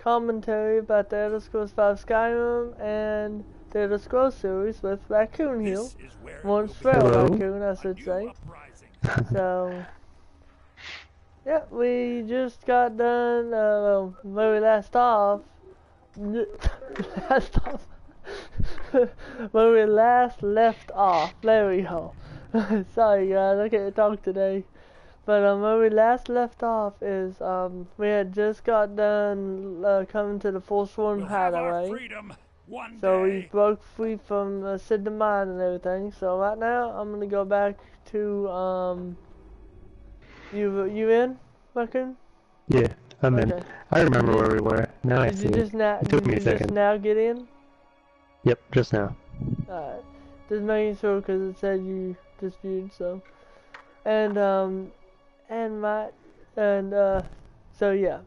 commentary about the Elder Scrolls 5 Skyrim and the Elder Scrolls series with Raccoon here. One Sparrow Raccoon, I should say. So, yeah, we just got done, well, where we last off. When we last left off. There we go. Sorry guys, I can't talk today. But where we last left off is we had just got done coming to the Forsworn Hideaway. So we broke free from Sid the Mine and everything. So right now I'm gonna go back to you in, Raccoon? Yeah, I'm in. I remember where we were. Now I see. It took me a second. Just now get in? Yep, just now. Alright, just making sure because it said you disputed, so. And so yeah.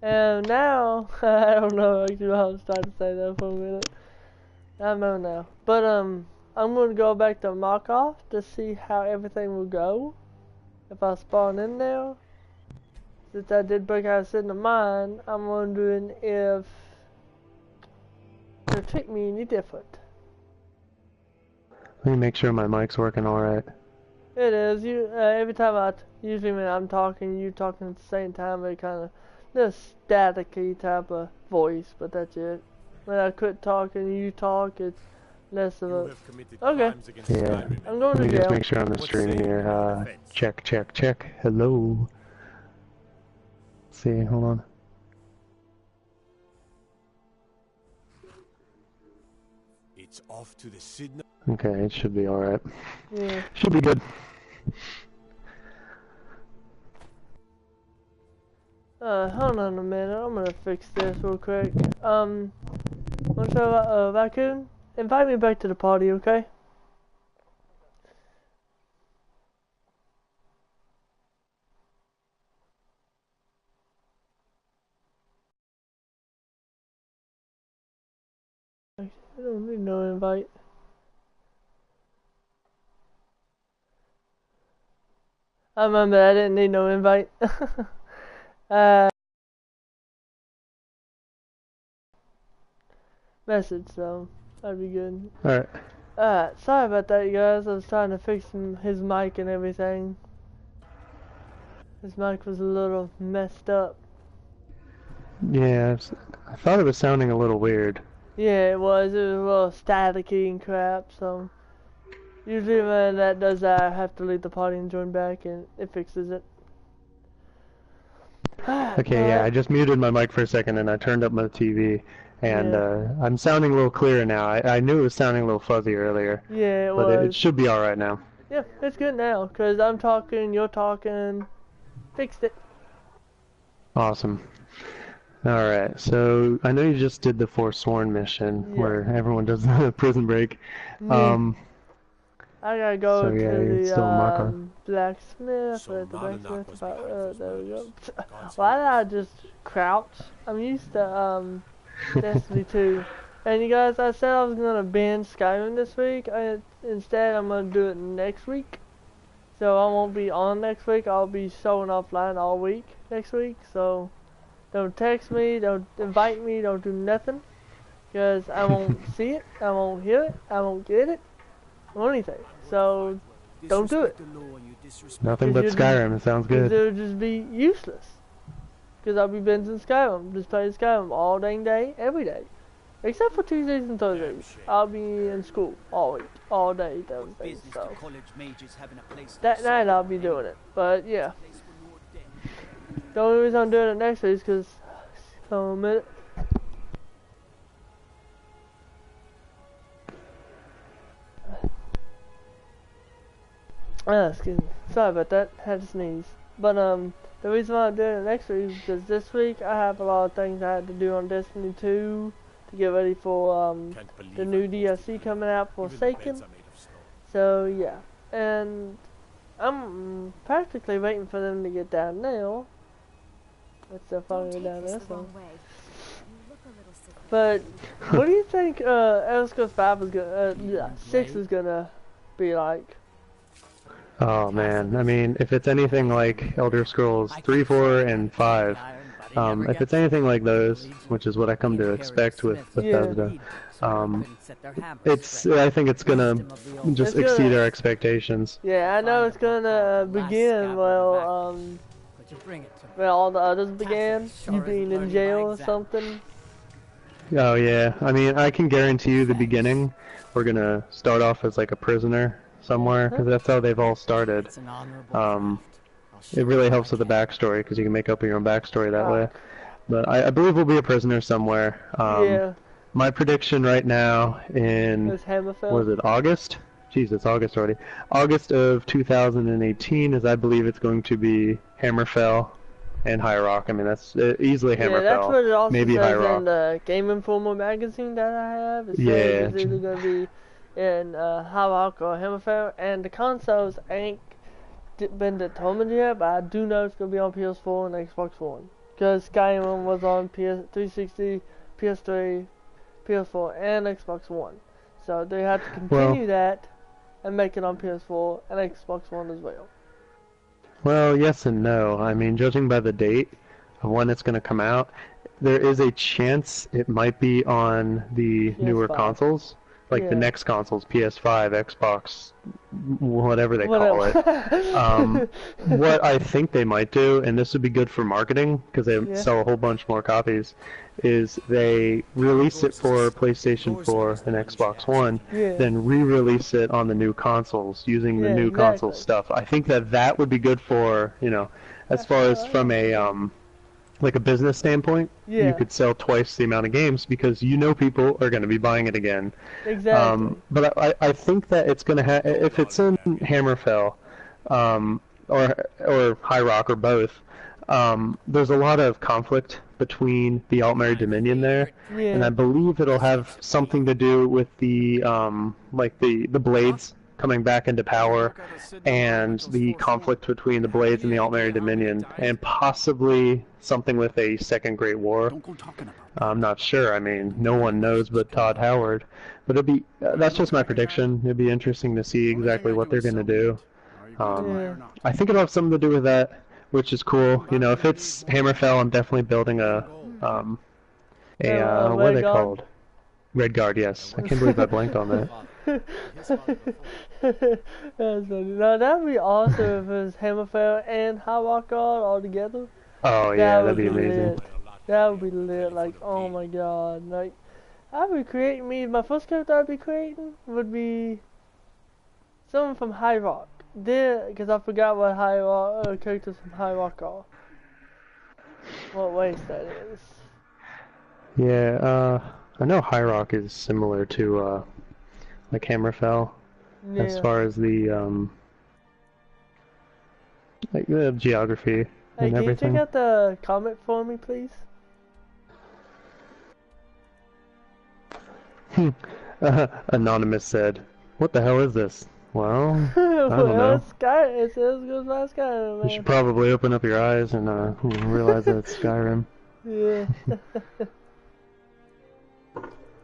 And now, I don't know actually what I was trying to say there for a minute. I don't know now. But, I'm going to go back to Markov to see how everything will go. If I spawn in there. Since I did break out in the mine, I'm wondering if it'll treat me any different. Let me make sure my mic's working alright. It is. Every time usually when I'm talking, you talking at the same time, it kind of, this staticky type of voice, but that's it. When I quit talking, you talk, it's less of a, okay. Yeah. I'm going to jail. Let me just make sure on the stream here, check. Hello. Let's see, hold on. It's off to the Sydney. Okay, it should be alright. Yeah. Should be good. Hold on a minute, I'm gonna fix this real quick. Raccoon, invite me back to the party, okay? I don't need no invite. I remember I didn't need no invite. Message, so that'd be good. Alright. Sorry about that, you guys. I was trying to fix his mic and everything. His mic was a little messed up. Yeah, I thought it was sounding a little weird. Yeah, it was. It was a little staticky and crap, so. Usually when that does that, I have to leave the party and join back, and it fixes it. Okay, yeah, I just muted my mic for a second, and I turned up my TV, and I'm sounding a little clearer now. I knew it was sounding a little fuzzy earlier. Yeah, it was. But it should be alright now. Yeah, it's good now, because I'm talking, you're talking. Fixed it. Awesome. Alright, so I know you just did the Forsworn mission, where everyone does the prison break. I gotta go so, to the blacksmith, there we go. Why did I just crouch? I'm used to Destiny 2. And you guys, I said I was gonna binge Skyrim this week. Instead, I'm gonna do it next week. So I won't be on next week. I'll be showing offline all week next week. So don't text me, don't invite me, don't do nothing. Because I won't see it, I won't hear it, I won't get it. Or anything, so don't do it. Nothing but Skyrim, it sounds good. It'll just be useless. Because I'll be binging Skyrim, just playing Skyrim all dang day, every day. Except for Tuesdays and Thursdays. I'll be in school all week, all day, Thursdays, so. That night I'll be doing it, but yeah. The only reason I'm doing it next week is because, hold on a minute. Excuse me. Sorry about that. Had to sneeze. But the reason why I'm doing it next week is because this week I have a lot of things I had to do on Destiny 2 to get ready for the new DLC coming out for Forsaken. So yeah, and I'm practically waiting for them to get down now. It's still finally down there. So. But what do you think Elder Scrolls 5 is gonna, 6 is gonna be like? Oh man, I mean, if it's anything like Elder Scrolls 3, 4, and 5, If it's anything like those, which is what I come to expect with Bethesda, I think it's gonna just exceed our expectations. Yeah, I know it's gonna begin well, where all the others began, you being in jail or something. Oh yeah, I mean, I can guarantee you the beginning, we're gonna start off as like a prisoner somewhere, because that's how they've all started. It really helps with the backstory, because you can make up your own backstory that way. But I believe we'll be a prisoner somewhere. Yeah. My prediction right now in, was it August? Jeez, it's August already. August of 2018 is I believe it's going to be Hammerfell and High Rock. I mean, that's easily Hammerfell. Yeah, that's what it also maybe says High Rock. in the Game Informer magazine that I have. It says it's either going to be in High Rock or Hammerfell, and the consoles ain't been determined yet, but I do know it's going to be on PS4 and Xbox One. Because Skyrim was on PS360, PS3, PS4, and Xbox One. So they have to continue that and make it on PS4 and Xbox One as well. Well, yes and no. I mean, judging by the date of when it's going to come out, there is a chance it might be on the newer consoles. Like the next consoles, PS5, Xbox, whatever they call it. What I think they might do, and this would be good for marketing, because they sell a whole bunch more copies, is they release it for PlayStation 4 and Xbox One, then re-release it on the new consoles, using the new console stuff. I think that would be good for, you know, as far as from a, like a business standpoint, you could sell twice the amount of games because you know people are going to be buying it again. Exactly. But I think that it's going to have, if it's in Hammerfell, or High Rock or both, there's a lot of conflict between the Altmere Dominion there, and I believe it'll have something to do with the like the blades coming back into power, and the conflict between the Blades and the Altmere Dominion, and possibly something with a second Great War. I'm not sure. I mean, no one knows but Todd Howard. But it'll be that's just my prediction. It'll be interesting to see exactly what they're going to do. I think it'll have something to do with that, which is cool. You know, if it's Hammerfell, I'm definitely building a what are they called? Redguard, yes. I can't believe I blanked on that. That's funny. No, that'd be awesome if it was Hammerfell and High Rock all together. Oh yeah, that'd be amazing. Lit. That would be lit. Like, oh my god. Like, I would create my first character I'd be creating would be someone from High Rock. Because I forgot what characters from High Rock are. What race that is. Yeah, I know High Rock is similar to like Hammerfell, as far as the like the geography and everything. Can you check out the comment for me, please? Anonymous said, "What the hell is this?" Well, I don't know. It goes by Skyrim, man. You should probably open up your eyes and realize that it's Skyrim. Yeah.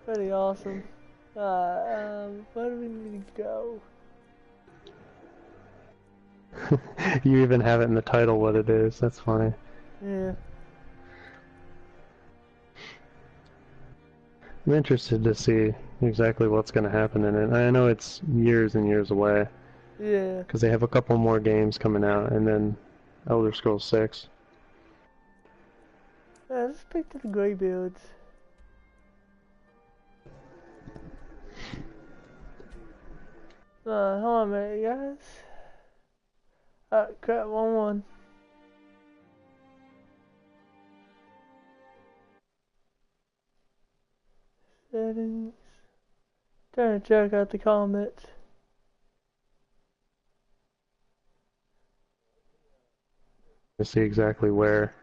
Pretty awesome. Where do we need to go? You even have it in the title what it is. That's funny. Yeah. I'm interested to see exactly what's going to happen in it. I know it's years and years away. Yeah. Because they have a couple more games coming out, and then Elder Scrolls 6. Let's pick to the Greybeards. Hold on a minute, guys. Crap, one. Settings. Trying to check out the comments. To see exactly where,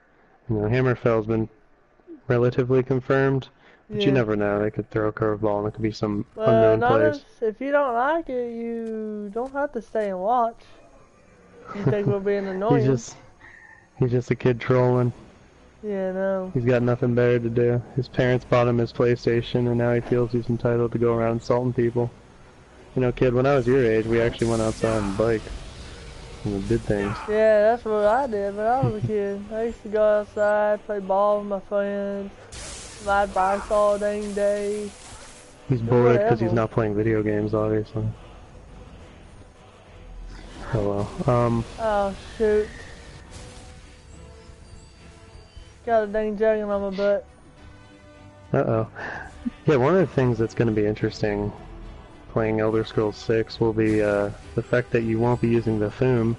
you know, Hammerfell's been relatively confirmed, but you never know. They could throw a curveball and it could be some unknown place. If you don't like it, you don't have to stay and watch. You think we're being annoying? He's just a kid trolling. Yeah, no. He's got nothing better to do. His parents bought him his PlayStation, and now he feels he's entitled to go around insulting people. You know, kid, when I was your age, we actually went outside and biked. and did things. Yeah, that's what I did when I was a kid. I used to go outside, play ball with my friends, ride bikes all dang day. He's bored because he's not playing video games, obviously. Oh well. Oh shoot. Got a dang dragon on my butt. Uh-oh. Yeah, one of the things that's going to be interesting playing Elder Scrolls 6 will be the fact that you won't be using the Thume.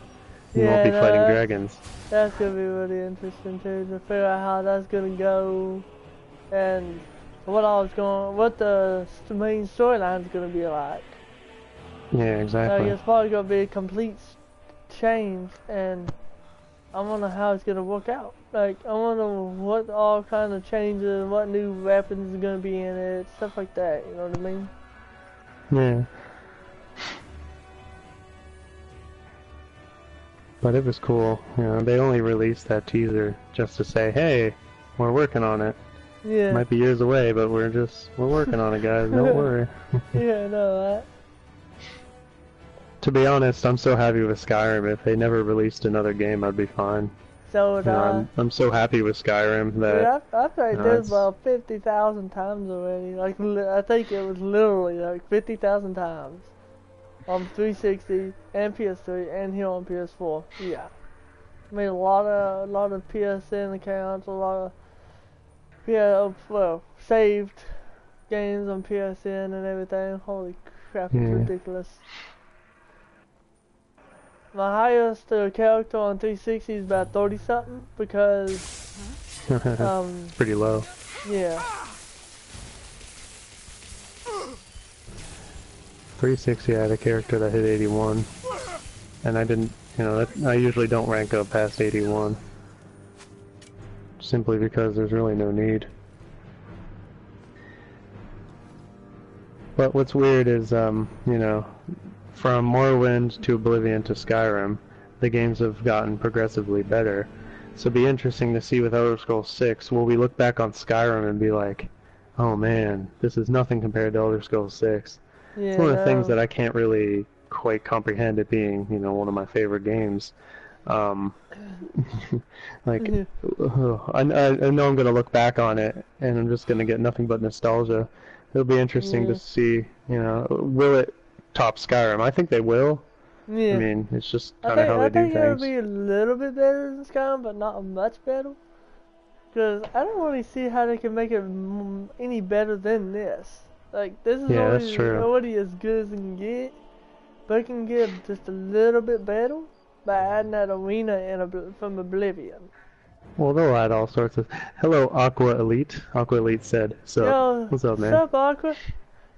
You won't be fighting dragons. That's going to be really interesting too, to figure out how that's going to go. And what the main storyline is going to be like. Yeah, exactly. Like, it's probably going to be a complete change, and I wonder how it's going to work out. Like, I wonder what all kind of changes, what new weapons are going to be in it, stuff like that, you know what I mean? Yeah. But it was cool. You know, they only released that teaser just to say, hey, we're working on it. Yeah. It might be years away, but we're working on it, guys. Don't worry. Yeah, I know that. To be honest, I'm so happy with Skyrim. If they never released another game, I'd be fine. So would I. I'm so happy with Skyrim that... Yeah, I've played this about 50,000 times already. Like, I think it was literally like 50,000 times. On 360 and PS3 and here on PS4. Yeah. Made a lot of PSN accounts, a lot of saved games on PSN and everything. Holy crap, it's ridiculous. My highest character on 360 is about 30 something because pretty low. Yeah. 360 I had a character that hit 81 and I didn't, you know, I usually don't rank up past 81 simply because there's really no need. But what's weird is you know, from Morrowind to Oblivion to Skyrim, the games have gotten progressively better. So it'll be interesting to see with Elder Scrolls 6, will we look back on Skyrim and be like, oh man, this is nothing compared to Elder Scrolls 6. Yeah, it's one of the things that I can't really quite comprehend, it being, you know, one of my favorite games. Like, I know I'm going to look back on it, and I'm just going to get nothing but nostalgia. It'll be interesting to see, you know, will it top Skyrim? I think they will. Yeah. I mean, it's just kind of how they do things. I think it'll be a little bit better than Skyrim, but not much better. Because I don't really see how they can make it any better than this. Like, this is already as good as it can get, but it can get just a little bit better by adding that arena from Oblivion. Well, they'll add all sorts of... Hello, Aqua Elite. Aqua Elite said, so, yo, what's up, man? What's up, Aqua?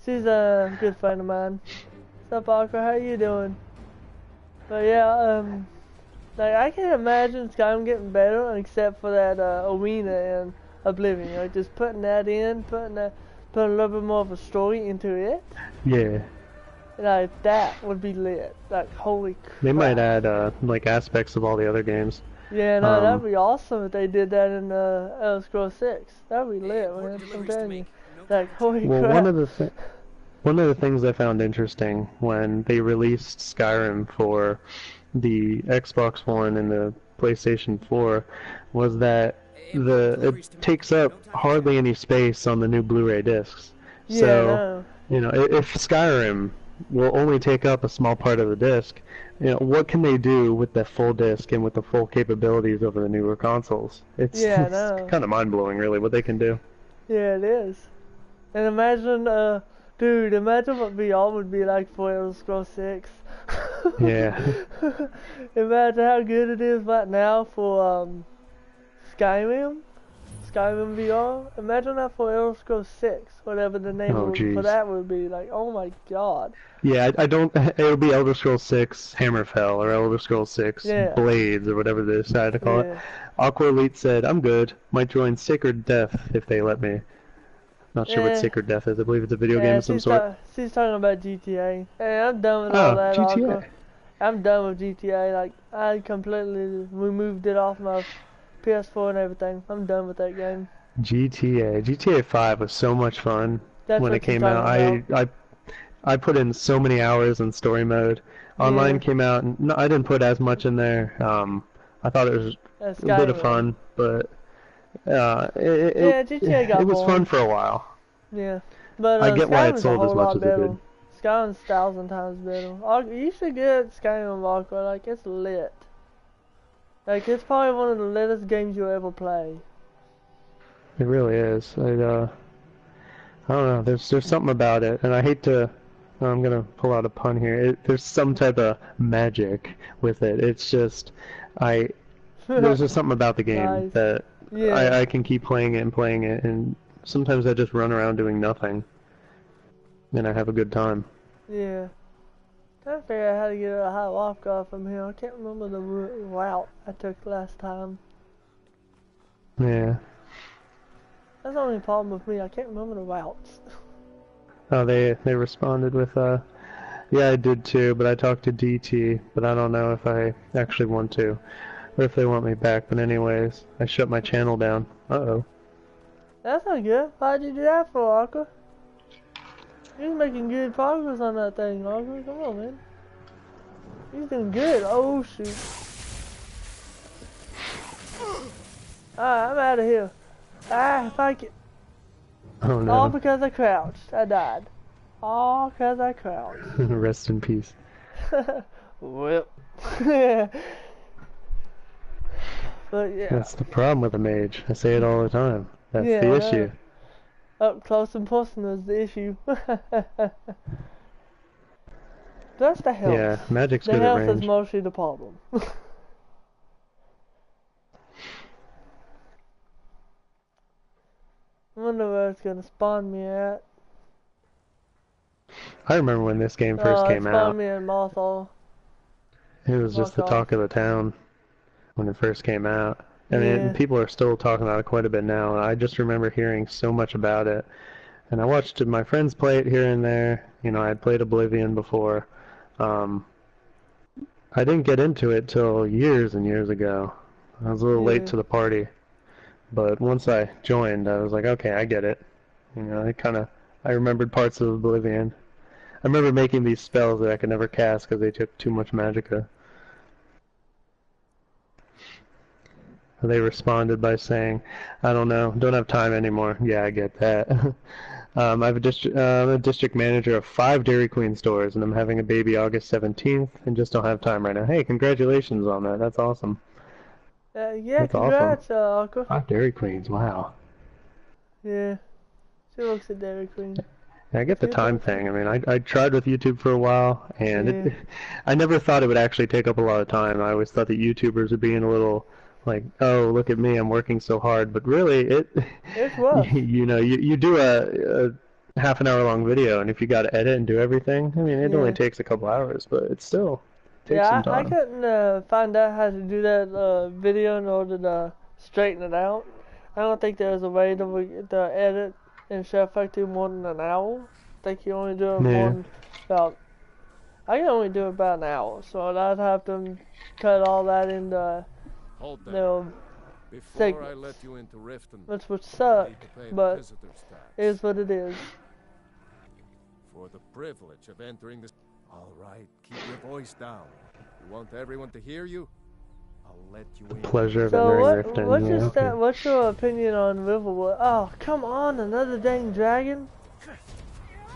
She's a good friend of mine. What's up, Aqua? How you doing? But yeah, like, I can't imagine Skyrim getting better except for that arena and Oblivion. Like, just putting that in, putting a little bit more of a story into it. Yeah. Like, that would be lit. Like, holy crap. They might add, like, aspects of all the other games. Yeah, no, that'd be awesome if they did that in Elder Scrolls 6. That'd be lit, man. I'm telling you. Like, holy crap. One of the things I found interesting when they released Skyrim for the Xbox One and the PlayStation 4 was that it takes up hardly any space on the new Blu-ray discs. Yeah, so, you know, if Skyrim will only take up a small part of the disc, you know, what can they do with the full disc and with the full capabilities of the newer consoles? It's kind of mind-blowing, really, what they can do. Yeah, it is. And imagine, dude, imagine what VR would be like for Elder Scrolls 6. Yeah. Imagine how good it is right now for Skyrim VR. Imagine that for Elder Scrolls 6, whatever the name for that would be. Like, oh my god. Yeah, it'll be Elder Scrolls 6 Hammerfell or Elder Scrolls 6 Blades or whatever they decided to call it. Aqua Elite said, I'm good. Might join Sacred Death if they let me. Not sure what Sacred Death is. I believe it's a video game of some sort. She's talking about GTA. Hey, I'm done with all that. GTA. I'm done with GTA. Like, I completely removed it off my PS4 and everything. I'm done with that game. GTA 5 was so much fun when it came out. I put in so many hours in story mode. Online came out, and no, I didn't put as much in there. I thought it was a bit of fun, but it was fun for a while. Yeah, but I get why it Skyrim's sold as much as it did. Skyrim's 1,000 times better. You should get Skyrim Aqua. Like, it's lit. Like, it's probably one of the littest games you'll ever play. It really is. I don't know. There's something about it, and I hate to. I'm gonna pull out a pun here. There's some type of magic with it. It's just, there's just something about the game that I can keep playing it, and sometimes I just run around doing nothing, and I have a good time. Yeah. Trying to figure out how to get a high walk off from here. I can't remember the route I took last time. Yeah. That's the only problem with me. I can't remember the routes. Oh, they responded with, yeah, I did too, but I talked to DT, but I don't know if I actually want to, or if they want me back, but anyways, I shut my channel down. Uh-oh. That's not good. Why'd you do that for, Aqua? You're making good progress on that thing, Aqua. Come on, man. You're doing good. Oh, shoot. Alright, I'm out of here. Ah, thank you. Oh no. All because I crouched. I died. All because I crouched. Rest in peace. Well. But yeah. That's the problem with a mage. I say it all the time. That's the issue. Up close and personal is the issue. That's the health. Yeah, magic's good at The range. health is mostly the problem. I wonder where it's gonna spawn me at. I remember when this game first came out. It spawned me in Mothall. It was just the talk of the town when it first came out. I mean, people are still talking about it quite a bit now. I just remember hearing so much about it. And I watched my friends play it here and there. You know, I had played Oblivion before. I didn't get into it till years and years ago. I was a little late to the party. But once I joined, I was like, okay, I get it. You know, I remembered parts of Oblivion. I remember making these spells that I could never cast because they took too much magicka. They responded by saying, I don't know, don't have time anymore. Yeah, I get that. I'm a district manager of 5 Dairy Queen stores, and I'm having a baby August 17th, and just don't have time right now. Hey, congratulations on that. That's awesome. Yeah, that's congrats, awesome. Uncle. 5 Dairy Queens, wow. Yeah, she looks at Dairy Queen. Yeah, I get the time thing. I mean, I tried with YouTube for a while, and I never thought it would actually take up a lot of time. I always thought that YouTubers were being a little like, oh, look at me, I'm working so hard. But really, it's rough. You know, you do a half an hour long video, and if you got to edit and do everything, I mean, it only takes a couple hours, but it still takes some time. I couldn't find out how to do that video in order to straighten it out. I don't think there's a way to edit and Chef Factory more than an hour. I think you only do it more than about. I can only do it about an hour, so I'd have to cut all that into segments, I let you into Riften, which would suck, but it is what it is. For the privilege of entering this. All right, keep your voice down. You want everyone to hear you? I'll let you in. Pleasure of entering Riften. What's your opinion on Riverwood? Oh, come on, another dang dragon?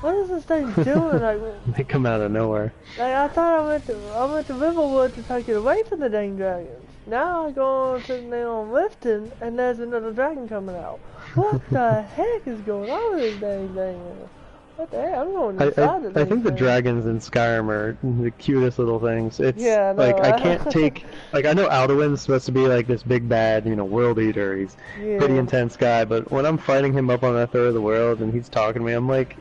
What is this thing doing? Like, they come out of nowhere. Like, I thought I went to Riverwood to take it away from the dang dragons. Now I go on to Riften, and there's another dragon coming out. What the heck is going on with this dang thing? What the heck? I'm going inside the I think the dragons in Skyrim are the cutest little things. It's like, I can't take, like, I know Alduin's supposed to be like this big bad, you know, world eater. He's pretty intense guy, but when I'm fighting him up on that third of the world and he's talking to me, I'm like,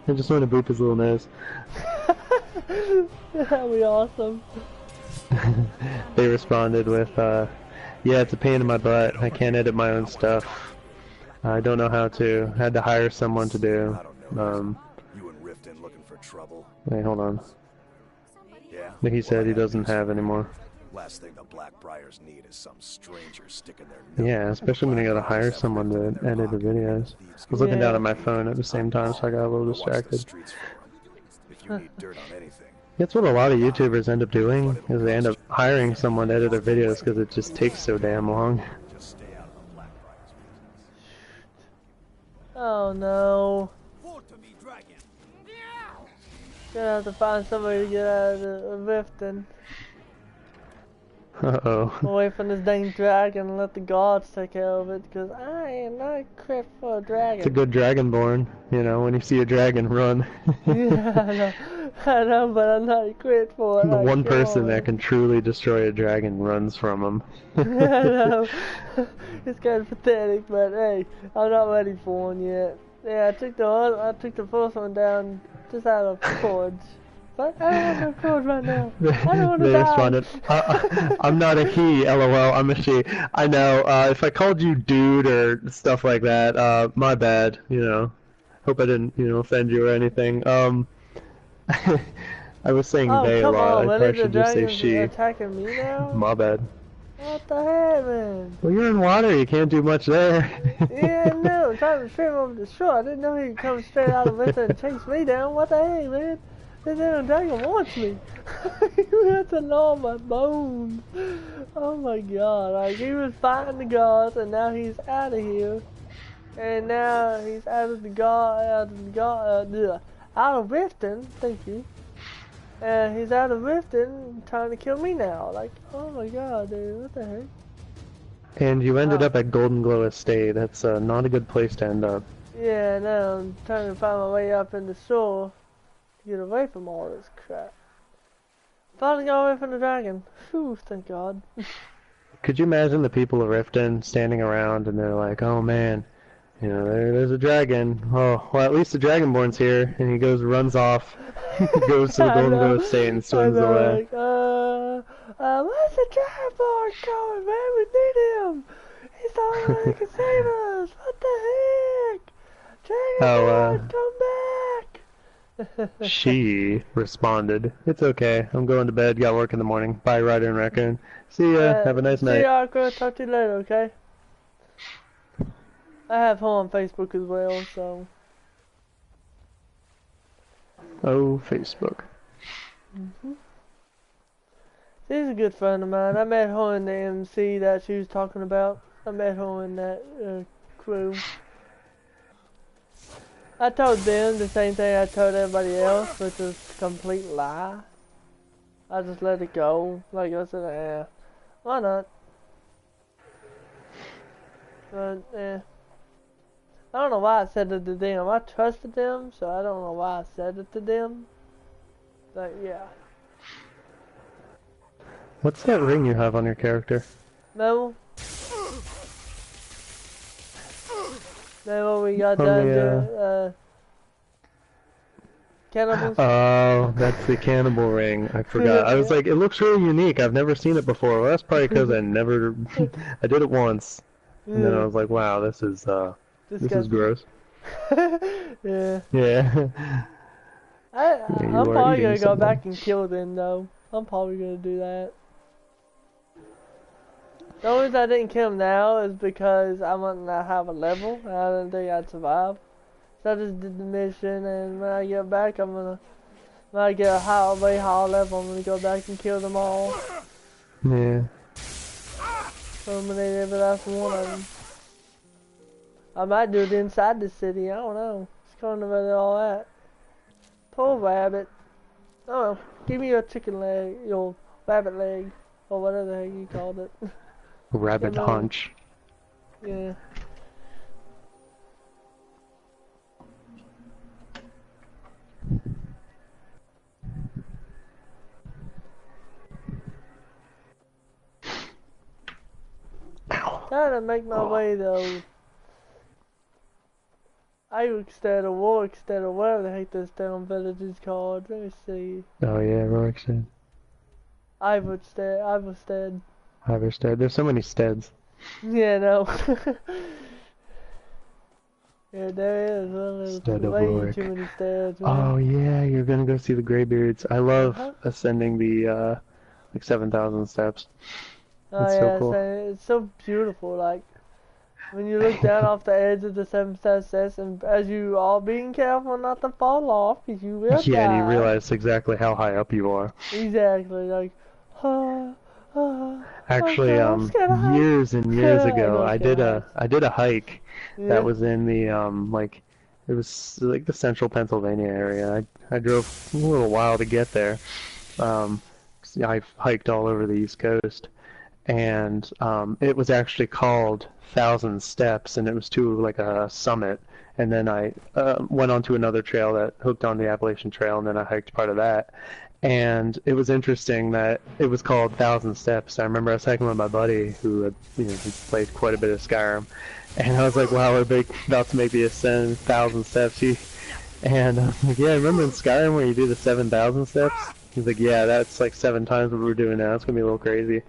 I just want to boop his little nose. That'd be awesome. They responded with, yeah, it's a pain in my butt. I can't edit my own stuff. I don't know how to. I had to hire someone to do. You and Riften looking for trouble? Wait, hold on. Yeah. He said he doesn't have anymore. Last thing the Blackbriars need is some stranger sticking their Yeah, especially when you gotta hire someone to edit the videos. I was looking down at my phone at the same time, so I got a little distracted. you need dirt on anything. That's what a lot of YouTubers end up doing, is they end up hiring someone to edit their videos because it just takes so damn long. Just stay out of the Blackbriar's business. Oh no. Gonna have to find somebody to get out of the rift then. Uh-oh. Away from this dang dragon and let the gods take care of it, because I am not equipped for a dragon. It's a good dragonborn, you know, when you see a dragon, run. Yeah, I know, but I'm not equipped for it. The one person that can truly destroy a dragon runs from him. I know. It's kind of pathetic, but hey, I'm not ready for one yet. Yeah, I took the first one down just out of cords. But I don't have no cords right now. I don't want to die. Responded, I'm not a he, lol, I'm a she. I know, if I called you dude or stuff like that, my bad, you know. Hope I didn't, you know, offend you or anything. I was saying they a lot, I probably should just say she. Attacking me now? My bad. What the heck, man? Well, you're in water, you can't do much there. Yeah, no, I'm trying to swim over the shore. I didn't know he'd come straight out of it and chase me down. What the heck, man? This damn dragon wants me. You have to gnaw my bones. Oh my god. Like, he was fighting the gods and now he's out of here. And now he's out of Riften, thank you. And he's out of Riften trying to kill me now. Like, oh my god, dude, what the heck? And you ended up at Golden Glow Estate. That's not a good place to end up. Yeah, now I'm trying to find my way up in the shore to get away from all this crap. Finally got away from the dragon. Whew, thank god. Could you imagine the people of Riften standing around and they're like, oh man, you know, there's a dragon. Oh, well, at least the Dragonborn's here. And he runs off, goes to the Golden Glow Estate and swims away. Like, where's the Dragonborn going, man? We need him. He's the only one who can save us. What the heck? Dragonborn, come back. She responded, it's okay. I'm going to bed. Got work in the morning. Bye, Ryder and Raccoon. See ya. Have a nice night. See ya, Raccoon. Talk to you later, okay? I have her on Facebook as well, so. Oh, Facebook. She's a good friend of mine. I met her in the MC that she was talking about. I met her in that crew. I told them the same thing I told everybody else, which was a complete lie. I just let it go. Like I said, why not? But, I don't know why I said it to them. I trusted them, so I don't know why I said it to them. But, yeah. What's that ring you have on your character? Remember? Remember we got done to, cannibals? Oh, that's the cannibal ring. I forgot. I was like, it looks really unique. I've never seen it before. Well, that's probably because I never... I did it once. And then I was like, wow, this is gross. Yeah. Yeah. I'm probably gonna go back and kill them, though. I'm probably gonna do that. The only reason I didn't kill him now is because I want to have a level, and I didn't think I'd survive. So I just did the mission, and when I get back, when I get a way higher level, I'm gonna go back and kill them all. Yeah. Eliminate every last one of them. I might do it inside the city, I don't know. It's kind of where they're all at. Poor rabbit. Oh well, give me your chicken leg, your rabbit leg, or whatever the heck you called it. Rabbit hunch. Yeah. Trying to make my way though. Ivorkstead or Warwickstead or whatever the heck this damn village is called. Let me see. Oh yeah, Warwickstead. Ivorstead. There's so many steads. Yeah, no. Yeah, there is. Well, Stead of way Warwick. too many steads. Oh yeah, you're gonna go see the Greybeards. I love ascending the like 7,000 steps. Oh That's yeah, so cool. it's so beautiful. Like When you look down off the edge of the 7 steps, and as you all being careful not to fall off, because you will die. And you realize exactly how high up you are. Exactly, like, Actually, years and years ago, I did a hike that was in the it was like the central Pennsylvania area. I drove a little while to get there. I hiked all over the East Coast, and it was actually called 1,000 Steps, and it was to like a summit. And then I went onto another trail that hooked on the Appalachian Trail, and then I hiked part of that. And it was interesting that it was called 1,000 Steps. I remember I was hiking with my buddy who had, he played quite a bit of Skyrim, and I was like, wow, we're about to make the ascent 1,000 steps. And I was like, yeah, remember in Skyrim where you do the 7,000 steps? He's like, yeah, that's like 7 times what we're doing now. It's gonna be a little crazy.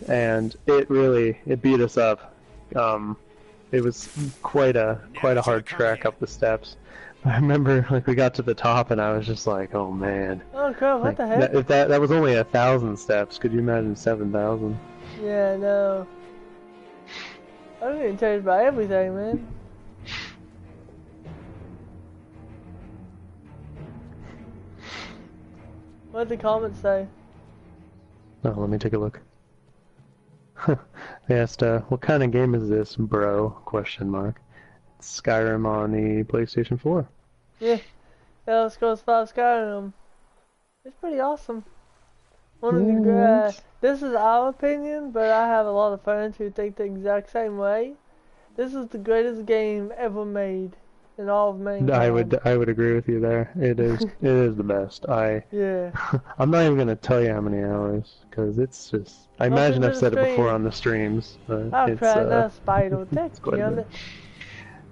And it beat us up. It was quite a hard trek up the steps. I remember, like, we got to the top, and I was just like, "Oh man!" Oh crap! What the heck? If that was only 1,000 steps, could you imagine 7,000? Yeah, no. I'm getting changed by everything, man. What did the comments say? Oh, let me take a look. They asked, "What kind of game is this, bro?" Question mark. Skyrim on the PlayStation 4. Yeah, Elder Scrolls 5 Skyrim. It's pretty awesome. This is our opinion, but I have a lot of friends who think the exact same way. This is the greatest game ever made in all of mankind. I would agree with you there. It is the best. Yeah. I'm not even gonna tell you how many hours, because it's just. I imagine I've said it before on the streams, but it's spider. It's quite a bit.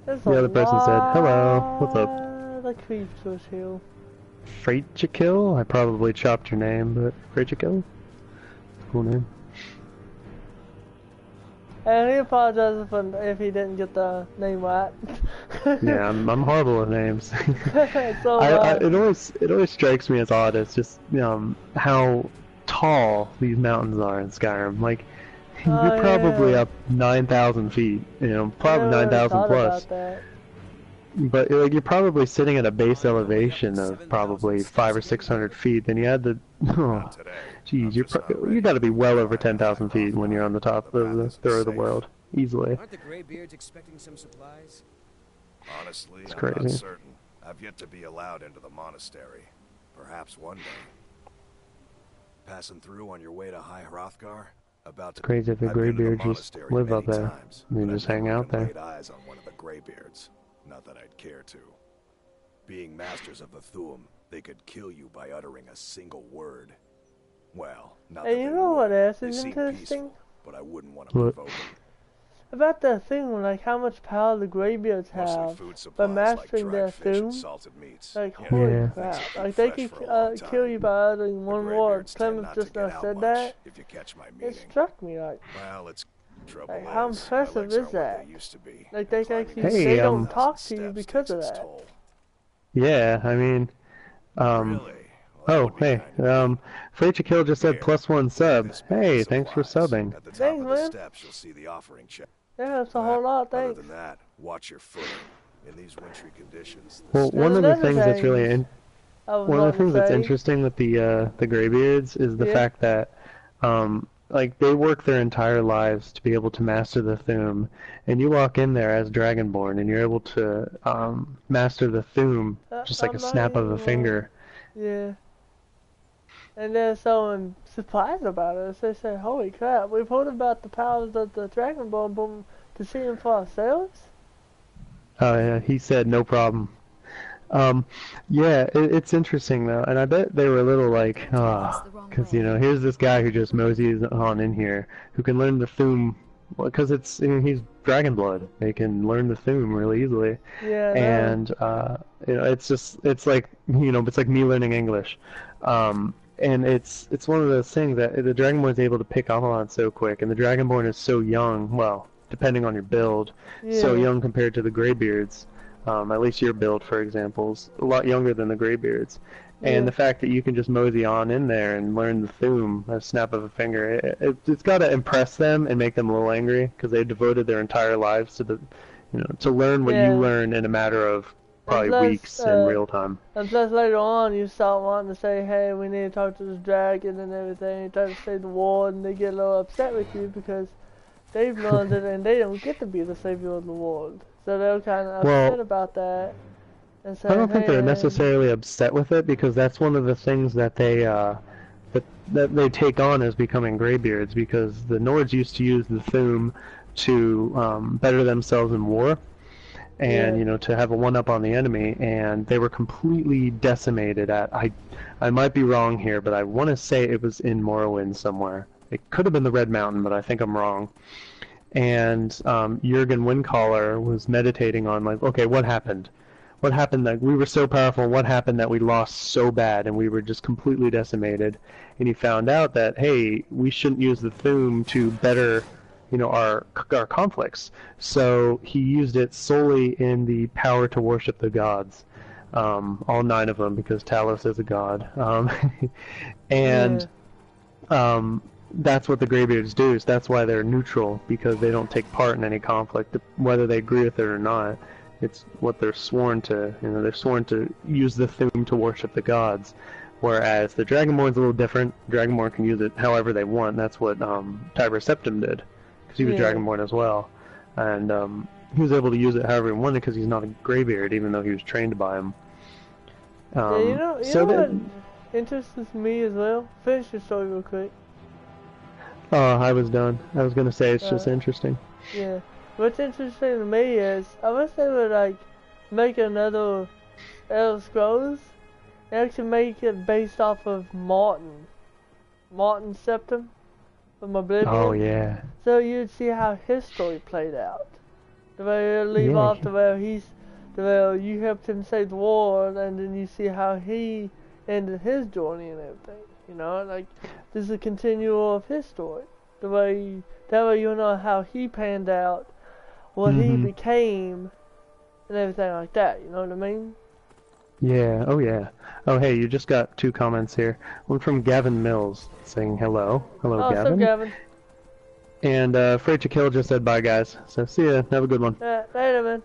The other person said, "Hello, what's up?" The creatures here. Fraichikill? I probably chopped your name, but Fraichikill? Cool name. And he apologizes if he didn't get the name right. Yeah, I'm horrible with names. So it always strikes me as odd. It's just how tall these mountains are in Skyrim. Like, you're probably up 9,000 feet. Probably 9,000 plus. But like, you're probably sitting at a base elevation of probably 500 or 600 feet. Then you add the geez, you got to be well over 10,000 feet when you're on the top of the third of the world, easily. Aren't the Greybeards expecting some supplies? Honestly, it's I'm crazy. not certain. I've yet to be allowed into the monastery. Perhaps one day. Passing through on your way to High Hrothgar? It's crazy if the Greybeards just live up there. They just hang out there. Laid eyes on one of the Greybeards. Not that I'd care to. Being masters of the Thuum, they could kill you by uttering a single word. Well, not that and you know what else is interesting? Peaceful, but I wouldn't want to provoke them. About that thing, like how much power the Greybeards have by mastering their Thuum. Like, holy crap. Like, they can kill you by uttering one word. Clemens just now said that. It struck me like, how impressive is that? Like, they actually they don't talk to you because of that. Yeah, I mean, oh, hey, Fraichikill just said +1 sub. Hey, thanks for subbing. Thanks, man. Yeah, that's a whole lot, thanks. Other than that, watch your footing. In these wintry conditions. Well, one of the things that's really that's interesting with the Greybeards is the fact that like, they work their entire lives to be able to master the Thuum, and you walk in there as Dragonborn, and you're able to master the Thuum just like a snap of a finger. Yeah. And they're so surprised about it. They say, holy crap, we've heard about the powers of the Dragonborn, but to see them for ourselves? Oh yeah, he said no problem. Yeah, it's interesting though, and I bet they were a little like, because here's this guy who just moseys on in here, who can learn the Thuum, because he's Dragonblood. They can learn the Thuum really easily. Yeah. And it's like me learning English. And it's one of those things that the Dragonborn is able to pick up on so quick, and the Dragonborn is so young. Well, depending on your build, so young compared to the Greybeards. At least your build, for example, is a lot younger than the Greybeards. And the fact that you can just mosey on in there and learn the Thum at a snap of a finger, it's got to impress them and make them a little angry because they devoted their entire lives to to learn what you learn in a matter of probably weeks in real time. And plus later on you start wanting to say, hey, we need to talk to this dragon and everything. You try to save the world and they get a little upset with you because they've learned it and they don't get to be the savior of the world. So they're kind of upset about that. And say, I don't think they're necessarily upset with it because that's one of the things that they take on as becoming graybeards, because the Nords used to use the Thum to better themselves in war and to have a one-up on the enemy, and they were completely decimated at, I might be wrong here, but I want to say it was in Morrowind somewhere. It could have been the Red Mountain, but I think I'm wrong. And Jurgen Windcaller was meditating on, like, okay, what happened? What happened that we were so powerful? What happened that we lost so bad and we were just completely decimated? And he found out that, hey, we shouldn't use the Thum to better, our conflicts. So he used it solely in the power to worship the gods, all 9 of them, because Talos is a god. That's what the Greybeards do. So that's why they're neutral, because they don't take part in any conflict, whether they agree with it or not. It's what they're sworn to. They're sworn to use the Thum to worship the gods. Whereas the Dragonborn's a little different. Dragonborn can use it however they want. That's what Tiber Septim did, because he was Dragonborn as well, and he was able to use it however he wanted because he's not a Greybeard, even though he was trained by him. You know what interests me as well? Finish your story real quick. Oh, I was done. I was gonna say it's just interesting. Yeah. What's interesting to me is, I wish they would make another Elder Scrolls and actually make it based off of Martin Septim from Oblivion. Oh yeah. So you'd see how his story played out. The way you leave off, the way you helped him save the world, and then you see how he ended his journey and everything. This is a continual of his story. That way you know how he panned out, what he became, and everything like that, you know what I mean? Yeah, oh yeah. Oh hey, you just got 2 comments here. One from Gavin Mills saying hello. Hello, Gavin. What's up, Gavin? And Afraid to Kill just said bye, guys. So see ya, have a good one. Later, man.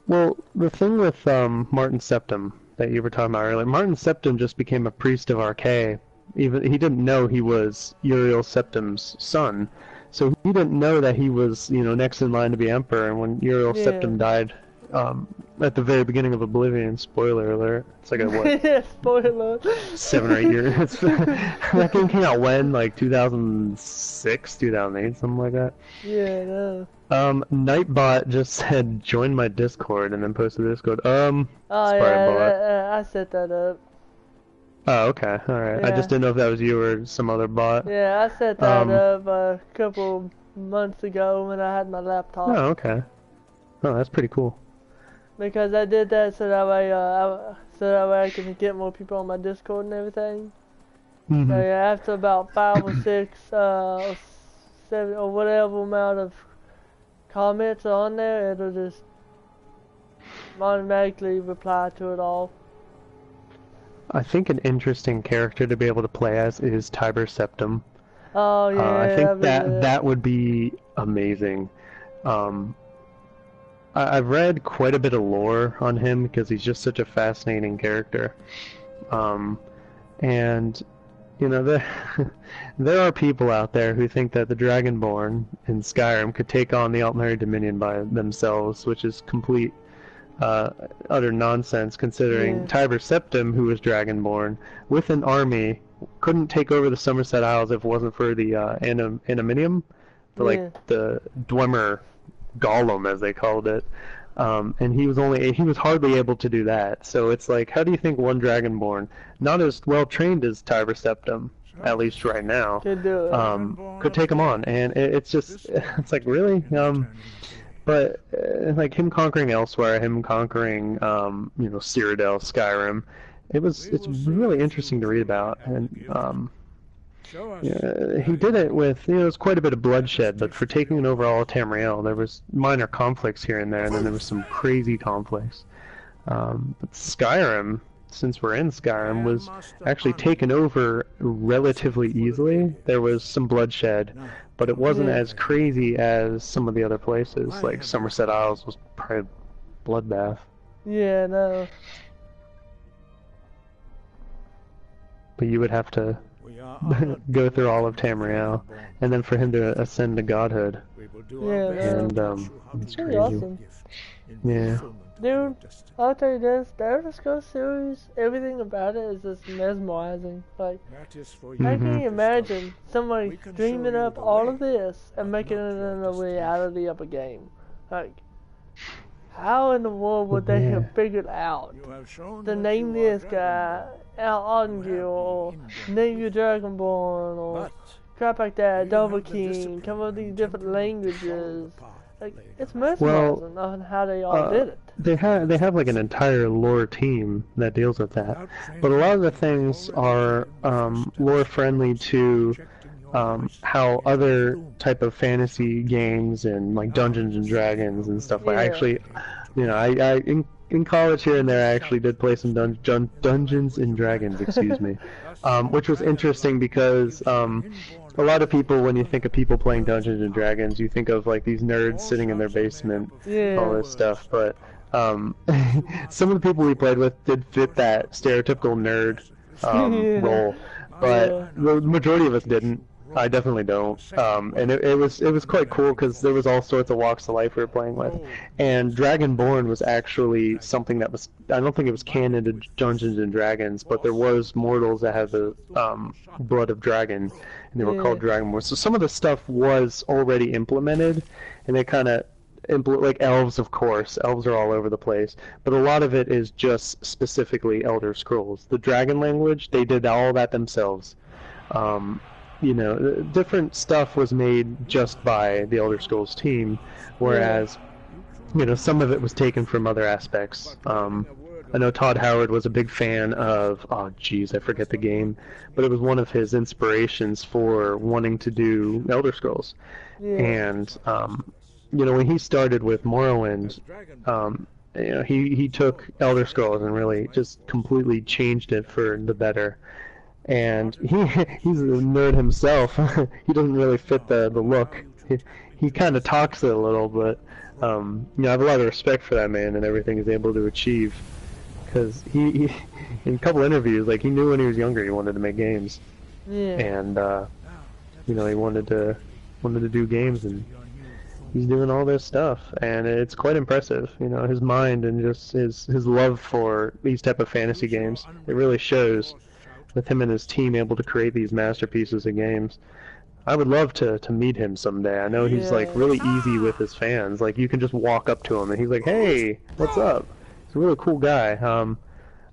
Well, the thing with Martin Septim that you were talking about earlier, Martin Septim just became a priest of Archaea. He didn't know he was Uriel Septim's son. So he didn't know that he was, next in line to be emperor. And when Uriel Septim died, at the very beginning of Oblivion, spoiler alert, it's like what? Yeah, spoiler. 7 or 8 years. That game came out when? Like 2006, 2008, something like that. Yeah, no. Nightbot just said, join my Discord, and then posted this code. I set that up. Oh, okay, alright. Yeah. I just didn't know if that was you or some other bot. Yeah, I set that up a couple months ago when I had my laptop. Oh, okay. Oh, that's pretty cool. Because I did that so that way I can get more people on my Discord and everything. Mm-hmm. So yeah, after about 5 or 6, 7 or whatever amount of comments on there, it'll just automatically reply to it all. I think an interesting character to be able to play as is Tiber Septim. Oh yeah, I think that would be amazing. I've read quite a bit of lore on him because he's just such a fascinating character. And there are people out there who think that the Dragonborn in Skyrim could take on the Altmeri Dominion by themselves, which is complete utter nonsense, considering Tiber Septim, who was Dragonborn, with an army, couldn't take over the Somerset Isles if it wasn't for the Anaminium, the Dwemer Golem, as they called it. And he was hardly able to do that. So it's like, how do you think one Dragonborn, not as well trained as Tiber Septim, at least right now, could do it? Could take him on? And it's like, really? But like him conquering Elsewhere, him conquering Cyrodiil, Skyrim, it's really interesting to read about. And he did it with, it was quite a bit of bloodshed, but for taking over all of Tamriel, there was minor conflicts here and there, and then there was some crazy conflicts. But Skyrim, since we're in Skyrim, was actually taken over relatively easily. There was some bloodshed, but it wasn't as crazy as some of the other places. Like Somerset Isles was probably a bloodbath. Yeah, no. But you would have to go through all of Tamriel, and then for him to ascend to godhood. Yeah, and it's crazy. Awesome. Yeah. Dude, I'll tell you this, the Elder Scrolls series, everything about it is just mesmerizing. Like, how can you imagine somebody dreaming up all of this and making it in a reality of a game? Like, how in the world would they have figured out to name this guy Al-Angel, or name your Dragonborn, or crap like that, Double King, come up with these different languages? Like, it's mesmerizing on how they all did it. They have like an entire lore team that deals with that, but a lot of the things are lore friendly to how other type of fantasy games and like Dungeons and Dragons and stuff like. Actually, you know, I in college here and there I actually did play some Dungeons and Dragons, excuse me, which was interesting because a lot of people, when you think of people playing Dungeons and Dragons, you think of like these nerds sitting in their basement, all this stuff. But some of the people we played with did fit that stereotypical nerd role, but the majority of us didn't. I definitely don't. And it was quite cool because there was all sorts of walks of life we were playing with. And Dragonborn was actually something that was, I don't think it was canon to Dungeons and Dragons, but there was mortals that had the blood of dragon, and they were called Dragonborn. So some of the stuff was already implemented, and they kind of like elves, of course. Elves are all over the place, but a lot of it is just specifically Elder Scrolls. The dragon language, they did all that themselves. You know, different stuff was made just by the Elder Scrolls team, whereas, you know, some of it was taken from other aspects. I know Todd Howard was a big fan of, oh geez, I forget the game, but it was one of his inspirations for wanting to do Elder Scrolls. And, you know, when he started with Morrowind, you know, he took Elder Scrolls and really just completely changed it for the better. And he's a nerd himself. He doesn't really fit the look. He kind of talks it a little, but you know, I have a lot of respect for that man and everything he's able to achieve. Because he in a couple interviews, like, he knew when he was younger he wanted to make games. And you know, he wanted to do games, and he's doing all this stuff, and it's quite impressive. You know, his mind and just his love for these type of fantasy games. It really shows, with him and his team able to create these masterpieces of games. I would love to meet him someday. I know he's like really easy with his fans. Like, you can just walk up to him and he's like, "Hey, what's up?" He's a really cool guy.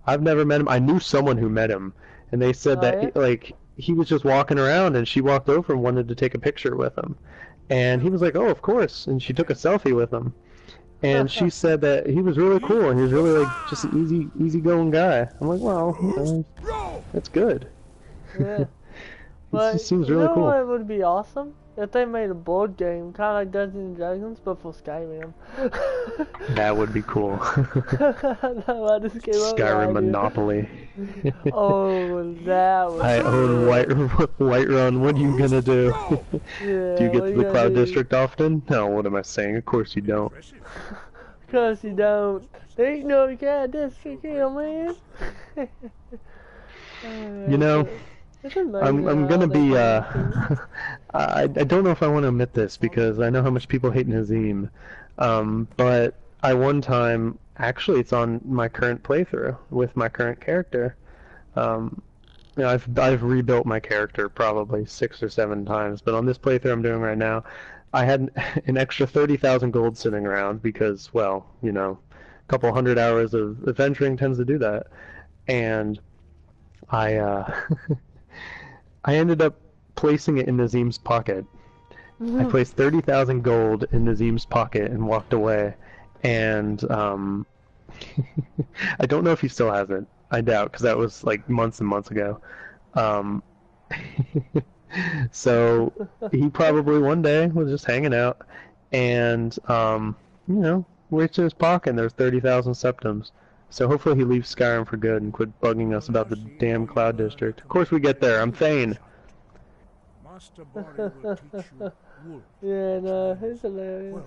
I've never met him. I knew someone who met him, and they said that like he was just walking around and she walked over and wanted to take a picture with him, and he was like, "Oh, of course," and she took a selfie with him. And she said that he was really cool and he was really like just an easygoing guy. I'm like, well, you know, that's good. Yeah. It seems really cool. What would be awesome? If they made a board game, kind of like Dungeons and Dragons, but for Skyrim. That would be cool. No, I just came up Skyrim with Monopoly. Oh, that would I own Whiterun. What are you gonna do? Yeah, do you get to the Cloud District often? No, what am I saying? Of course you don't. Of course you don't. There ain't no Cloud District here, man. You know, I'm gonna be, I don't know if I want to admit this because I know how much people hate Nazim, but I one time, actually it's on my current playthrough with my current character. You know, I've rebuilt my character probably 6 or 7 times, but on this playthrough I'm doing right now, I had an extra 30,000 gold sitting around because, well, you know, a couple hundred hours of adventuring tends to do that, and I ended up placing it in Nazim's pocket. I placed 30,000 gold in Nazim's pocket and walked away. And I don't know if he still has it. I doubt, because that was like months and months ago. So he probably one day was just hanging out, and you know, reached in his pocket and there's 30,000 septims. So hopefully he leaves Skyrim for good and quit bugging us about the damn Cloud District. Of course we get there. I'm Thane. Master Bori will teach you wool. Yeah, no, he's hilarious.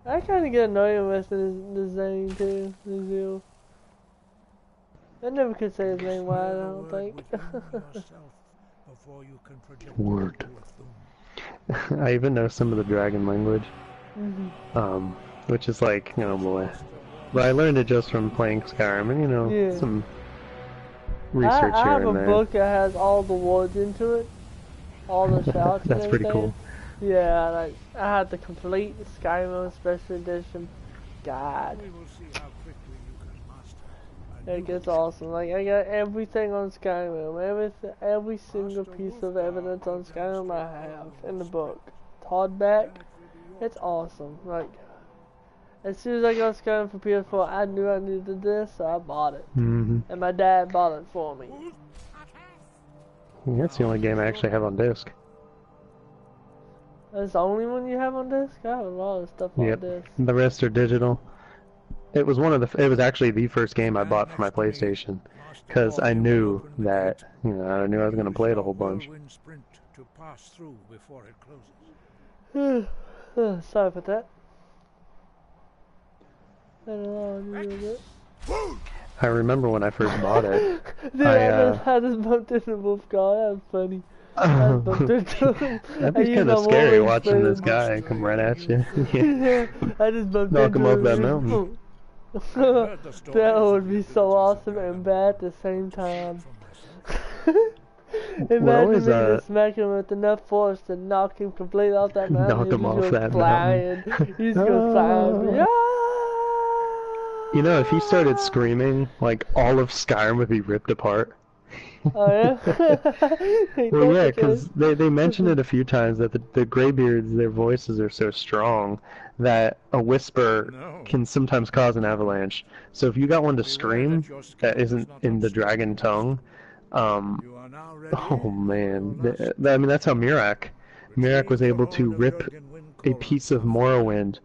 I kind of get annoyed with the Zane too, the Zeal. I never could say his name right, I don't think. Word. I even know some of the dragon language. Which is like, oh boy. But I learned it just from playing Skyrim and, you know, some research I here have and a there. book that has all the words into it. All the shouts That's and pretty everything. cool. Yeah, like, I had the complete Skyrim Special Edition guide. We will see how quickly you can master. It gets awesome. Like, I got everything on Skyrim. Every single piece of evidence on Skyrim I have in the book. Hardback. It's awesome. Like, as soon as I got Skyrim for PS4, I knew I needed this, so I bought it. And my dad bought it for me. That's the only game I actually have on disc. That's the only one you have on disc? I have a lot of stuff on disc. The rest are digital. It was it was actually the first game I bought for my PlayStation, because I knew that, you know, I knew I was going to play it a whole bunch. Sorry for that. I remember when I first bought it. Dude, I just bumped into Wolf guy. That was funny. That'd be kind of scary watching this guy come right at you. Yeah, I just bumped Knock him into off that mountain. That would be so awesome and bad at the same time. Imagine me to smack him with enough force to knock him completely off that mountain. Knock him off that mountain. He's gonna fly. Yeah. You know, if he started screaming, like, all of Skyrim would be ripped apart. Oh, yeah? Well, yeah, because they mentioned it a few times that the Greybeards, their voices are so strong that a whisper can sometimes cause an avalanche. So if you got one to scream that isn't in the dragon tongue, oh man. I mean, that's how Mirak was able to rip a piece of Morrowind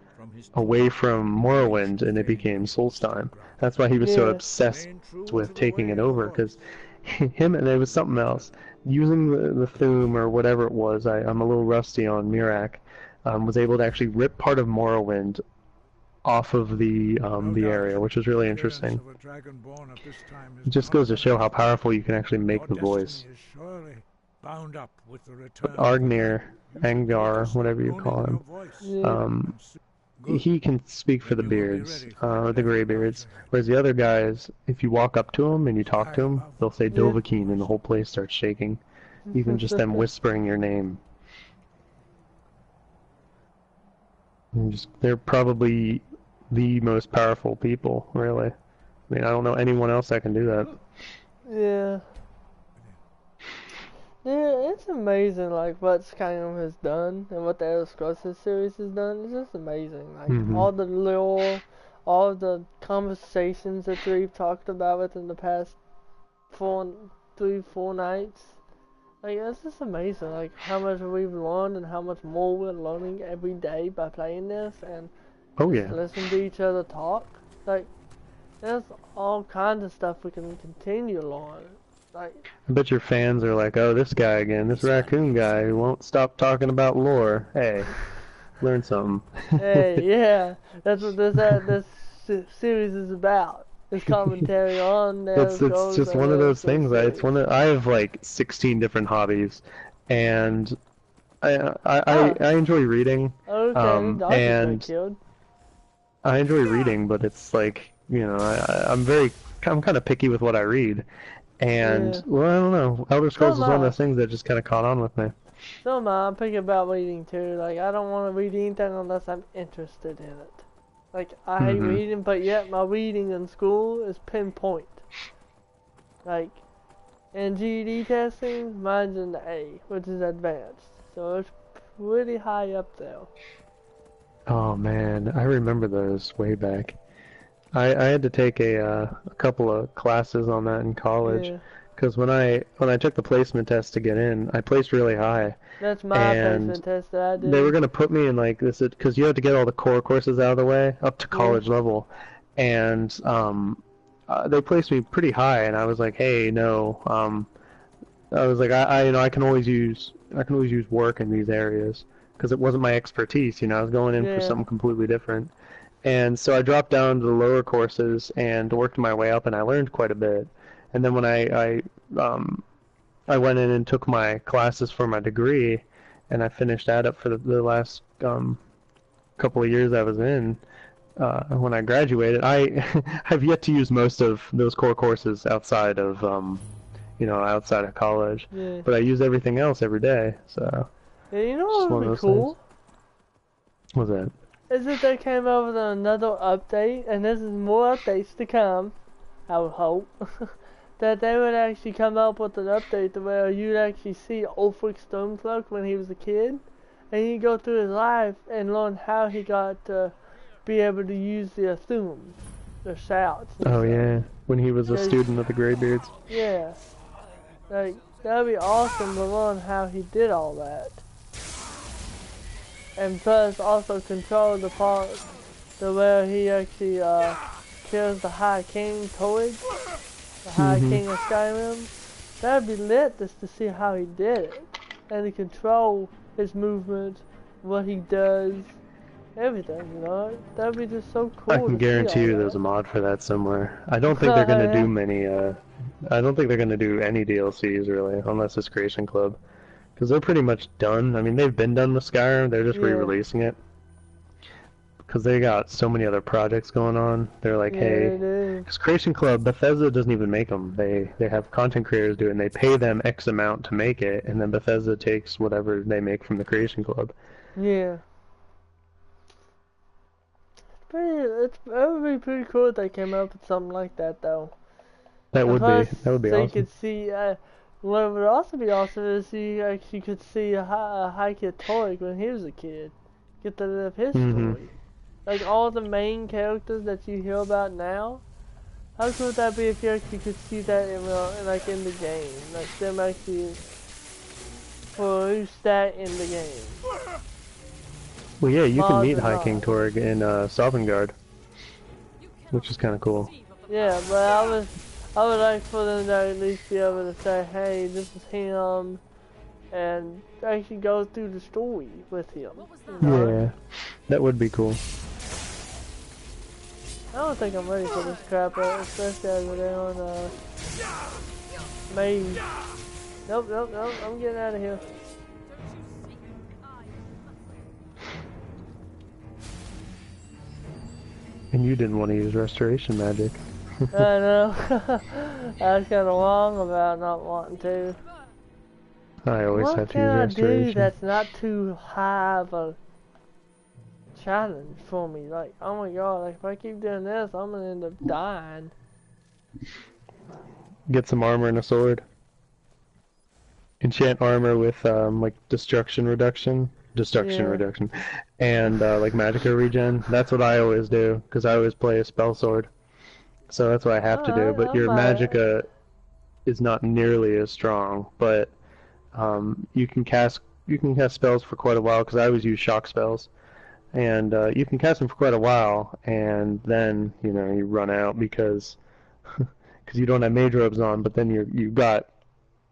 away from Morrowind, and it became Solstheim. That's why he was so obsessed with taking it over, because him, and there was something else. Using the Thuum or whatever it was, I'm a little rusty on Mirak, was able to actually rip part of Morrowind off of the area, which was really interesting. It just goes to show how powerful you can actually make the voice. Argnir, Angar, whatever you call him, he can speak for the beards, the Greybeards, whereas the other guys, if you walk up to them and you talk to them, they'll say Dovahkiin and the whole place starts shaking. Even just them whispering your name. They're probably the most powerful people, really. I mean, I don't know anyone else that can do that. Yeah. Yeah, it's amazing, like, what Skyrim has done, and what the Elder Scrolls series has done. It's just amazing. Like, all the lore, all the conversations that we've talked about within the past 4 nights. Like, it's just amazing, like, how much we've learned and how much more we're learning every day by playing this, and listening to each other talk. Like, there's all kinds of stuff we can continue to learn. Like, I bet your fans are like, oh, this guy again, this Raccoon guy who won't stop talking about lore. Hey, learn something. Hey, yeah, that's what this series is about. This commentary on it's just one of those things. I have like 16 different hobbies, and I enjoy reading. Okay, and I enjoy reading, but it's like, you know, I'm kind of picky with what I read. And, well, I don't know. Elder Scrolls is one of those things that just kind of caught on with me. So am I. I'm picky about reading, too. Like, I don't want to read anything unless I'm interested in it. Like, I hate reading, but yet my reading in school is pinpoint. Like, in GED testing, mine's in the A, which is advanced. So it's pretty high up there. Oh, man. I remember those way back. I had to take a couple of classes on that in college, because when I took the placement test to get in, I placed really high. That's my placement test that I did. They were gonna put me in like this, because you have to get all the core courses out of the way up to college level, and they placed me pretty high, and I was like, hey, no, I was like, I can always use work in these areas because it wasn't my expertise. I was going in for something completely different, and so I dropped down to the lower courses and worked my way up, and I learned quite a bit. And then when I went in and took my classes for my degree, and I finished that up for the last couple of years I was in. When I graduated, I have yet to use most of those core courses outside of outside of college. Yeah. But I use everything else every day. So. Yeah, you know what would be cool? What's that? Is that they came out with another update, and this is more updates to come, I would hope, that they would actually come up with an update to where you'd actually see Ulfric Stormcloak when he was a kid, and you go through his life and learn how he got to be able to use the Thu'um, the shouts. Oh yeah, when he was a student of the Greybeards. Yeah, like, that'd be awesome to learn how he did all that. And plus also control the part to where he actually kills the High King Torg, the High King of Skyrim. That'd be lit just to see how he did it. And to control his movements, what he does, everything, That'd be just so cool. I can guarantee you there's a mod for that somewhere. I don't think they're gonna do many, I don't think they're gonna do any DLCs really, unless it's Creation Club. Because they're pretty much done. I mean, they've been done with Skyrim, they're just re-releasing it. Because they got so many other projects going on. They're like, hey, because Creation Club, Bethesda doesn't even make them. They have content creators do it, and they pay them X amount to make it, and then Bethesda takes whatever they make from the Creation Club. Yeah. It would be pretty cool if they came up with something like that, though. That would be awesome. So you could see, what would also be awesome is you actually could see High King Torg when he was a kid. Get to live his story. Like all the main characters that you hear about now. How cool would that be if you actually could see that in the game? Like them actually produce that in the game. Well, yeah, you can meet High King Torg in Sovngarde, which is kind of cool. Yeah, but I would like for them to at least be able to say, hey, this is him, and actually go through the story with him. Yeah, that would be cool. I don't think I'm ready for this crap, especially over there on Maze. Nope, I'm getting out of here. And you didn't want to use restoration magic. I know. I was kind of wrong about not wanting to. I always have to use restoration. What can I do that's not too high of a challenge for me? Like, oh my god, like if I keep doing this, I'm gonna end up dying. Get some armor and a sword. Enchant armor with like destruction reduction, and like magicka regen. That's what I always do because I always play a spell sword. So that's what I have to do. But your magicka is not nearly as strong. But you can cast spells for quite a while because I always use shock spells, and you can cast them for quite a while, and then you run out because you don't have mage robes on. But then you've got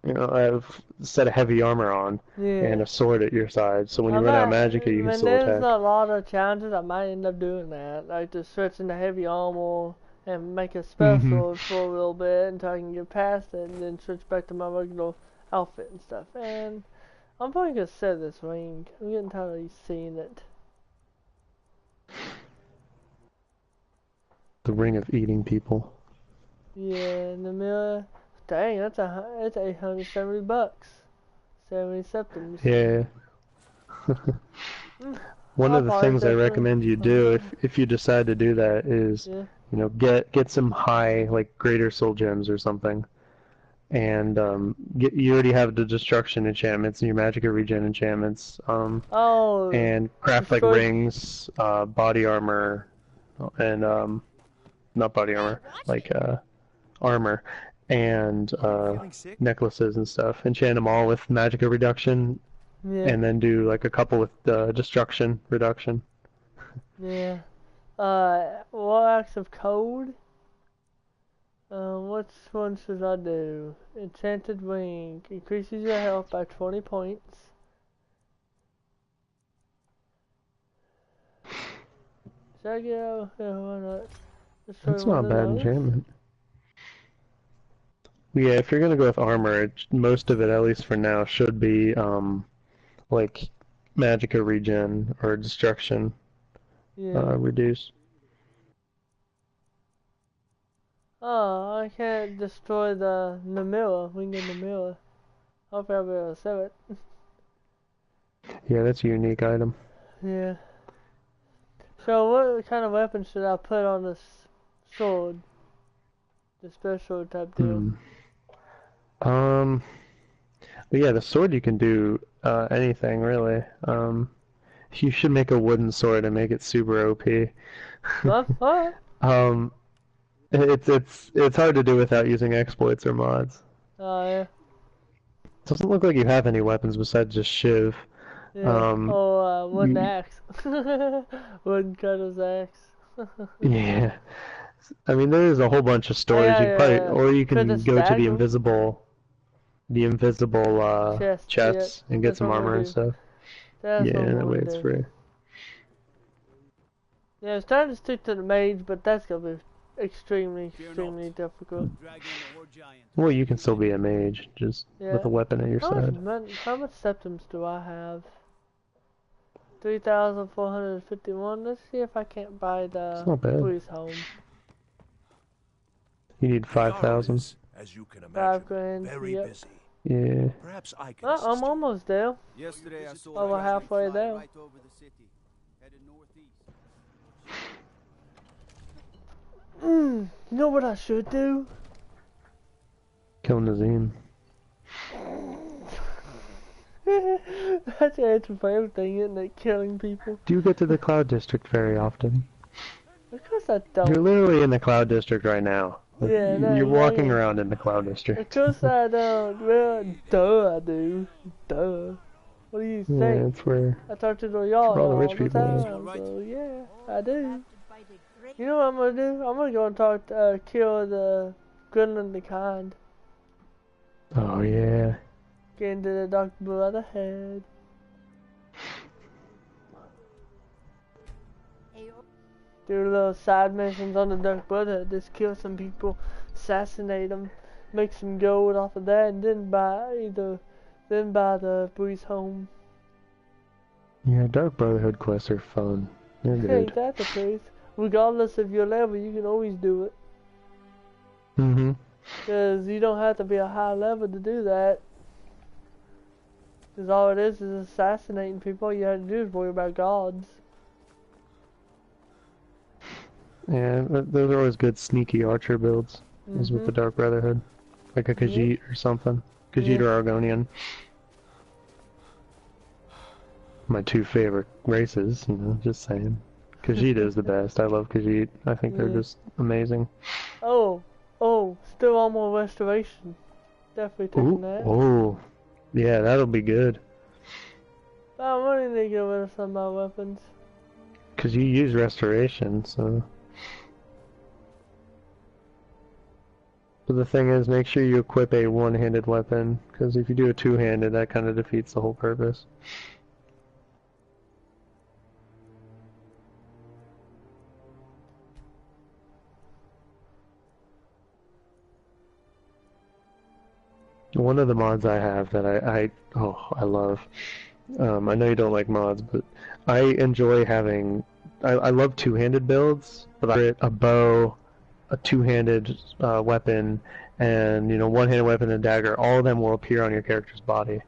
a set of heavy armor on and a sword at your side. So when you run out of magicka, you can still attack. When there's a lot of challenges, I might end up doing that, like just switching to heavy armor and make a spell sword for a little bit until I can get past it, and then switch back to my regular outfit and stuff. And I'm probably gonna set this ring. I'm getting tired of seeing it. The ring of eating people. Yeah, in the mirror. Dang, it's $870. 70 septims. Yeah. One of the things I recommend you do if you decide to do that is get some high like greater soul gems or something, and you already have the destruction enchantments and your magicka regen enchantments. And craft like rings, body armor, and not body armor, like armor. And necklaces and stuff. Enchant them all with magicka reduction, and then do like a couple with destruction reduction. Yeah. What packs of code. Which one should I do? Enchanted Wing. Increases your health by 20 points. Should I go? Yeah, why not? That's not a bad enchantment. Yeah, if you're gonna go with armor, most of it, at least for now, should be like magicka regen or destruction reduce. Oh, I can't destroy the Namilla. We can get Namilla. Hopefully I'll be able to sell it. Yeah, that's a unique item. Yeah. So what kind of weapon should I put on this sword? The special type deal. But yeah, the sword you can do anything really. You should make a wooden sword and make it super OP. What? It's hard to do without using exploits or mods. Oh yeah. It doesn't look like you have any weapons besides just Shiv. Yeah. Wooden axe. Wooden cutter's axe. Yeah. I mean, there is a whole bunch of stories you probably, or you can go to the invisible chests and get some armor and stuff. Yeah, that way it's free. Yeah, I was trying to stick to the mage, but that's gonna be extremely difficult. Well, you can still be a mage, just with a weapon at your side. How much septums do I have? 3,451. Let's see if I can't buy the police home. You need 5,000. As you can imagine, 5 grand. very busy. Yeah. Perhaps I can I'm almost there. Yesterday I saw over halfway there. right over the city, headed northeast. You know what I should do? Kill Nazim. That's the answer for everything, isn't it? Killing people. Do you get to the Cloud District very often? Of course I don't. You're literally in the Cloud District right now. Like, Yeah, you're walking around in the Cloud District. Of course I don't. Well, duh, I do. Duh. What do you think? Yeah, that's where. I talk to the y'all all the rich people time, live. so yeah, I do. You know what I'm gonna do? I'm gonna go and talk, kill the Gremlin the Kind. Oh yeah. Get into the Dark Brotherhood. Do little side missions on the Dark Brotherhood. Just kill some people, assassinate them, make some gold off of that, and then buy the Breeze home. Yeah, Dark Brotherhood quests are fun. They're good. Ain't that the truth? Regardless of your level, you can always do it. Because you don't have to be a high level to do that. Because all it is assassinating people. All you have to do is worry about gods. Yeah, those are always good sneaky archer builds. Is with the Dark Brotherhood. Like a Khajiit or something. Khajiit or Argonian. My two favorite races, you know, just saying. Khajiit is the best. I love Khajiit. I think they're just amazing. Oh, still on more restoration. Definitely taking that. Oh, yeah, that'll be good. I'm wanting to get rid of some of my weapons. Because you use restoration, so... But the thing is, make sure you equip a one-handed weapon, because if you do a two-handed, that kind of defeats the whole purpose. One of the mods I have that I love. I know you don't like mods, but I enjoy having. I love two-handed builds, but I a bow, a two-handed weapon, and one-handed weapon and dagger. All of them will appear on your character's body,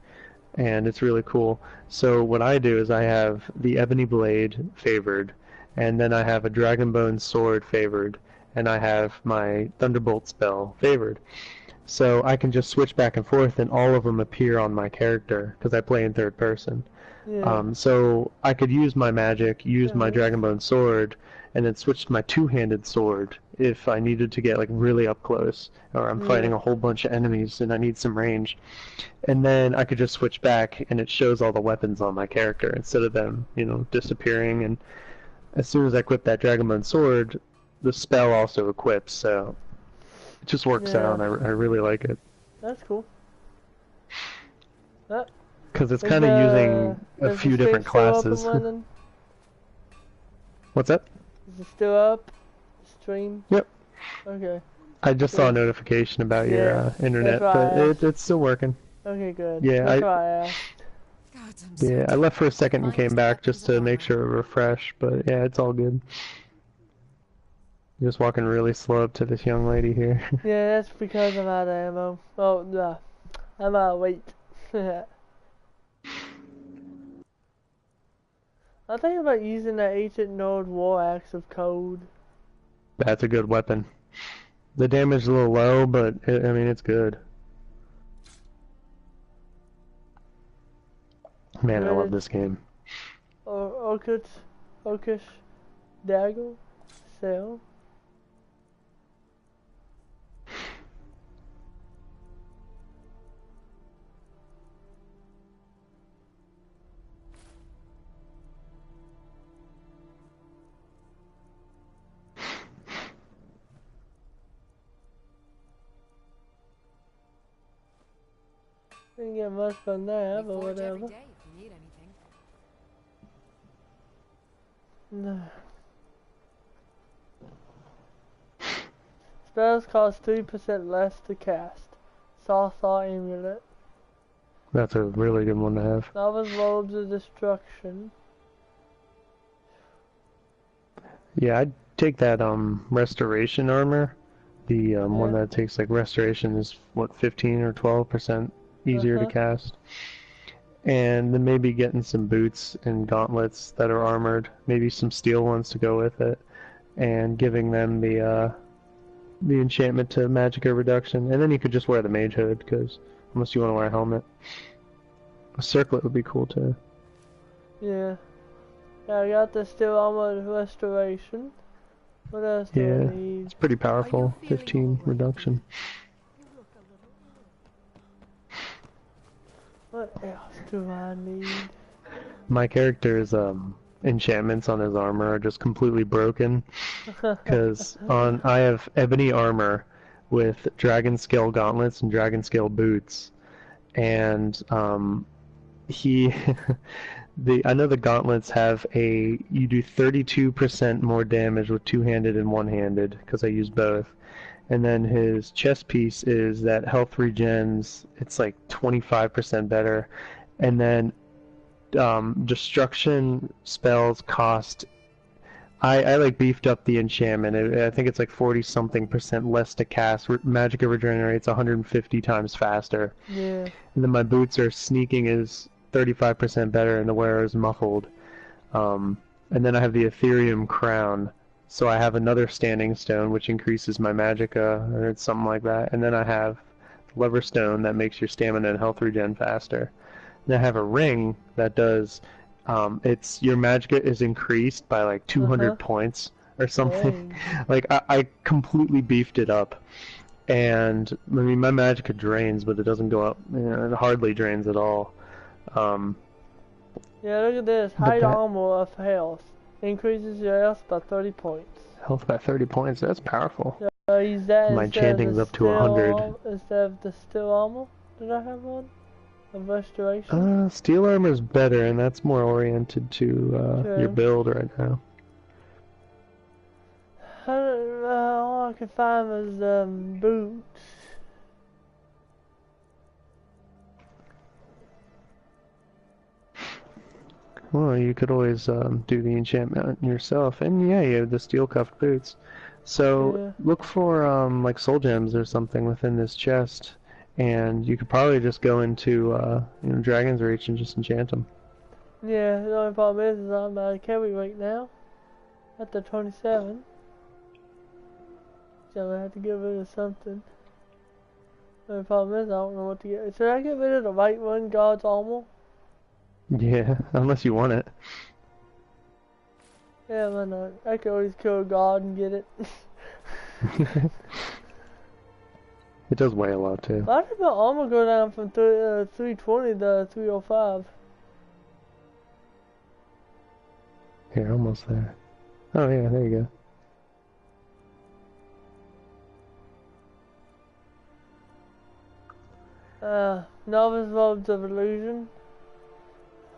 and it's really cool. So what I do is I have the ebony blade favored, and then I have a dragonbone sword favored, and I have my thunderbolt spell favored. So I can just switch back and forth, and all of them appear on my character because I play in third person. Yeah. So I could use my magic, use my dragonbone sword, and then switch to my two-handed sword if I needed to get like really up close, or I'm fighting a whole bunch of enemies and I need some range. And then I could just switch back, and it shows all the weapons on my character instead of them, disappearing. And as soon as I equip that dragonbone sword, the spell also equips, so it just works Yeah. out. I really like it. That's cool. That, Because it's is kind of the- using a is the few stream different still up and classes. running? What's that? Is it still up? Stream? Yep. Okay. I just saw a Good. notification about Yeah, your internet, that's why I but asked. it's still working. Okay, good. Yeah, That's why I asked. Gods, I'm so Yeah, I tired. left for a second and Finest came back weapons just of to make armor. sure it refreshed, but yeah, it's all good. Just walking really slow up to this young lady here. Yeah, that's because I'm out of ammo. Oh, no. I'm out of weight. I think about using that ancient Nord war axe of code. That's a good weapon. The damage is a little low, but I mean, it's good. Man, I love this game. Or Orcish dagger sell. Didn't get much from that, We but forge every whatever. day if you need anything. No. Spells cost 3% less to cast. Saw Amulet. That's a really good one to have. Novice Robes of Destruction. Yeah, I'd take that restoration armor. The one Yeah. that takes like restoration is what 15 or 12% easier to Uh-huh. cast. And then maybe getting some boots and gauntlets that are armored, maybe some steel ones to go with it, and giving them the enchantment to magicka reduction. And then you could just wear the mage hood, because unless you want to wear a helmet. A circlet would be cool too. Yeah. Yeah, I got the Steel Armor Restoration. What else do Yeah, I need? it's pretty powerful. Are you feeling 15 all right? reduction. What else do I need? My character's enchantments on his armor are just completely broken. Because I have ebony armor with dragon scale gauntlets and dragon scale boots, and I know the gauntlets have you do 32% more damage with two-handed and one-handed, because I use both. And then his chest piece is that health regens, it's like 25% better. And then destruction spells cost, I like beefed up the enchantment. I think it's like 40-something% less to cast. Magicka regenerates 150 times faster. Yeah. And then my boots are sneaking is 35% better and the wearer is muffled. And then I have the Ethereum crown. So I have another standing stone which increases my magicka, or it's something like that. And then I have the lever stone that makes your stamina and health regen faster. And I have a ring that does it's your magicka is increased by like 200 points or something. Dang. Like I completely beefed it up. And I mean my magicka drains, but it doesn't go up. You know, it hardly drains at all. Yeah, look at this. But High that- armor of health. Increases your health by 30 points. Health by 30 points. That's powerful. Use that My instead of enchanting's the up to 100. instead of the steel armor. Did I have one? Of restoration? Steel armor's better, and that's more oriented to your True. build right now. All I could find was boots. Well, you could always do the enchantment yourself, and yeah, you have the steel cuffed boots. So Yeah. look for like soul gems or something within this chest, and you could probably just go into Dragon's Reach and just enchant them. Yeah, the only problem is I'm at a carry right now. At the 27. So I'm gonna have to get rid of something. The only problem is I don't know what to get. Should I get rid of the white one, God's armor? Yeah, unless you want it. Yeah, why not? I could always kill a god and get it. It does weigh a lot too. Why did my armor go down from 320 to 305? Here, almost there. Oh yeah, there you go. Novice Robes of Illusion.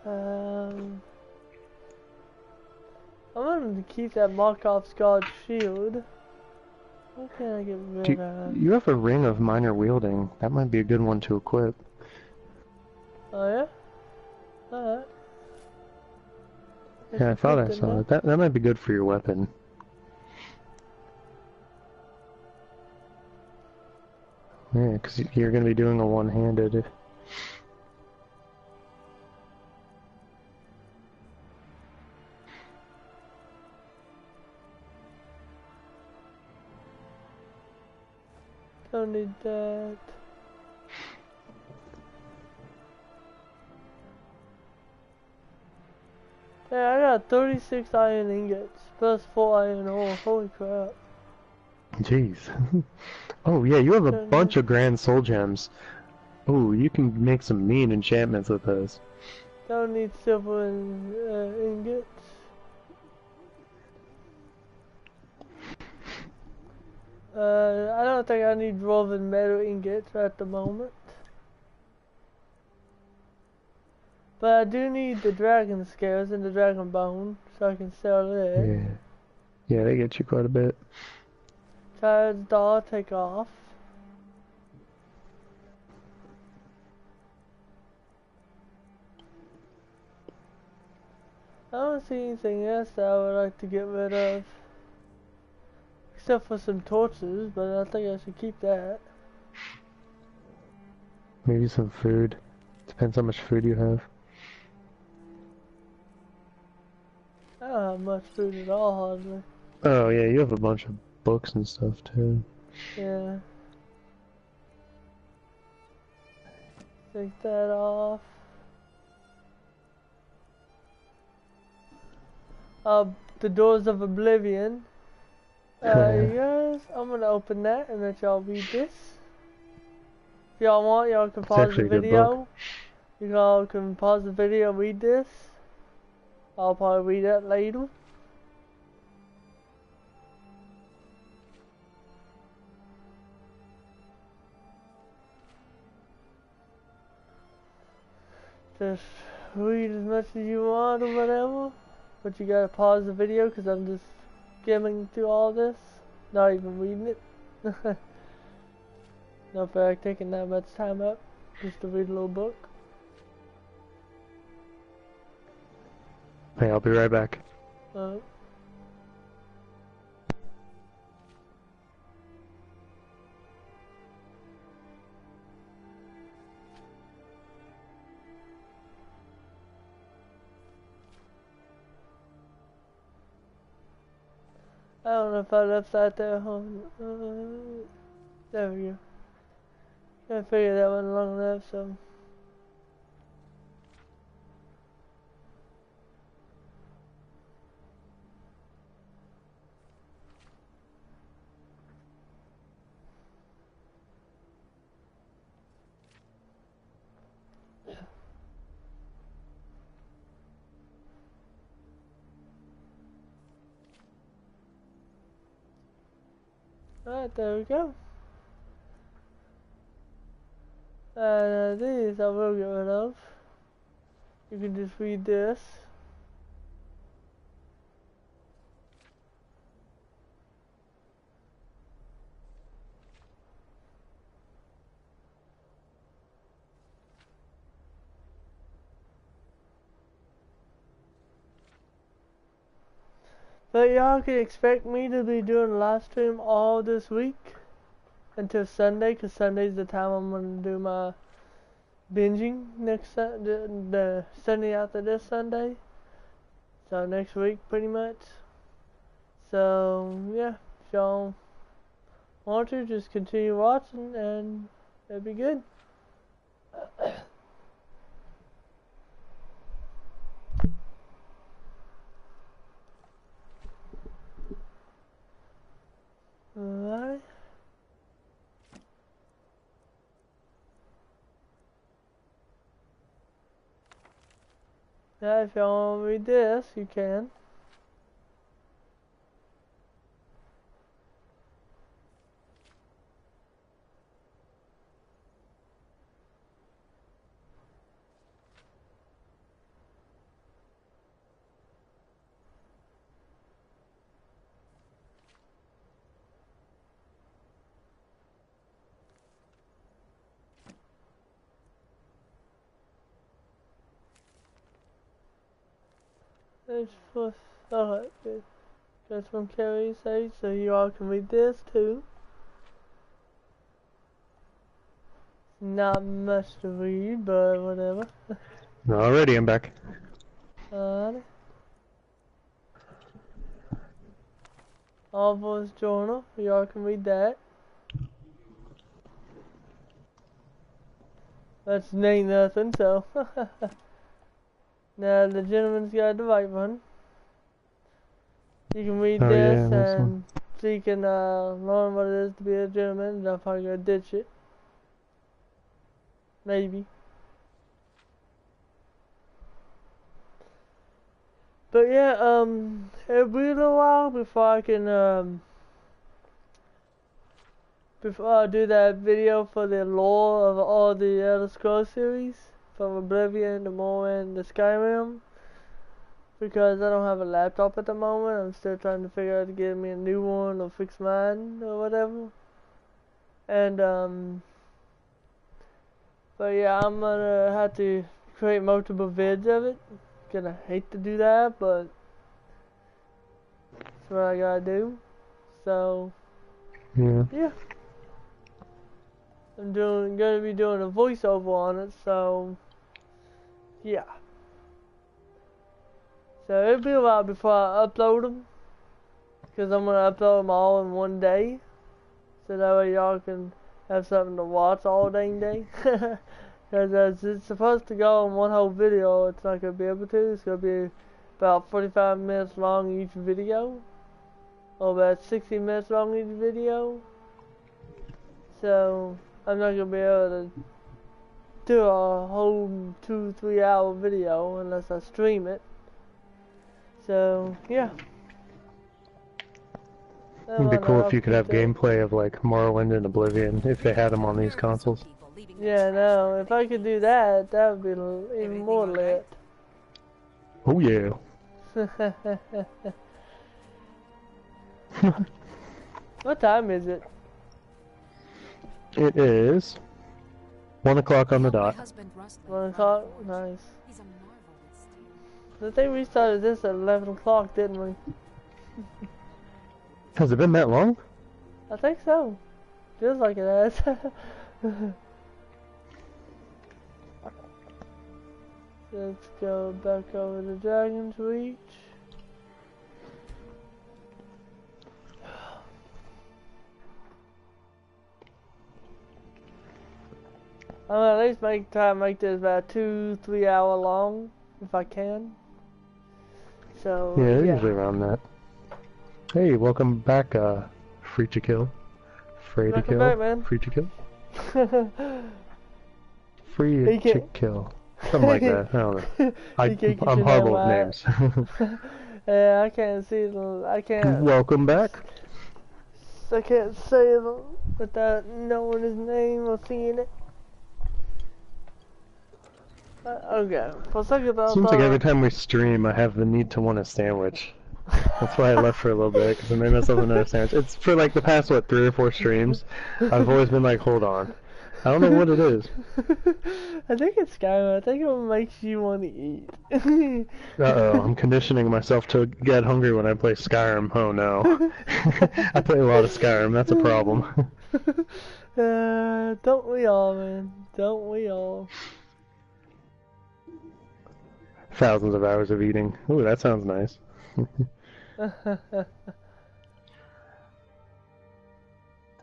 I'm going to keep that Markov's Guard shield. What can I get rid of? You have a Ring of Minor Wielding. That might be a good one to equip. Oh yeah? Alright. Yeah, I thought I saw it. That might be good for your weapon. Yeah, because you're going to be doing a one-handed. Don't need that. Yeah, I got 36 iron ingots, plus 4 iron ore. Holy crap. Jeez. Oh yeah, you have a bunch of Grand Soul Gems. Oh, you can make some mean enchantments with those. Don't need silver and ingots. I don't think I need dwarven metal ingots at the moment. But I do need the dragon scales and the dragon bone, so I can sell it. Yeah. Yeah, they get you quite a bit. Tired's doll, take off. I don't see anything else that I would like to get rid of. Except for some torches, but I think I should keep that. Maybe some food. Depends how much food you have. I don't have much food at all, hardly. Oh yeah, you have a bunch of books and stuff too. Yeah. Take that off. The Doors of Oblivion. You guys, I'm gonna open that and let y'all read this. If y'all want, y'all can pause the video. You all can pause the video and read this. I'll probably read that later. Just read as much as you want or whatever. But you gotta pause the video because I'm just skimming through all this. Not even reading it. No fact taking that much time up just to read a little book. Hey, I'll be right back. I don't know if I left that there. There we go. I figured that wasn't long enough, so. Alright, there we go. These I will get rid of. You can just read this. But y'all can expect me to be doing a live stream all this week until Sunday, because Sunday's the time I'm going to do my binging next the Sunday after this Sunday. So next week pretty much. So yeah, if y'all want to, just continue watching and it'll be good. Alright. Now if y'all want to read this, you can. It's for alright, good. That's from Carrie's age, so you all can read this too. Not much to read, but whatever. Alrighty, I'm back. All Voice Journal, y'all can read that. That's ain't nothing, so. Now the gentleman's got the right one. You can read this and so you can learn what it is to be a gentleman, and I'm probably gonna ditch it. Maybe. But yeah, it'll be a little while before I can, before I do that video for the lore of all the Elder Scrolls series, from Oblivion to Morrowind to Skyrim, because I don't have a laptop at the moment. I'm still trying to figure out to get me a new one or fix mine or whatever. And, but yeah, I'm gonna have to create multiple vids of it. Gonna hate to do that, but that's what I gotta do. So yeah, I'm gonna be doing a voiceover on it. So yeah, so it'll be a while before I upload them, because I'm gonna upload them all in one day, so that way y'all can have something to watch all dang day. Because it's supposed to go in one whole video, it's not going to be able to. It's going to be about 45 minutes long each video. Or about 60 minutes long each video. So, I'm not going to be able to do a whole 2-3 hour video unless I stream it. So, yeah. It'd be cool if you could have gameplay of like Morrowind and Oblivion if they had them on these consoles. Yeah, no, if I could do that, that would be even more lit. Oh yeah. What time is it? It is 1 o'clock on the dot. 1 o'clock? Nice. I think we started this at 11 o'clock, didn't we? Has it been that long? I think so. Feels like it has. Let's go back over to Dragon's Reach. I'm gonna at least try to make this about 2-3 hour long, if I can. So yeah, usually around that. Hey, welcome back, Free to Kill. Free to Kill. Back, man. Free to Kill. Free to Kill. Something like that. I don't know. I'm horrible with names. Yeah, I can't see I can't. Welcome back. I can't say it without knowing his name or seeing it. Okay. For a second, seems like every time we stream, I have the need to want a sandwich. That's why I left for a little bit, because I made myself another sandwich. It's for like the past, what, 3 or 4 streams. I've always been like, hold on. I don't know what it is. I think it's Skyrim. I think it makes you want to eat. Uh-oh, I'm conditioning myself to get hungry when I play Skyrim. Oh no. I play a lot of Skyrim, that's a problem. Don't we all, man? Don't we all? Thousands of hours of eating. Ooh, that sounds nice.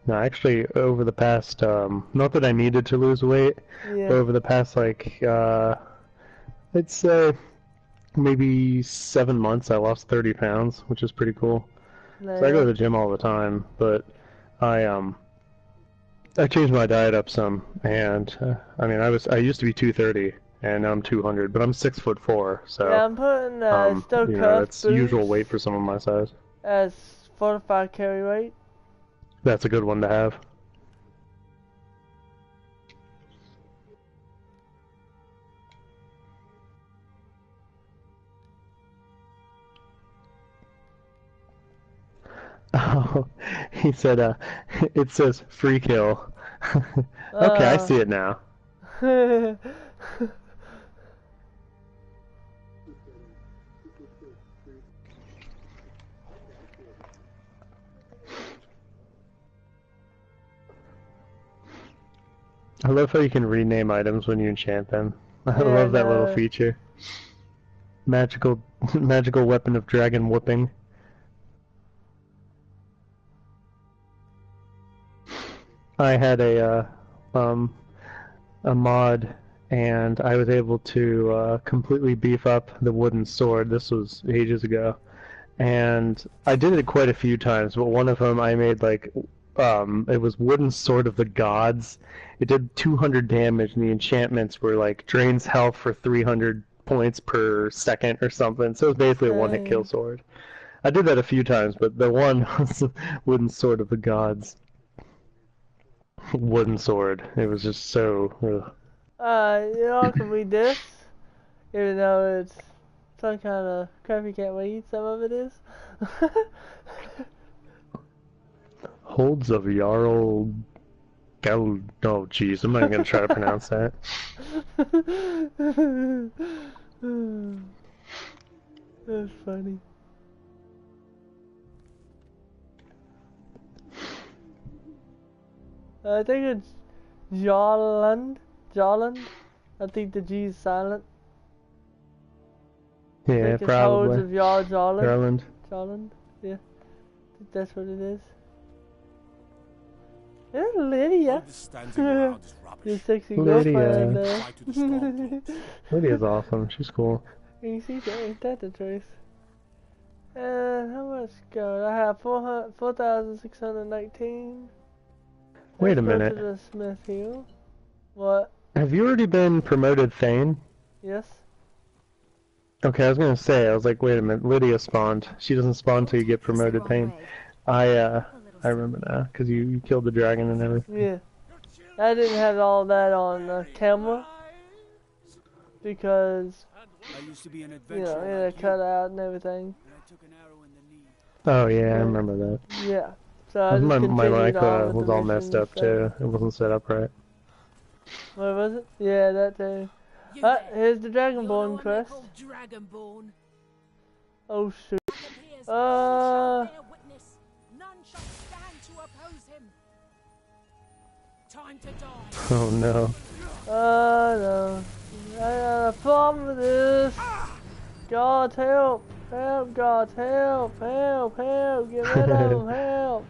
No, actually, over the past, not that I needed to lose weight, but over the past, like, I'd say maybe 7 months, I lost 30 pounds, which is pretty cool. Nice. So I go to the gym all the time, but I changed my diet up some, and, I mean, I used to be 230, and now I'm 200, but I'm 6'4", so, yeah, I'm putting, you know, that's usual weight for someone my size. As fortified carry weight. That's a good one to have. Oh, he said, it says free kill. Okay, I see it now. I love how you can rename items when you enchant them. I Yeah, love that little no. feature. Magical, magical weapon of dragon whooping. I had a mod, and I was able to completely beef up the wooden sword. This was ages ago, and I did it quite a few times. But one of them I made like, it was wooden sword of the gods. It did 200 damage, and the enchantments were like drains health for 300 points per second or something. So it was basically a one-hit kill sword. I did that a few times, but the one was wooden sword of the gods. Wooden sword. It was just so. You know, I can read this, even though it's some kind of crap you can't read. Some of it is. Holds of Jarl Gal. Oh, jeez, I'm not even gonna try to pronounce that. That's funny. I think it's Jarland. Jarland. I think the G is silent. I Yeah, think it's probably. Holds of Jarland. Garland. Jarland. Yeah. I think that's what it is. Yeah, Lydia. Your sexy girlfriend. Lydia's awesome. She's cool. You see that? Ain't that the truth? And how much gold? I have 4,619. Wait a Let's go minute. to the Smith Hill. What? Have you already been promoted Thane? Yes. Okay, I was gonna say, I was like, wait a minute, Lydia spawned. She doesn't spawn till you get promoted Thane. I remember now, because you killed the dragon and everything. Yeah. I didn't have all that on camera. Because, I used to be an you adventurer. know, it cut out and everything. I took an arrow in the knee. Oh yeah, I remember that. Yeah. So I just My continued mic on with was the all missions messed up and too. stuff. It wasn't set up right. What was it? Yeah, that too. Here's the Dragonborn quest. Dragonborn. Oh shoot. Appears, all shall bear witness. None shall stand to oppose him. Time to die. Oh no. No. I got a problem with this. God help. Help, God help. Help, help. Get rid of him. Help.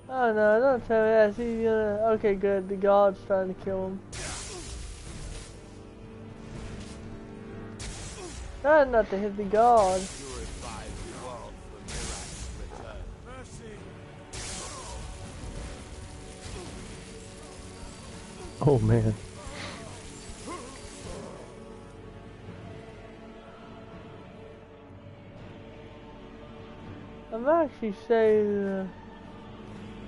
Oh no, don't tell me that. He's gonna. Okay, good. The God's trying to kill him. Try not to hit the God. Oh man. I'm actually saved the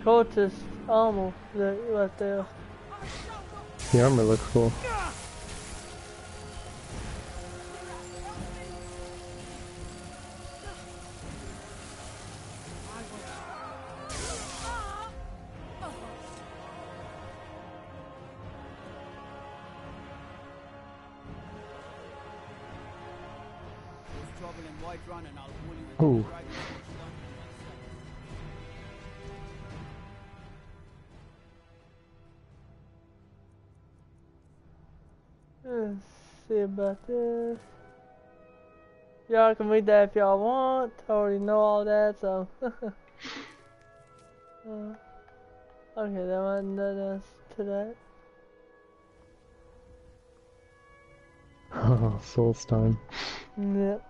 cultist armor right there. The armor looks cool. Ooh. Let's see about this. Y'all can read that if y'all want. I already know all that, so. Okay, that wasn't nothing to that. Oh, Soulstone. Yep.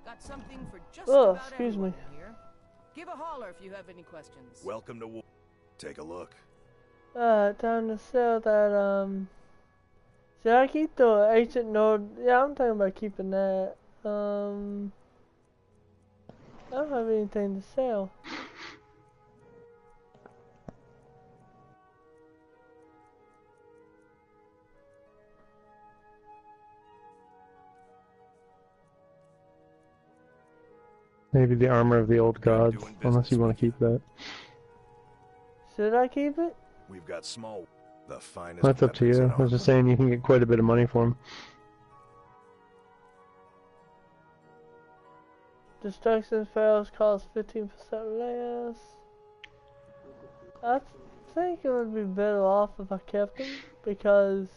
Got something for just Oh, about excuse everyone me. here. Give a holler if you have any questions. Welcome to war. Take a look. Time to sell that, should I keep the ancient node? Yeah, I'm talking about keeping that. I don't have anything to sell. Maybe the armor of the old gods, unless you want to keep that. Should I keep it? We've got small, the finest. That's up to weapons you. in I was just armor. saying you can get quite a bit of money for them. Destruction fails cost 15% less. I think it would be better off if I kept him because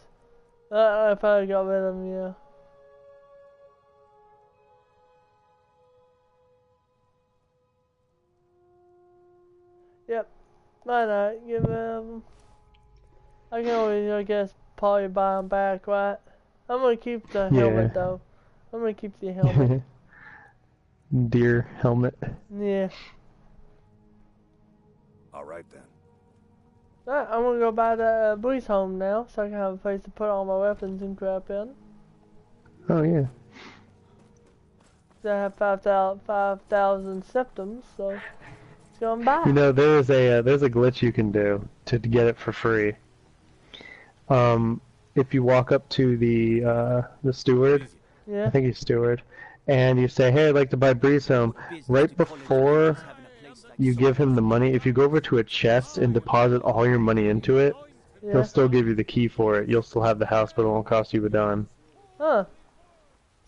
if I got rid of him, yeah. Yep. Why not? Give him. I can always, I guess, probably buy him back, right? I'm gonna keep the helmet though. I'm gonna keep the helmet. Deer helmet. Yeah. Alright then. Alright, I'm gonna go by the boys' home now, so I can have a place to put all my weapons and crap in. Oh yeah. I have 5,000 septums, so let's go and buy. You know, there's a glitch you can do to get it for free. If you walk up to the steward, Yeah. I think he's steward, and you say, "Hey, I'd like to buy Breeze Home." Right before you give him the money, if you go over to a chest and deposit all your money into it, Yeah. he'll still give you the key for it. You'll still have the house, but it won't cost you a dime. Huh.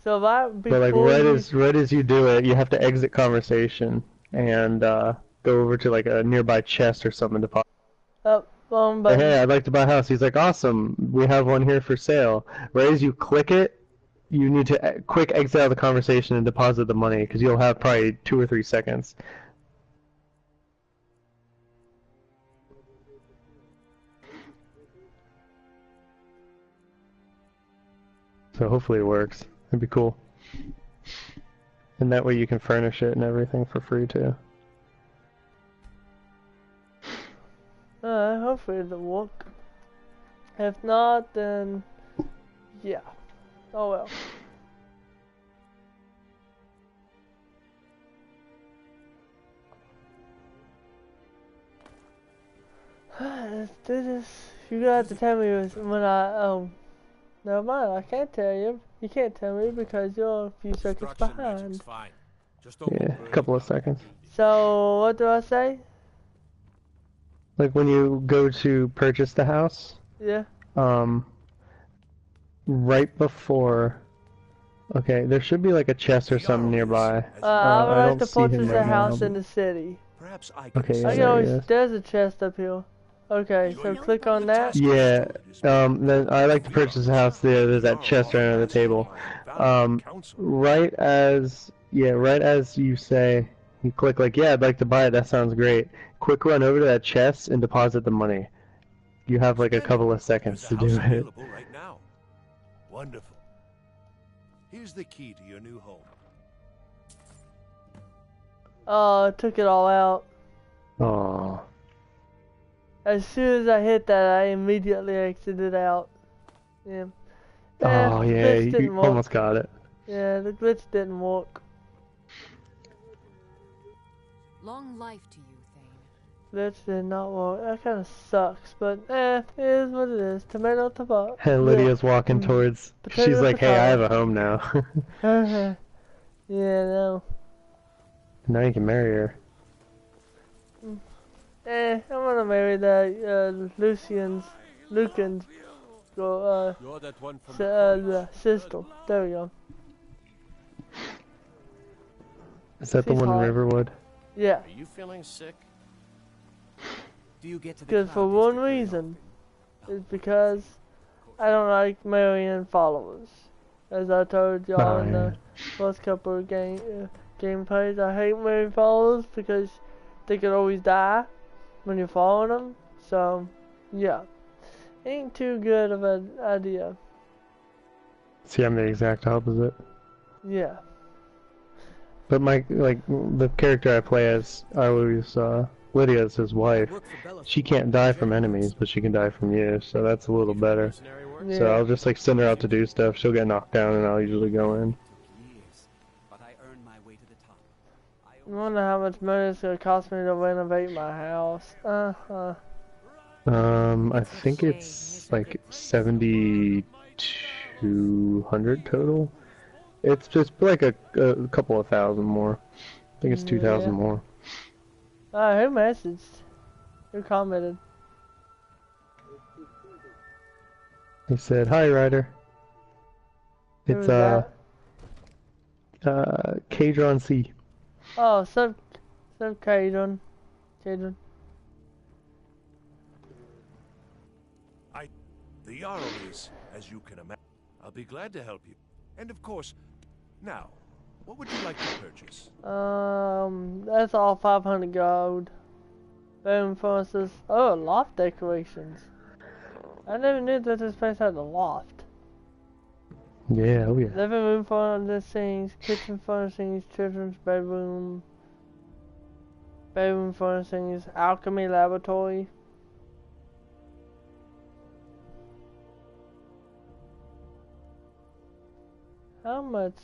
So that But like right as you do it, you have to exit conversation and go over to like a nearby chest or something to deposit. But Hey, I'd like to buy a house. He's like, awesome, we have one here for sale. Right as you click it, you need to quick exit out of the conversation and deposit the money, because you'll have probably 2 or 3 seconds. So hopefully it works. It'd be cool. And that way you can furnish it and everything for free too. hopefully it'll work. If not, then yeah. Oh well. Let's do this. You gotta have to tell me when never mind, I can't tell you. You can't tell me because you're a few seconds behind. Yeah, a couple of seconds. So, what do I say? Like when you go to purchase the house, Yeah. right before, okay, there should be like a chest or something nearby. I would I like don't to see him purchase a right house now. in the city. Perhaps I Okay, I yeah, can always, there he is. there's a chest up here. Okay, so click on that. Yeah, then I like to purchase a house there. There's that chest right under the table. Right as you say, you click like, yeah, I'd like to buy it. That sounds great. Quick run over to that chest and deposit the money. You have like a couple of seconds to do it. Right now. Wonderful. Here's the key to your new home. Oh, I took it all out. Aww. As soon as I hit that, I immediately exited out. Yeah. Oh the yeah, glitch you didn't work. almost got it. Yeah, the glitch didn't work. Long life to you, Thane. Glitch did not work. That kind of sucks, but it is what it is. Tomato, tomato. And Lydia's walking towards. Potato, She's like, hey, I have potato. a home now. Yeah, no. Now you can marry her. I'm gonna marry that Lucan's You're that one from the sister. There we go. Is that the She's one hot. in Riverwood? Yeah, Are you feeling sick? Do you get to the because for cloud one district very reason. It's because I don't like marrying followers. As I told y'all Oh, in yeah. the first couple of gameplays, I hate marrying followers because they could always die when you're following them. So, yeah. Ain't too good of an idea. See, I'm the exact opposite. Yeah. But the character I play as, I always, Lydia is his wife. She can't die from enemies, but she can die from you, so that's a little better. Mercenary work? Yeah. So I'll just like send her out to do stuff. She'll get knocked down, and I'll usually go in. years, but I earned my way to the top. I wonder how much money it's gonna cost me to renovate my house. I think it's like 7,200 total. It's just like a couple of thousand more. I think it's 2,000 Yeah. more. Who messaged? Who commented? He said, "Hi, Ryder." Who It's was Kadron C. Oh, some Cadron. The Jarl is, as you can imagine. I'll be glad to help you. And of course, now, what would you like to purchase? That's all 500 gold. Boom furnaces. Oh, loft decorations. I never knew that this place had a loft. Yeah, oh yeah. Living room furnishings, kitchen furnishings, children's bedroom, bedroom furnishings, alchemy laboratory. How much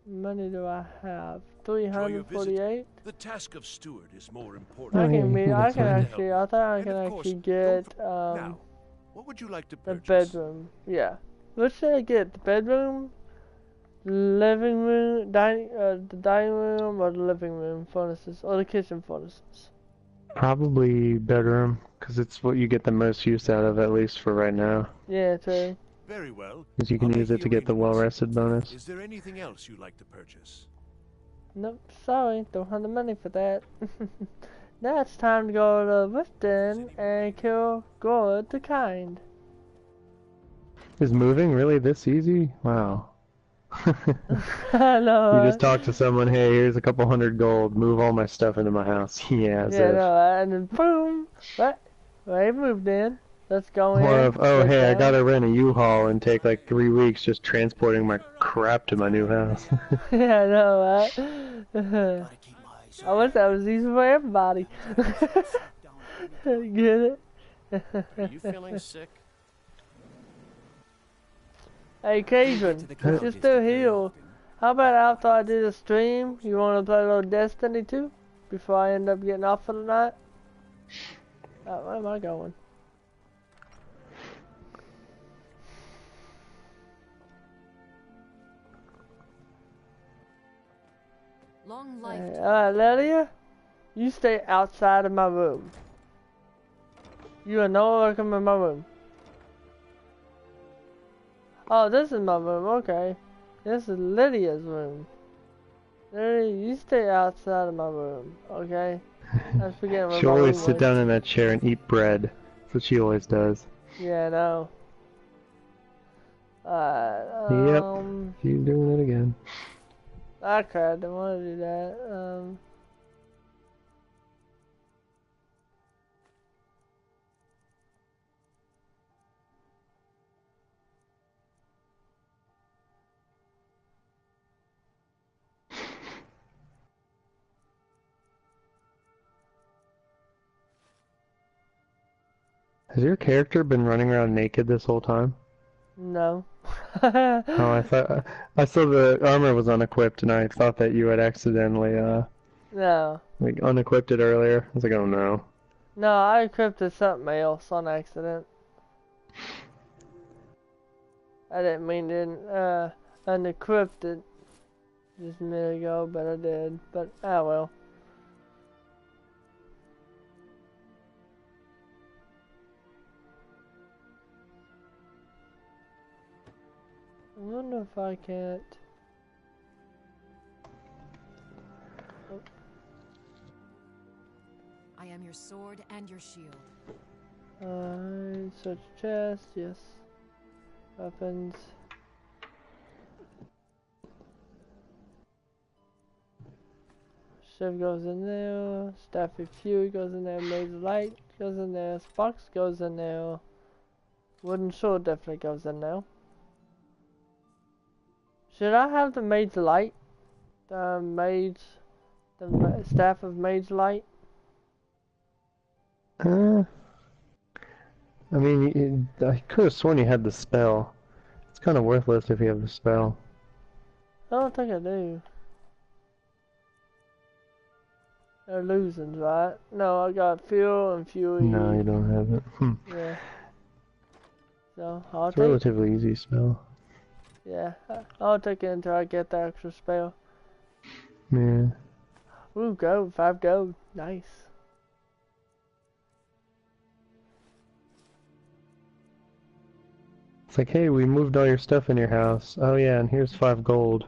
money do I have? 348? The task of steward is more Oh, important. I can yeah, actually, I thought I And can of course, actually get, Now, what would you like to the purchase? bedroom. Yeah. What should I get? The bedroom, living room, the dining room, or the living room furnaces, or the kitchen furnaces? Probably bedroom, because it's what you get the most use out of, at least for right now. Yeah, true. Very well. Because you can I'll use make it to get the arrangements. well-rested bonus. Is there anything else you'd like to purchase? Nope, sorry, don't have the money for that. Now it's time to go to Riften and kill Gorod the Kind. Is moving really this easy? Wow. I know. You just talk to someone, hey, here's a couple hundred gold, move all my stuff into my house. Yeah, as Yeah, if. no, and then boom, right? They moved in. Let's go in. More of, oh sit hey, I down. gotta rent a U-Haul and take like 3 weeks just transporting my crap to my new house. Yeah, I know, right? I wish that was easy for everybody. Get it? Are you feeling sick? Hey, Cajun, you're still here. How about after I do the stream, you want to play a little Destiny 2? Before I end up getting off for the night? Where am I going? Long life. Alright, Lydia, you stay outside of my room. You are no welcome in my room. Oh, this is my room, okay. This is Lydia's room. Lydia, you stay outside of my room, okay? I was forgetting what She'll my always room sit was. down in that chair and eat bread. That's what she always does. Yeah, I know. Yep. She's doing it again. Okay, I didn't want to do that. Has your character been running around naked this whole time? No. Oh, I saw the armor was unequipped, and I thought that you had accidentally No. like unequipped it earlier. I was like, oh no. No, I encrypted something else on accident. I didn't mean to unencrypt it just a minute ago, but I did. But, well. I wonder if I can't. Oh. I am your sword and your shield. Search chest, yes. Weapons. Shiv goes in there. Staff of Fury goes in there. Maze of Light goes in there. Sparks goes in there. Wooden sword definitely goes in there. Should I have the Mage's Light? The Staff of Mage's Light? I mean, I could have sworn you had the spell. It's kind of worthless if you have the spell. I don't think I do. Illusions, right? No, I got Fuel and Fury. No, you don't have it. Yeah. So, I'll It's a take relatively easy spell. Yeah, I'll take it until I get the extra spell. Yeah. Ooh, gold, 5 gold. Nice. It's like, hey, we moved all your stuff in your house. Oh yeah, and here's 5 gold.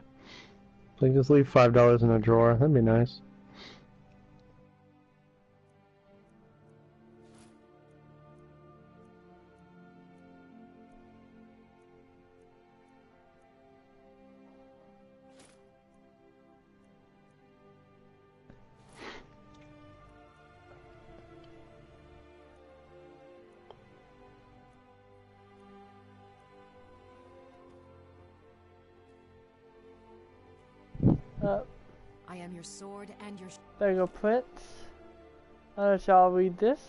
It's like, just leave $5 in a drawer. That'd be nice. I am your sword and your... There you go, Prince. I'll let y'all read this.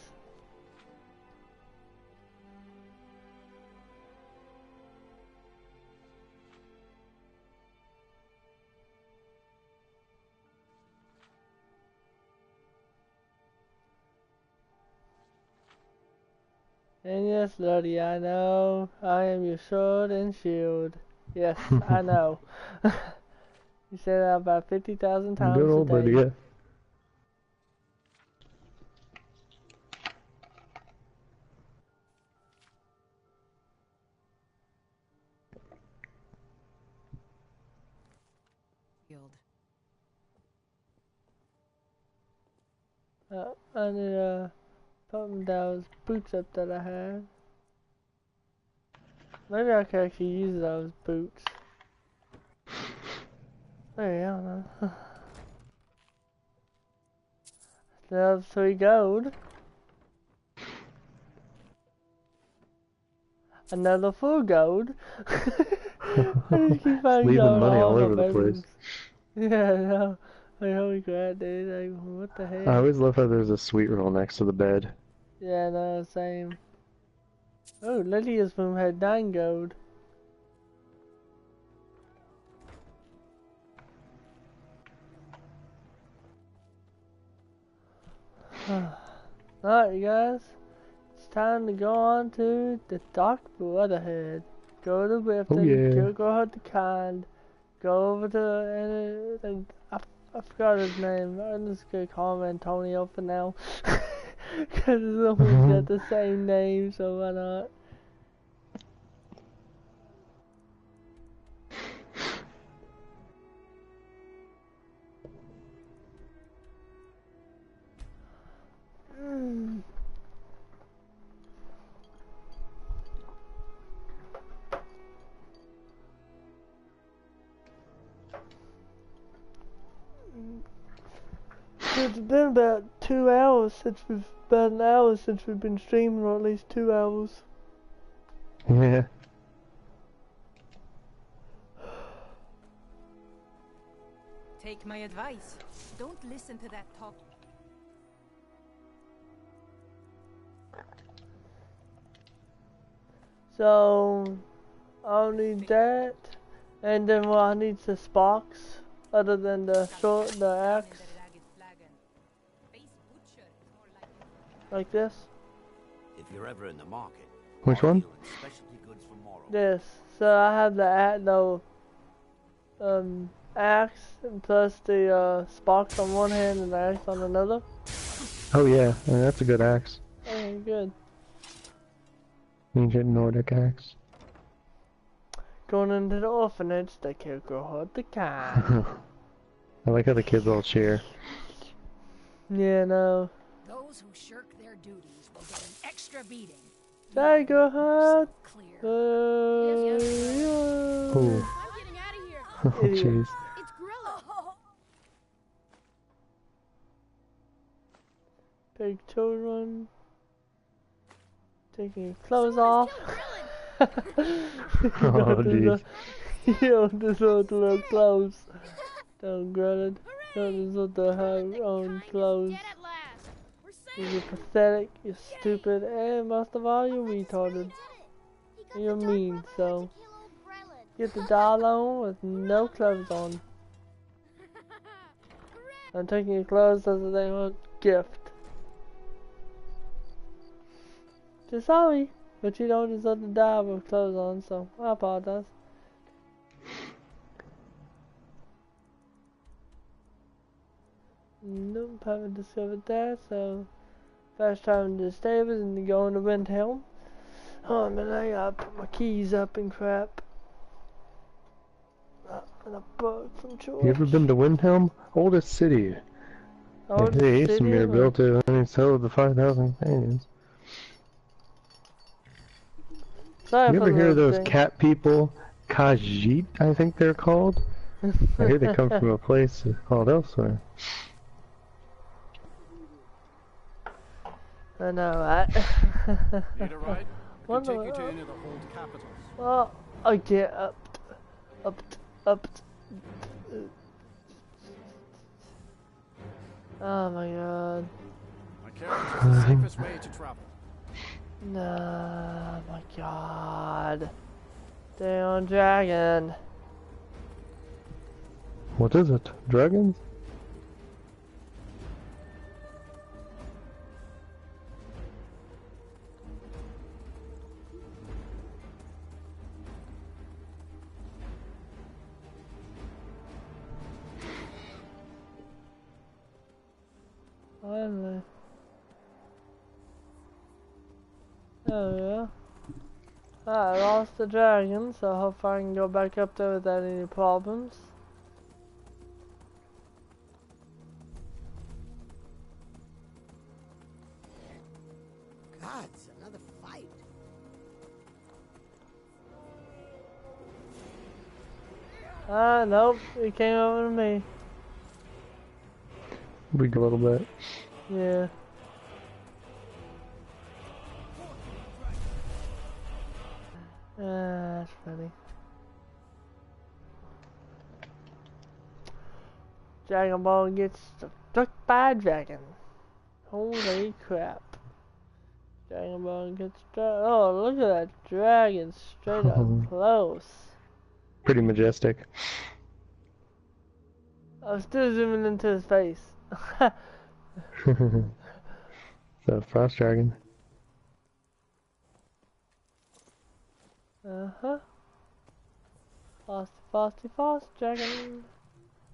And yes, Lottie, I know. I am your sword and shield. Yes, I know. You say that about 50,000 times Good a old day. Lydia. I need to put those boots up that I had. Maybe I could actually use those boots. Hey, I don't know. Still have 3 gold. Another 4 gold. I just keep finding Leaving gold money all my over the bedrooms. place. Yeah, I know. Like, holy crap, dude. Like, what the heck? I always love how there's a sweet roll next to the bed. Yeah, no, same. Oh, Lydia's room had 9 gold. Alright, you guys. It's time to go on to the Dark Brotherhood. Go to Riften, Oh, yeah. kill Grohard the Kind, go over to, I forgot his name. I'm just gonna call him Antonio for now. Because he's almost got the same name, so why not? It's been about 2 hours since about an hour since we've been streaming, or at least 2 hours. Yeah. Take my advice. Don't listen to that talk. So, I'll need that, and then I need the sparks, other than the sword, the axe, like this. If you're ever in the market, Which one? specialty goods from Morrow. This. So I have the axe, and plus the sparks on one hand and the axe on another. Oh yeah, I mean, that's a good axe. Okay, good. Ancient Nordic axe. Going into the orphanage to kill Grohard the Kind. I like how the kids all cheer. Yeah, no. Those who shirk their duties will get an extra beating. Sorry, Grohard. Ooh. I'm getting out of here. Oh jeez. It's Grilla. Big children. Taking your clothes off. Oh jeez. You don't deserve to wear clothes. Don't Grilla. Don't deserve to have own clothes. You're pathetic, you're stupid, and most of all, you're retarded. You're mean, so get the doll on with no clothes on. I'm taking your clothes as a damn gift. Just sorry, but you don't deserve to die with clothes on, so I apologize. Nope, haven't discovered that, so first time to the stables and to go into Windhelm. Oh man, I gotta put my keys up and crap. And a bug from church. You ever been to Windhelm? Oldest city. Oldest Hey, city Aesomir ever? built it when he sold the 5,000 companions. Sorry You for ever the hear of little those thing. cat people? Khajiit, I think they're called. I hear they come from a place called elsewhere. I know, right? Need a ride? I Wonder- can take you to any of the hold capitals. Well, I get up. Oh my god. My carriage is the safest way to travel. No, my god. Damn dragon. What is it? Dragons? Finally. Oh yeah. I lost the dragon, so I hope I can go back up there without any problems. God, it's another fight. Nope, it came over to me. Weak a little bit. Yeah. That's funny. Dragon Ball gets struck by a dragon. Holy crap. Dragon Ball gets struck. Oh, look at that dragon straight up close. Pretty majestic. I'm still zooming into his face. The frost dragon. Uh-huh. Fast dragon.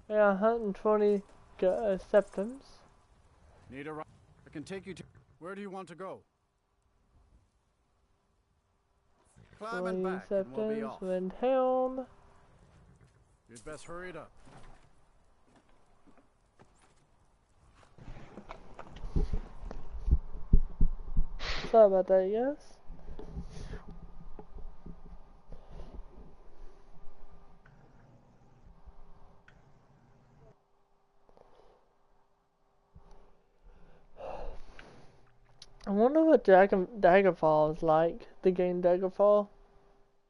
Yeah, 120 septums. Need a ride? I can take you to... Where do you want to go? Climb and 20 back and we'll be septums, off. Windhelm. You'd best hurry it up. Sorry about that, guys. I wonder what Daggerfall is like. The game Daggerfall.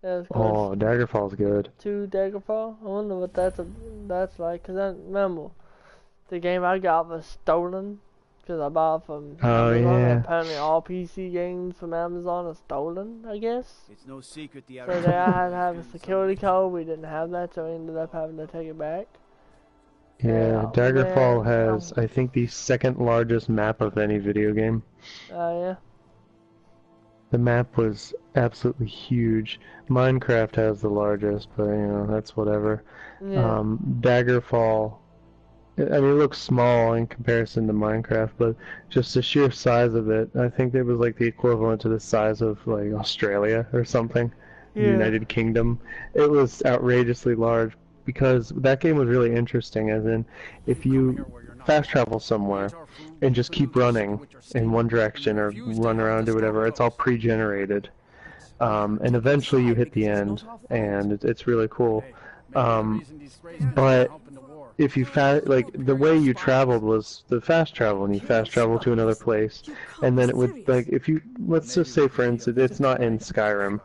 Oh, Daggerfall's good. To Daggerfall. I wonder what that's like. Cause I remember the game I got was stolen. Cause I bought it from Amazon. Yeah. Apparently all PC games from Amazon are stolen, I guess. It's no secret the So there I had to have a security code. We didn't have that, so we ended up having to take it back. Yeah, Daggerfall has, I think, the second largest map of any video game. Yeah. The map was absolutely huge. Minecraft has the largest, but you know, that's whatever. Yeah. Daggerfall, I mean, it looks small in comparison to Minecraft, but just the sheer size of it, I think it was like the equivalent to the size of like Australia or something, the United Kingdom. It was outrageously large because that game was really interesting, as in, if you fast travel somewhere and just keep running in one direction or run around or whatever, it's all pre-generated. And eventually you hit the end, and it's really cool. But if you the way you traveled was the fast travel, and you fast travel to another place, and then it would, like, if you, let's just say for instance, it's not in Skyrim,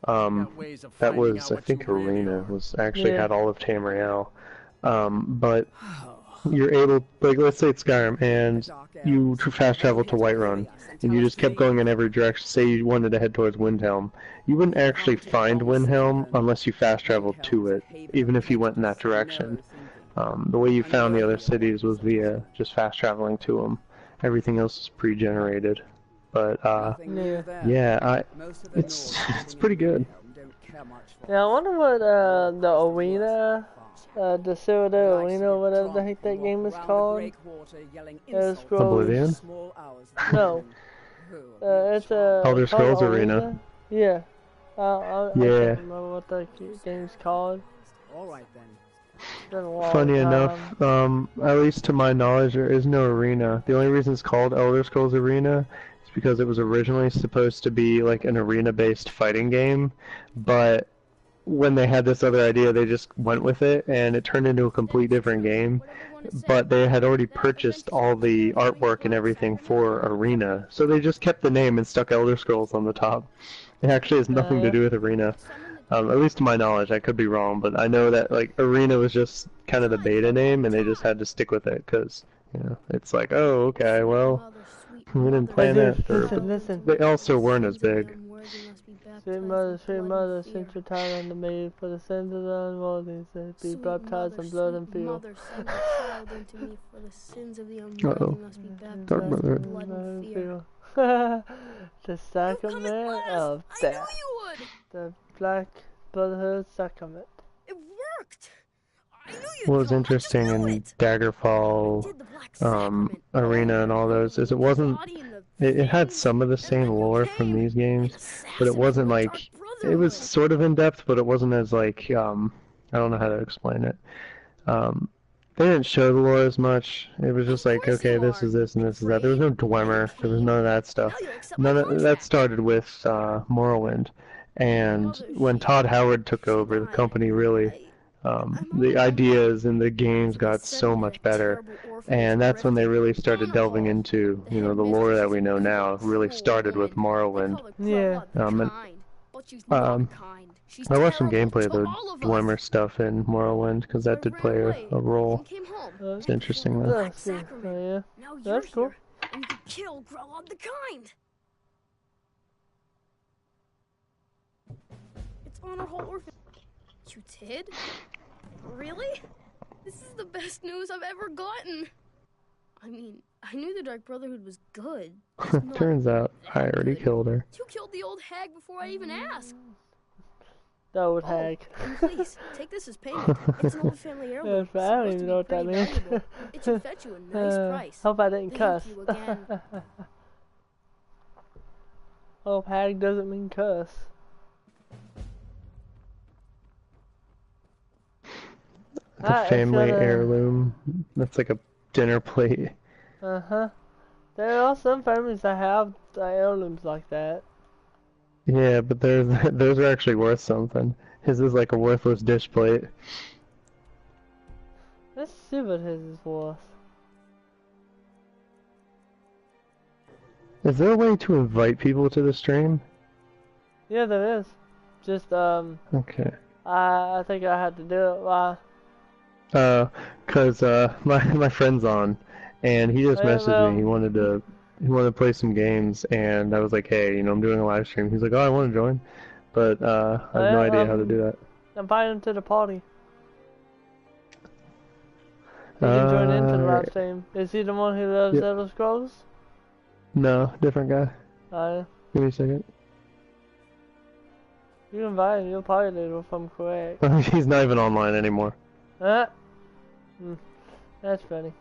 that was, I think Arena was actually had all of Tamriel, but you're able, like, let's say it's Skyrim, and you fast travel to Whiterun, and you just kept going in every direction. Say you wanted to head towards Windhelm, you wouldn't actually find Windhelm unless you fast traveled to it, even if you went in that direction. The way you found the other cities was via just fast traveling to them. Everything else is pre-generated. But yeah, it's pretty good. Yeah, I wonder what the arena, the Citadel Arena, whatever the heck that game is called. Oblivion? No. It's a Elder Scrolls Arena. Yeah. I can't remember what that game's called. Alright then. Funny enough, at least to my knowledge, there is no arena. The only reason it's called Elder Scrolls Arena is because it was originally supposed to be like an arena-based fighting game, but when they had this other idea, they just went with it, and it turned into a complete different game. But they had already purchased all the artwork and everything for Arena, so they just kept the name and stuck Elder Scrolls on the top. It actually has nothing to do with Arena. At least to my knowledge, I could be wrong, but I know that like Arena was just kind of the beta name, and they just had to stick with it because You know, it's like, oh, okay, well, Mother, sweet we didn't mother, plan Dude, that through, but listen. they also weren't as sins of the big. unworthy must be baptized Sweet with blood mother, and send fear. your child unto me for the sins of the unworthy, to be Sweet baptized mother, in blood sweet and fuel. mother, send your child unto me, for the sins of the unworthy Uh-oh. must be Dark baptized brother. with blood and fear. The You come sacrament at last! of I knew death. you would! The Black Brotherhood sacrament. It worked! I knew you'd What was come. interesting I just knew in it. Daggerfall Did the black sacrament Arena and all those is it wasn't. It had some of the same lore from these games, but it wasn't like it was sort of in depth, but it wasn't as like I don't know how to explain it. They didn't show the lore as much. It was just like, okay, this is this and this is that. There was no Dwemer. There was none of that stuff. None of that started with Morrowind, and when Todd Howard took over, the company really. The ideas and the games got so much better, and that's when they really started delving into, you know, the lore that we know now. Really started with Morrowind. Yeah. I watched some gameplay of the Dwemer stuff in Morrowind because that did play a role. It's interesting though. That's good. Oh, yeah. Now That's cool. here, and you can kill Grell of the kind. It's on our whole orphan. You did? Really? This is the best news I've ever gotten. I mean, I knew the Dark Brotherhood was good. Turns out I already killed her. You killed the old hag before I even asked. The old hag. And please, take this as payment. It's an old family heirloom. I don't even know what that means. It should fetch you a nice price. Hope I didn't cuss. Thank you again. Old hag doesn't mean cuss. The family heirloom. That's like a dinner plate. Uh-huh. There are some families that have heirlooms like that. Yeah, but those are actually worth something. His is like a worthless dish plate. Let's see what his is worth. Is there a way to invite people to the stream? Yeah, there is. Just, Okay. I think I had to do it. Why? Cause my friend's on, and he just messaged me. He wanted to play some games, and I was like, hey, you know, I'm doing a live stream. He's like, oh, I want to join, but I have no idea how to do that. Invite him to the party. You can join into the live stream. Is he the one who loves Elder Scrolls? No, different guy. Yeah. Give me a second. You invite him, you'll probably do it if I'm correct. He's not even online anymore. That's funny.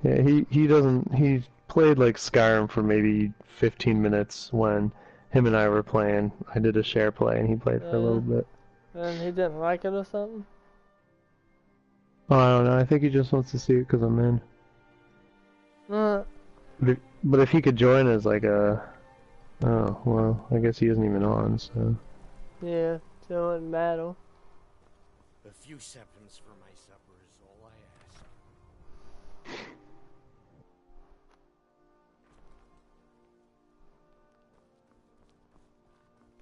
Yeah, he doesn't. He played like Skyrim for maybe 15 minutes when him and I were playing. I did a share play and he played for a little bit. And he didn't like it or something? Oh, I don't know. I think he just wants to see it because I'm in. But if he could join as like a... Oh, well, I guess he isn't even on, so... Yeah, so it wouldn't matter. A few seconds for my supper is all I ask.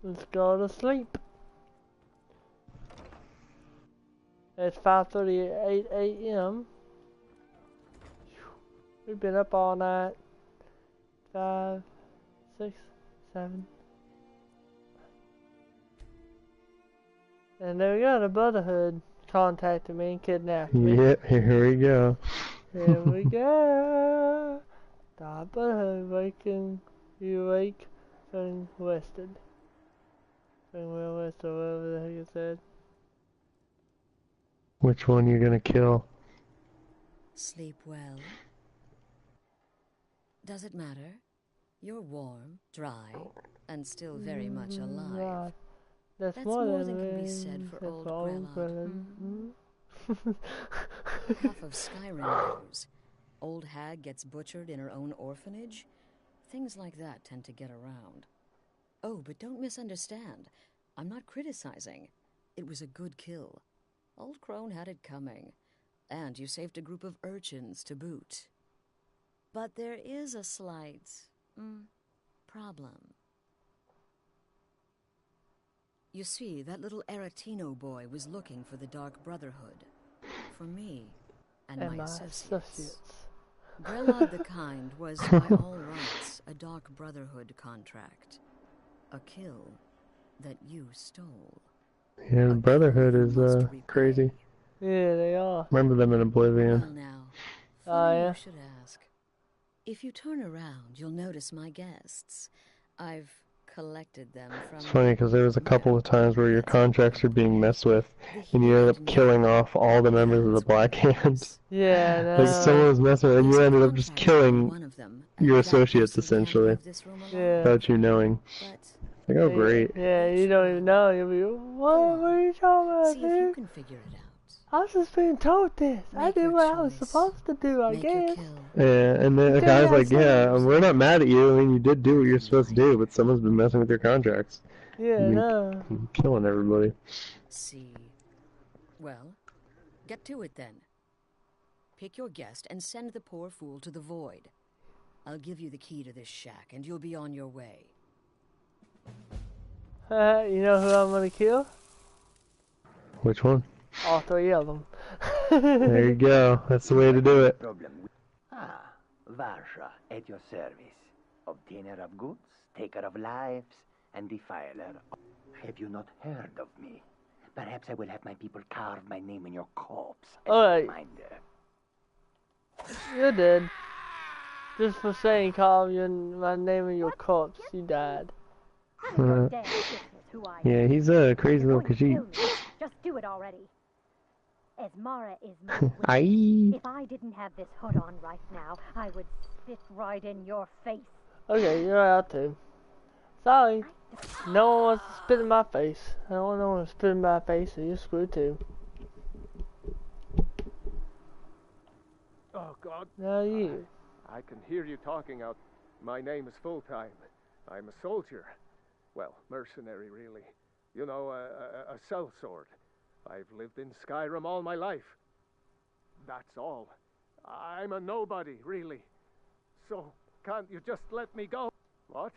Let's go to sleep. It's 5:38 a.m. We've been up all night. 5, 6, 7. And there we go, the Brotherhood contacted me and kidnapped me. Yep, here we go. Here we go. The Brotherhood waking you awake and rested. And well rested, whatever the heck it said. Which one you gonna kill? Sleep well. Does it matter? You're warm, dry, and still very much alive. That's more more than can be said for old Grellard. Half of Skyrim knows. Old hag gets butchered in her own orphanage. Things like that tend to get around. Oh, but don't misunderstand. I'm not criticizing. It was a good kill. Old Crone had it coming. And you saved a group of urchins to boot. But there is a slight... problem. You see, that little Aretino boy was looking for the Dark Brotherhood. For me and my associates. Grelod the Kind was, by all rights, a Dark Brotherhood contract. A kill that you stole. Yeah, the Brotherhood is crazy. Yeah, they are. Remember them in Oblivion. Well now, Yeah. you should ask. If you turn around, you'll notice my guests. I've collected them from... It's funny because there was a couple of times where your contracts were being messed with, and you ended up killing off all the members of the Black Hand. Yeah, no. Like someone was messing with, and you ended up just killing your associates essentially, Yeah. without you knowing. Like, oh great. Yeah, you don't even know. You'll be, what are you talking about, See if you can figure it out. I was just being told this. I did what I was supposed to do, I guess. Yeah, and then the guy's like, yeah, we're not mad at you. I mean, you did do what you're supposed to do, but someone's been messing with your contracts. Yeah, no. Killing everybody. See. Well, get to it then. Pick your guest and send the poor fool to the void. I'll give you the key to this shack, and you'll be on your way. You know who I'm gonna kill? Which one? All three of them. There you go. That's the way to do it. Ah, Varsha, at your service. Obtainer of goods, taker of lives, and defiler. Have you not heard of me? Perhaps I will have my people carve my name in your corpse as a reminder. You did. Just for saying carve my name in your corpse, you died. Yeah, he's a crazy little Khajiit. Just do it already. Esmara is my witness. If I didn't have this hood on right now, I would spit right in your face. Okay, you're out too. Sorry. No one wants to spit in my face. I don't want no one to spit in my face, so you're screwed too. Oh, God. Now you. I can hear you talking out. My name is Full-Time. I'm a soldier. Well, mercenary, really. You know, a sellsword. I've lived in Skyrim all my life. That's all. I'm a nobody, really. So, can't you just let me go? What?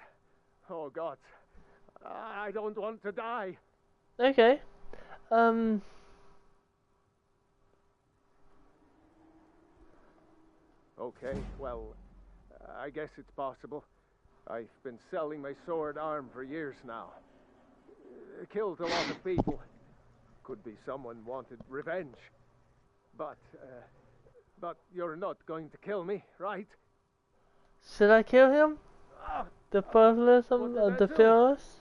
Oh, God. I don't want to die. Okay. Okay, well, I guess it's possible. I've been selling my sword arm for years now. Killed a lot of people. Could be someone wanted revenge. But you're not going to kill me, right? Should I kill him? The fearlessness of the fearless?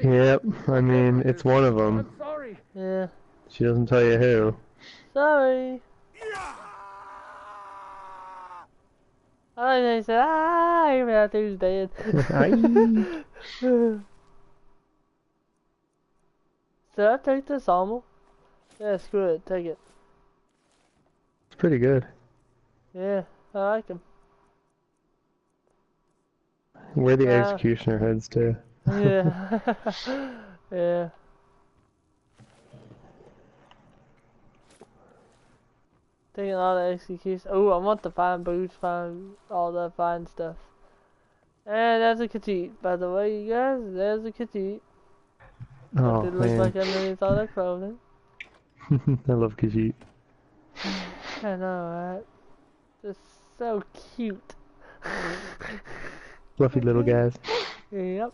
Yep, I mean, it's one of them. I'm sorry. Yeah. She doesn't tell you who. Sorry. I think they said, even after he was dead. Should I take this armor? Yeah, screw it, take it. It's pretty good. Yeah, I like him. Wear the executioner heads too. Yeah. Yeah. Taking all the execution. Oh, I want the fine boots, fine, all the fine stuff. And there's a Khajiit, by the way, you guys. There's a Khajiit. Oh, it man. looks like underneath all that clothing. I love Khajiit. I know, right? They're so cute. Fluffy little guys. Yep.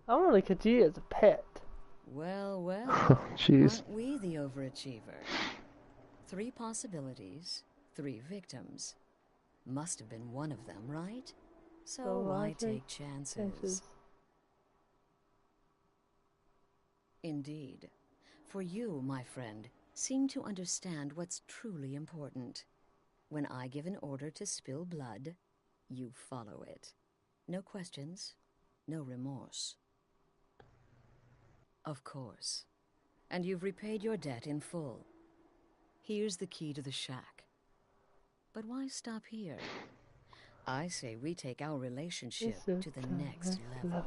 I want a Khajiit as a pet. Well, well. Jeez. Aren't we the overachiever? 3 possibilities, 3 victims. Must have been one of them, right? So why take chances? Indeed. For you, my friend, seem to understand what's truly important. When I give an order to spill blood, you follow it. No questions, no remorse. Of course. And you've repaid your debt in full. Here's the key to the shack. But why stop here? I say we take our relationship to the next level.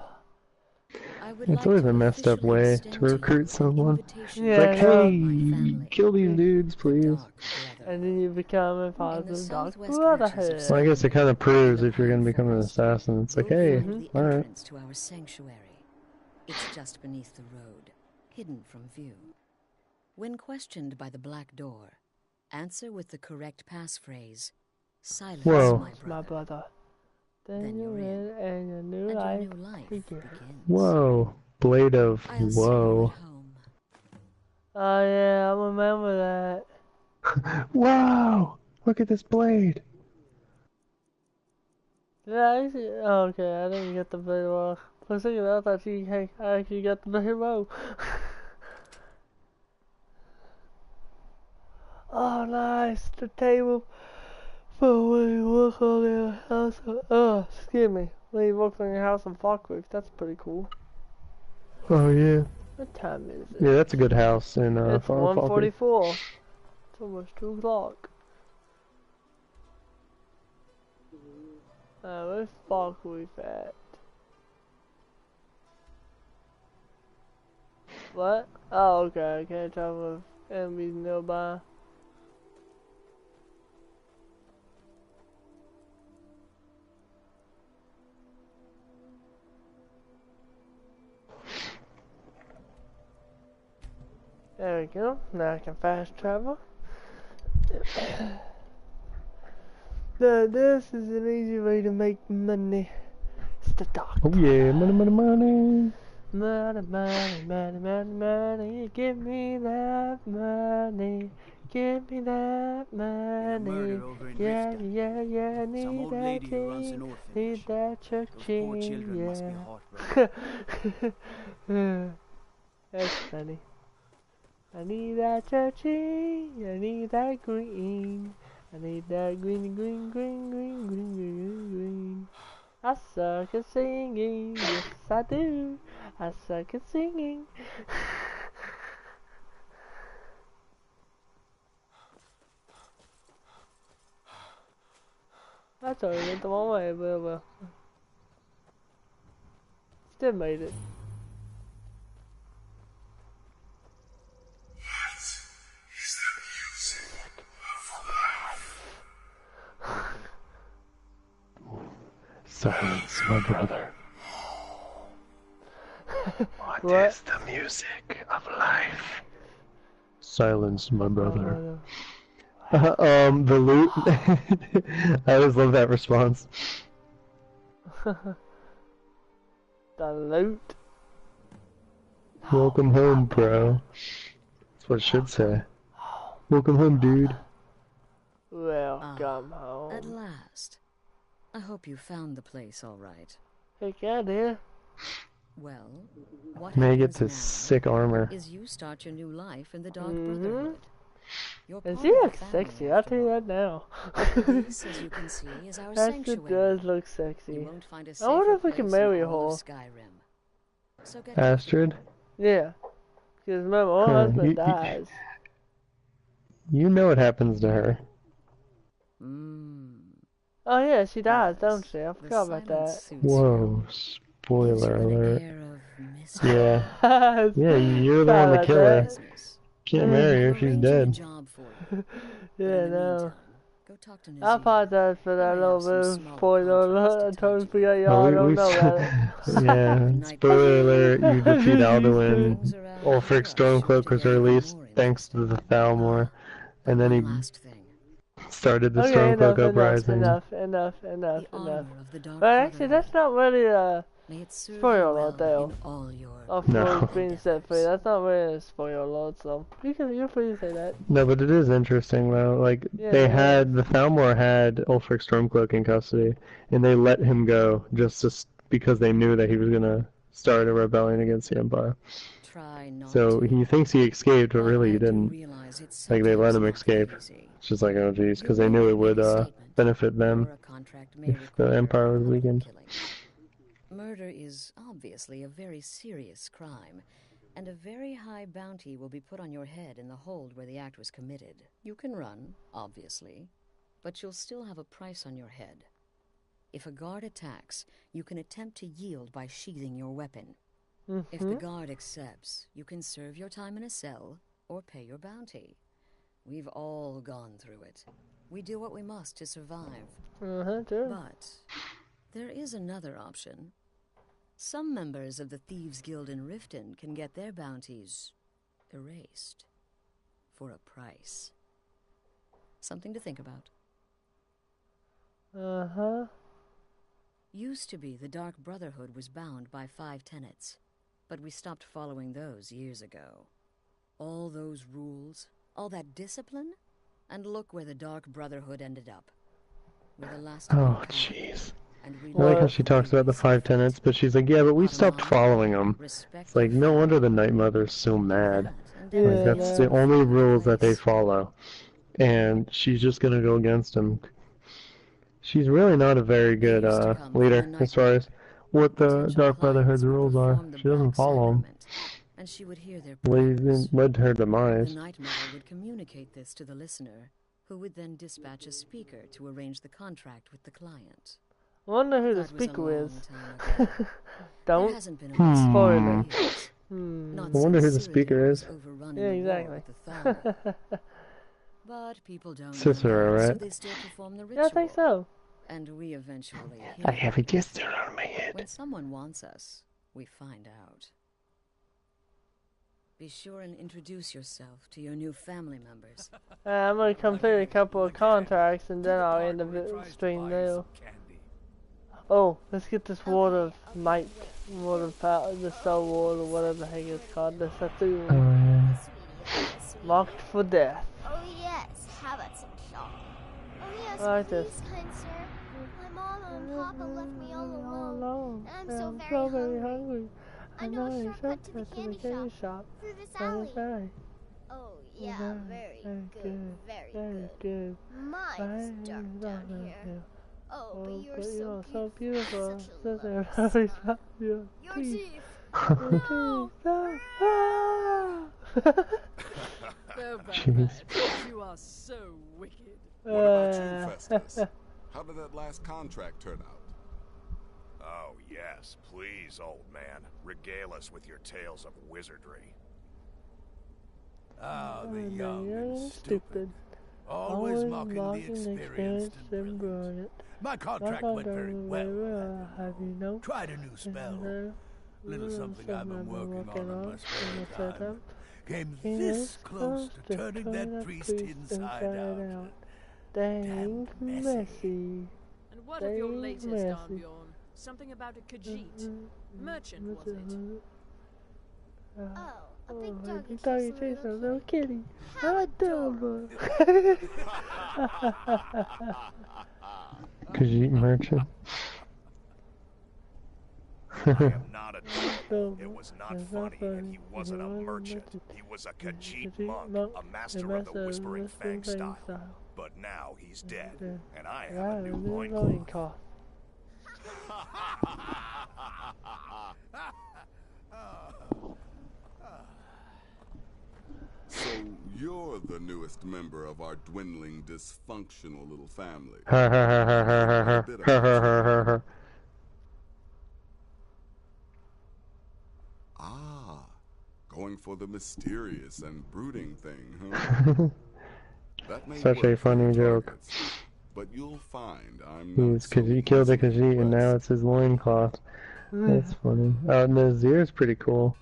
It's always a messed up way to recruit someone. It's like, hey, kill these dudes, please. And then you become a part of the Dark Brotherhood. Well, I guess it kind of proves if you're going to become an assassin. It's like, hey, alright. To our sanctuary. It's just beneath the road, hidden from view. When questioned by the black door, answer with the correct passphrase, "Silence, Whoa. my brother." Then you're in, and your new life begins. Whoa. Blade of Woe. Oh yeah, I remember that. Whoa! Look at this blade. Yeah, I actually, oh, okay, I didn't get the blade well. For a second, I thought I actually got the blade well. Oh, nice. The table for when you work on your house. Excuse me. When you work on your house on Falkwick, that's pretty cool. Oh yeah. What time is it? Yeah, that's a good house in It's Falkwick. 1:44. It's almost 2 o'clock. Where's Falkwick at? What? Oh, okay. I can't tell if enemies nearby. There we go. Now I can fast travel. Now this is an easy way to make money. It's the doctor. Oh yeah, money, money, money. Money, money, money, money, money. Give me that money. Give me that money. Yeah, yeah, yeah. Need that change. Need that cha-ching. Yeah. That's funny. I need that cha-ching. I need that green. I need that green, green, green, green, green, green, green. I suck at singing, yes I do. I suck at singing. I totally went the wrong way, but well. Still made it. Silence, my brother. What is the music of life? Silence, my brother. The loot. I always love that response. The loot. Welcome home, bro. That's what it should say. Welcome home, dude. Welcome home. At last. I hope you found the place all right. Heck yeah, dear. Well, what May happens get this now sick armor. is you start your new life in the Dark Brotherhood. You're And part she of the looks family, sexy, I'll tell you that now. This, as you can see, is our That sanctuary. does look sexy. You won't find a I wonder if we safer can place marry in her. all of Skyrim. So get Astrid? Yeah. Because remember, her husband dies. You know what happens to her. Oh yeah, she dies, don't she? I forgot about that. Whoa, spoiler alert. Yeah. Yeah, you're the one to kill her. Can't marry her, she's dead. Yeah, no. I apologize for that little bit of spoiler alert. I totally forgot y'all don't know that. Yeah, spoiler alert, you defeat Alduin. Ulfric Stormcloak was released thanks to the Thalmor. And then he started the Stormcloak Uprising. Enough. But actually, that's not really a spoiler alert, though. Of being set free. That's not really a spoiler alert, so you're free to say that. No, but it is interesting, though. Like, Yeah, the Thalmor had Ulfric Stormcloak in custody, and they let him go just because they knew that he was gonna start a rebellion against the Empire. So he thinks he escaped, but really he didn't. Like, they let him escape. It's just like, oh geez, because they knew it would benefit them if the Empire was weakened. Murder is obviously a very serious crime, and a very high bounty will be put on your head in the hold where the act was committed. You can run, obviously, but you'll still have a price on your head. If a guard attacks, you can attempt to yield by sheathing your weapon. If the guard accepts, you can serve your time in a cell or pay your bounty. We've all gone through it. We do what we must to survive. Sure. But there is another option. Some members of the Thieves Guild in Riften can get their bounties erased for a price. Something to think about. Uh-huh. Used to be the Dark Brotherhood was bound by 5 tenets, but we stopped following those years ago. All those rules, all that discipline, and look where the Dark Brotherhood ended up. With the last Oh, jeez. I like how she talks about the 5 tenets, but she's like, yeah, but we stopped following them. It's like, no wonder the Night Mother's so mad. Like, that's the only rules that they follow. And she's just gonna go against them. She's really not a very good leader as far as what the Dark Brotherhood's rules are. She doesn't follow them. And she would hear their Led to her demise. The Night Mother would communicate this to the listener, who would then dispatch a speaker to arrange the contract with the client. I wonder who the speaker is. Don't spoil it. I wonder who the speaker is. Yeah, exactly. But people don't Cicero, right? so they still perform the ritual. Yeah, I think so. And we eventually I have a jester on my head. When someone wants us, we find out. Be sure and introduce yourself to your new family members. I'm gonna complete a couple of contracts and then I'll end the stream now. Oh, let's get this Ward of Might, Ward of Power, the Soul Ward or whatever the heck it's called. This Marked for death. Oh yes, how about some shopping? Oh yes, I like please, this. kind sir. My mama and papa left me all alone, and I'm so very very hungry. I know a shortcut to the candy shop through this alley. Oh yeah, very good, very good. My, it's dark down here. Oh, but you're so beautiful. Such a Your teeth. Jeez. You are so wicked. What about you, Festus? How did that last contract turn out? Oh, yes, please, old man. Regale us with your tales of wizardry. Ah, the young and stupid. Always mocking the experienced and brilliant. My contract went very well. Have you know? Tried a new spell. Little something I've been working on in my spare time. Came this close to turning that priest inside out. Dang messy. And what of your latest, Arnbjorn? Something about a Khajiit. Merchant, was it? A big dog chasing a little kitty. How dumb. Khajiit merchant. I am not a dog. It was not funny, and he wasn't a merchant. He was a Khajiit monk, a master of the Whispering Fang style. But now he's dead, and I have a new loincloth. So you're the newest member of our dwindling, dysfunctional little family. Ah, going for the mysterious and brooding thing, huh? That may Such a funny joke. Targets, but you'll find I'm not He killed a Khajiit and now it's his loincloth. That's funny. Nazir's pretty cool.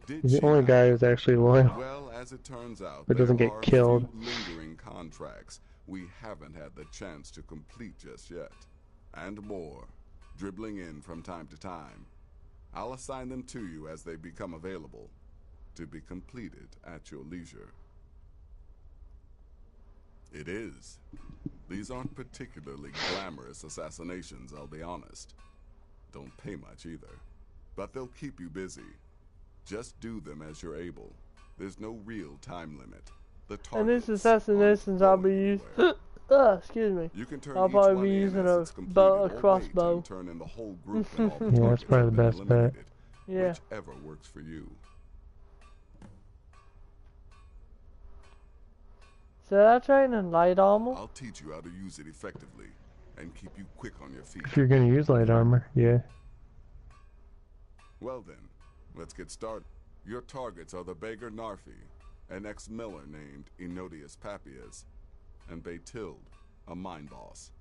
He's the only guy who's actually loyal. Well, as it turns out, but doesn't get killed. Lingering contracts we haven't had the chance to complete just yet. And more, dribbling in from time to time. I'll assign them to you as they become available, to be completed at your leisure. It is. These aren't particularly glamorous assassinations, I'll be honest. Don't pay much either. But they'll keep you busy. Just do them as you're able. There's no real time limit. And these assassinations I'll be using. Excuse me. I'll probably be using a crossbow. Yeah, that's probably the best bet. Yeah. Whichever works for you. Should I train in light armor? I'll teach you how to use it effectively and keep you quick on your feet. If you're gonna use light armor, yeah. Well then, let's get started. Your targets are the beggar Narfi, an ex-miller named Enodius Papias, and Baytild, a mine boss.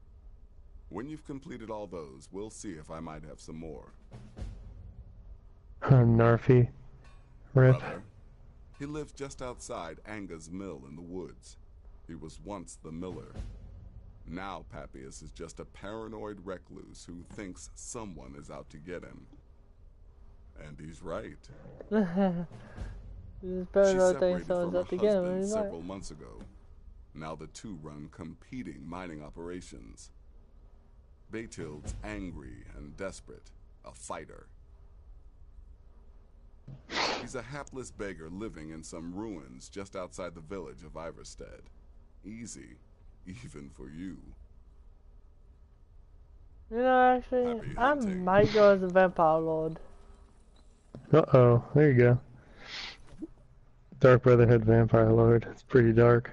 When you've completed all those, we'll see if I might have some more. Narfi. Rip. Brother, he lived just outside Anga's mill in the woods. He was once the miller. Now Papias is just a paranoid recluse who thinks someone is out to get him. And he's right. This She paranoid thing separated someone's from out to her get him, husband and he's several like, months ago. Now the two run competing mining operations. Bathild's angry and desperate, a fighter. He's a hapless beggar living in some ruins just outside the village of Iverstead. Easy, even for you. you know, actually, I might go as a vampire lord. Uh-oh, there you go. Dark Brotherhood Vampire Lord. It's pretty dark.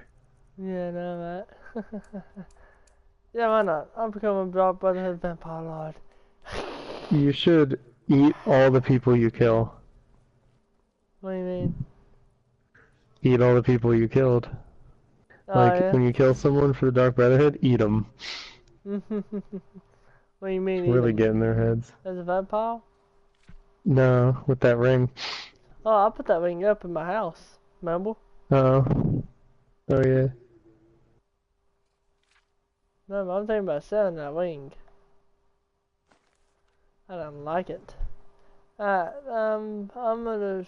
Yeah, I know that. Yeah, why not? I'm becoming a Dark Brotherhood Vampire Lord. You should eat all the people you kill. What do you mean? Eat all the people you killed. Oh, Like, yeah? when you kill someone for the Dark Brotherhood, eat them. What do you mean? Really get in their heads. As a vampire? No, with that ring. Oh, I put that ring up in my house. Remember? Oh. Oh, yeah. No, but I'm thinking about selling that ring. I don't like it. Alright, I'm gonna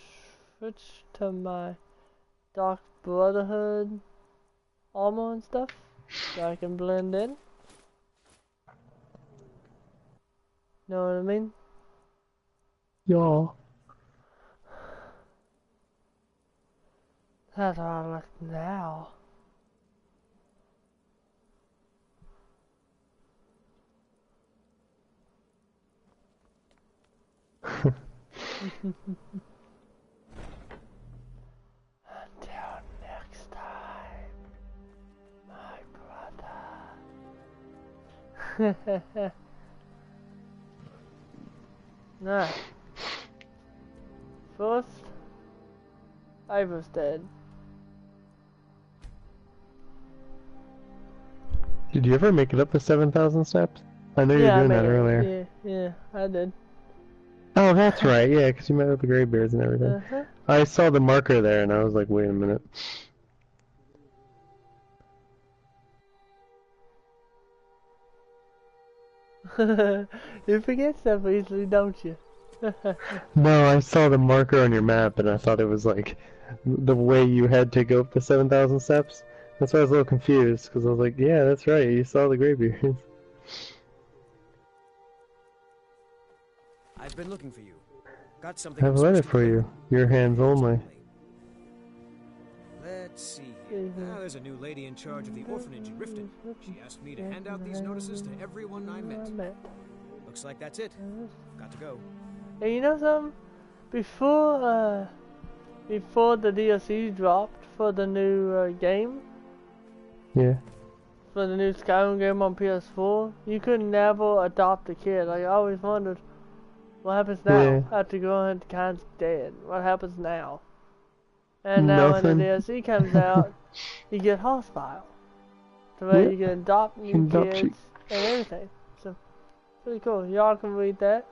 switch to my Dark Brotherhood armor and stuff, so I can blend in. Know what I mean? Yeah. That's how I look now. Until next time, my brother. Nah. First, I was dead. Did you ever make it up to 7,000 steps? I know you Yeah, were doing I that made it. earlier. Yeah, I did. Oh, that's right, yeah, because you met with the graybeards and everything. I saw the marker there and I was like, wait a minute. You forget stuff easily, don't you? No, I saw the marker on your map and I thought it was like the way you had to go up the 7,000 steps. That's why I was a little confused, because I was like, yeah, that's right, you saw the graybeards. I've been looking for you. Got I something. have a letter for you. Your hands only. Let's see here. Now there's a new lady in charge of the orphanage in Riften. She asked me to hand out these notices to everyone I met. Looks like that's it. Got to go. Hey, you know something? Before the DLC dropped for the new game, Yeah. for the new Skyrim game on PS4, you could never adopt a kid. Like, I always wondered, what happens now? Yeah. After going to Khan's dead, what happens now? And now when the DLC comes out, you get hostile. So where you can adopt new kids and everything. So, pretty cool. Y'all can read that.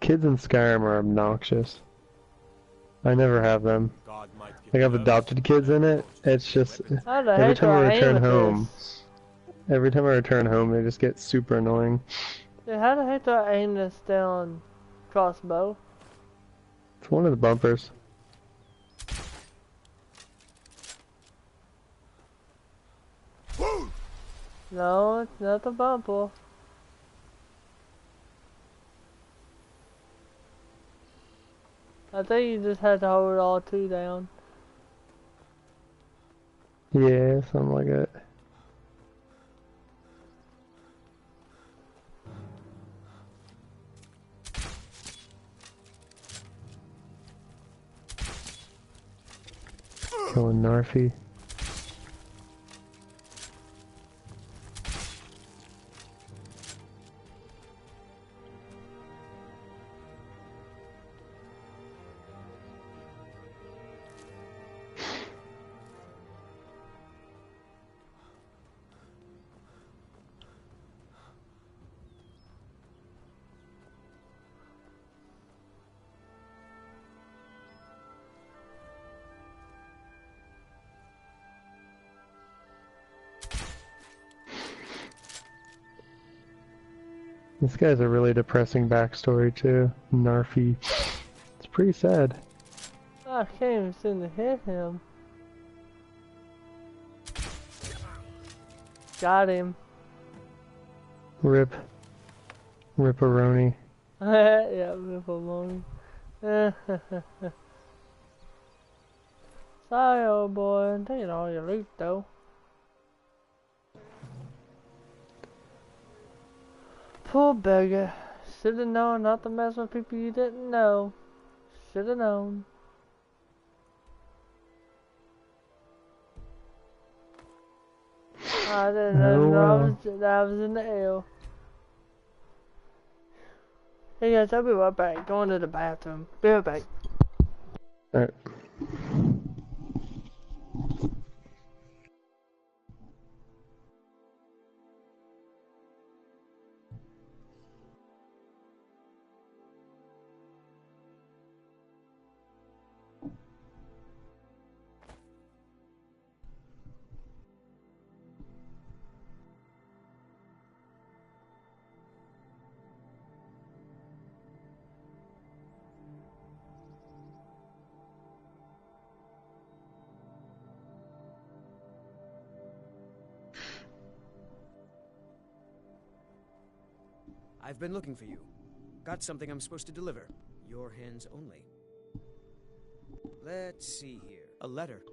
Kids in Skyrim are obnoxious. I never have them. Like, I've adopted kids in it. It's just every time I return home, they just get super annoying. Yeah, how the heck do I aim this down crossbow? It's one of the bumpers. No, it's not the bumper. I think you just had to hold all two down. Yeah, something like that. Killing Narfi. This guy's a really depressing backstory too. Narfy. It's pretty sad. I can't even seem to hit him. Got him. Rip. Ripperoni. Yeah, Ripperoni. Sorry, old boy. I'm taking all your loot, though. Poor beggar. Should've known not to mess with people you didn't know. Should've known. I didn't know that I was in the L. Hey guys, I'll be right back. Going to the bathroom. Be right back. Alright. I've been looking for you. Got something I'm supposed to deliver. Your hands only. Let's see here. A letter.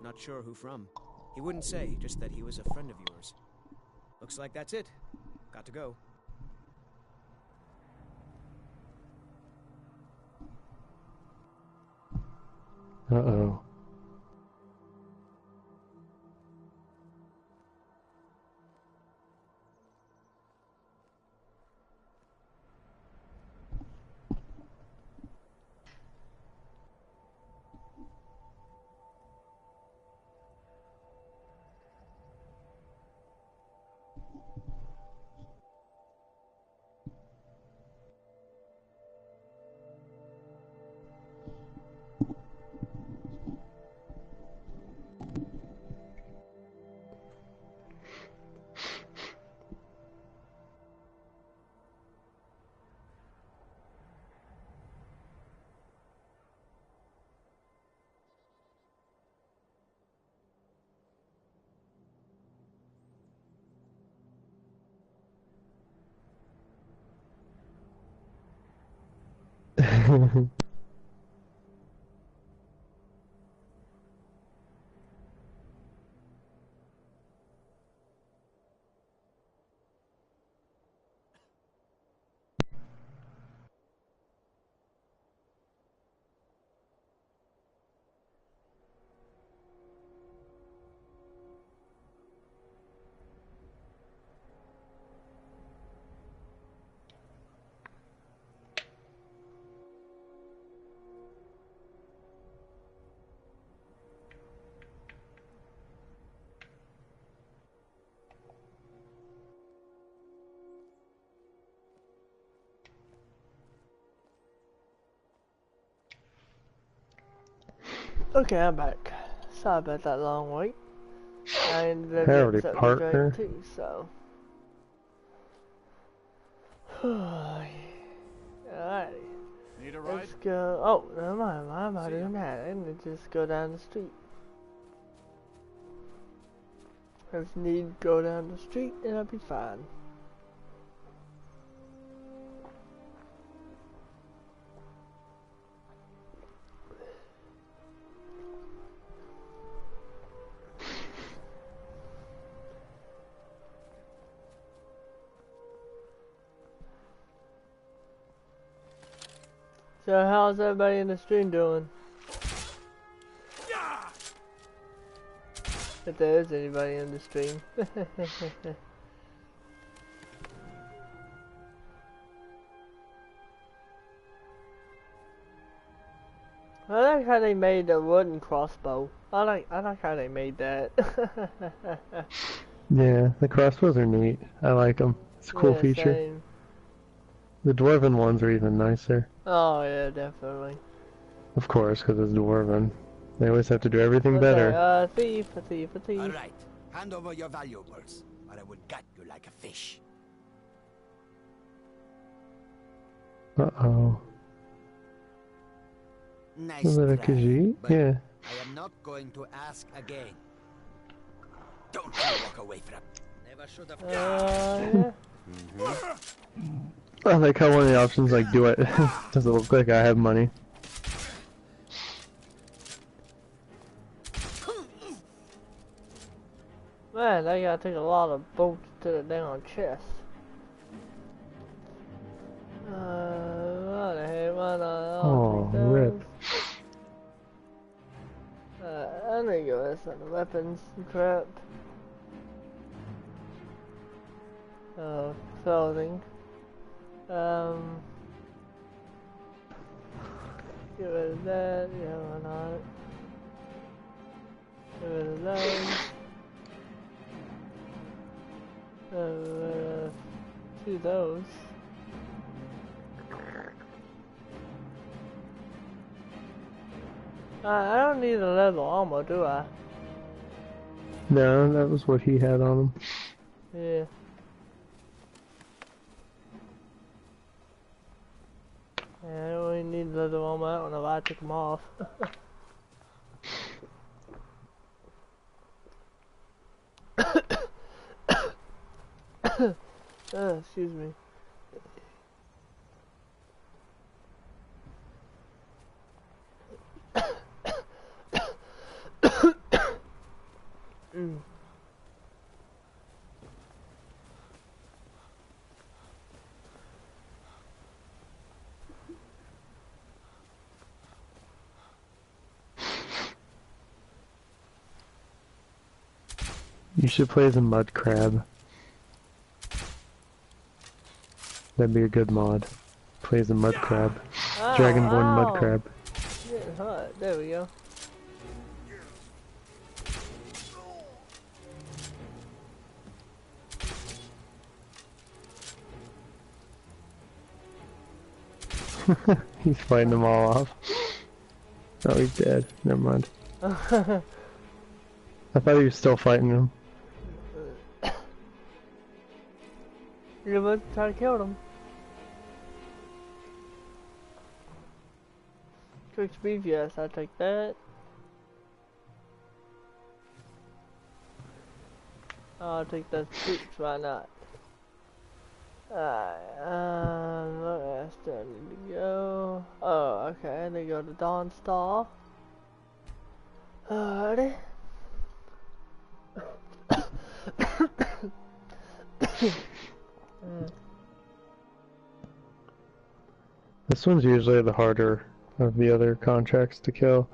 Not sure who from. He wouldn't say, just that he was a friend of yours. Looks like that's it. Got to go. Uh-oh. Okay, I'm back. Sorry about that long wait. I ended up Howdy, getting something partner. to drink too, so. Alrighty. Need a ride? Let's go. Oh, never mind. Why am I doing that? I need to just go down the street. I just need to go down the street and I'll be fine. So how's everybody in the stream doing? If there is anybody in the stream. I like how they made the wooden crossbow. I like how they made that. Yeah, the crossbows are neat. I like them. It's a cool feature. Same. The dwarven ones are even nicer. Oh yeah, definitely. Of course, because it's dwarven. They always have to do everything What's better. that? Thief. All right, hand over your valuables, or I will gut you like a fish. Uh-oh. Nice Is that a try, Khajiit? but Yeah. I am not going to ask again. Don't you walk away from. Never should have. Yeah. I like how one of the options, like, do it. Does it look like I have money? Man, they gotta take a lot of bolts to the damn chest. What the heck, why not? Oh, rip. I need to go with some weapons and crap. Clothing. Get rid of that, yeah, why not? Get rid of those. Do those. I don't need a leather armor, do I? No, that was what he had on him. Yeah. Yeah, I don't really need leather armor. I don't know why I took them off. Excuse me. You should play as a mud crab. That'd be a good mod. Play as a mud crab. Dragonborn mud crab. Getting hot. There we go. He's fighting them all off. Oh, he's dead. Never mind. I thought he was still fighting them. You're about to try to kill them. Quick speed, yes, I'll take that. I'll take those boots, why not? Alright, where else do I need to go? Oh, okay, I need to go to Dawn Star. Alrighty. This one's usually the harder of the other contracts to kill,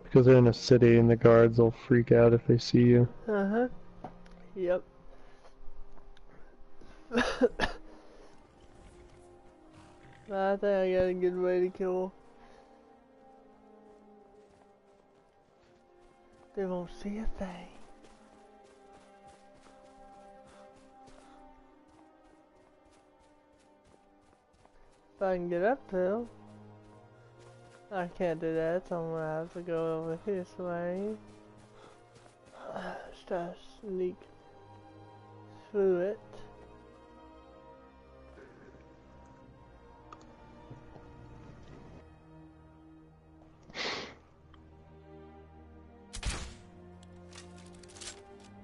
because they're in a city and the guards will freak out if they see you. Uh-huh. Yep. I think I got a good way to kill. They won't see a thing. If I can get up though. I can't do that, so I'm gonna have to go over this way. Just try to sneak through it.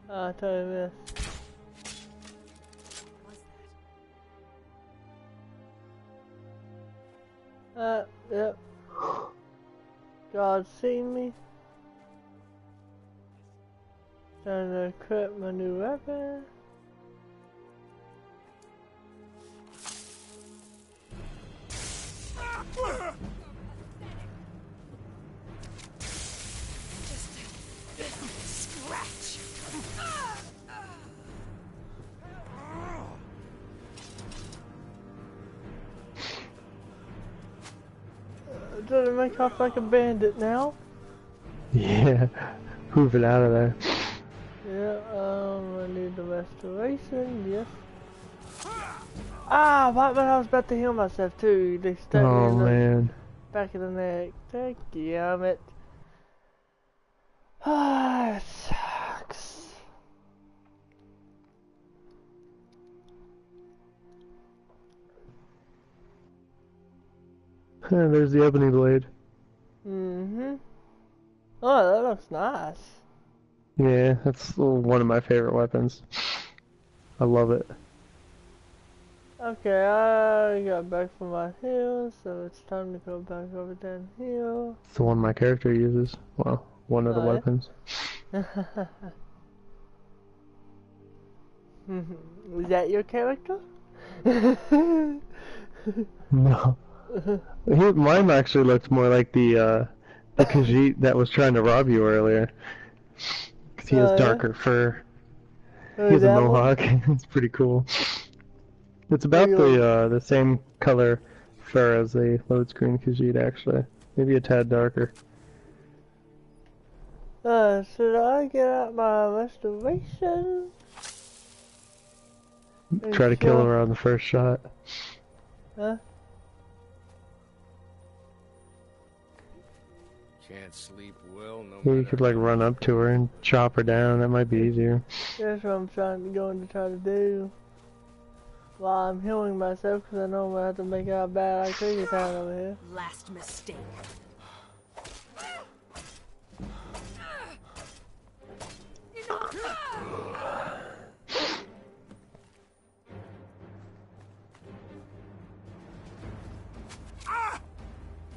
I'll tell you this. Yep. God's seen me. Trying to equip my new weapon. Scratch. Does it make off like a bandit now? Yeah, move it out of there. Yeah, I need the restoration, yes. Ah, what, but I was about to heal myself too. They stuck me in the back of the neck. Damn it. Ah, it sucks. There's the ebony blade. Mm-hmm. Oh, that looks nice. Yeah, that's one of my favorite weapons. I love it. Okay, I got back from my hill, so it's time to go back over downhill. It's the one my character uses. Well, one of the weapons. Was that your character? No. Mine actually looks more like the Khajiit that was trying to rob you earlier. Because he has darker fur. He has a mohawk. It's pretty cool. It's about the same color fur as the load screen Khajiit, actually. Maybe a tad darker. Should I get out my restoration? Try to kill her on the first shot. Huh? Can't sleep well, no Yeah, you could like run up to her and chop her down. That might be easier. That's what I'm going to try to do. While I'm healing myself, because I know I'm going to have to make out bad like Crazy Town over here. Last mistake.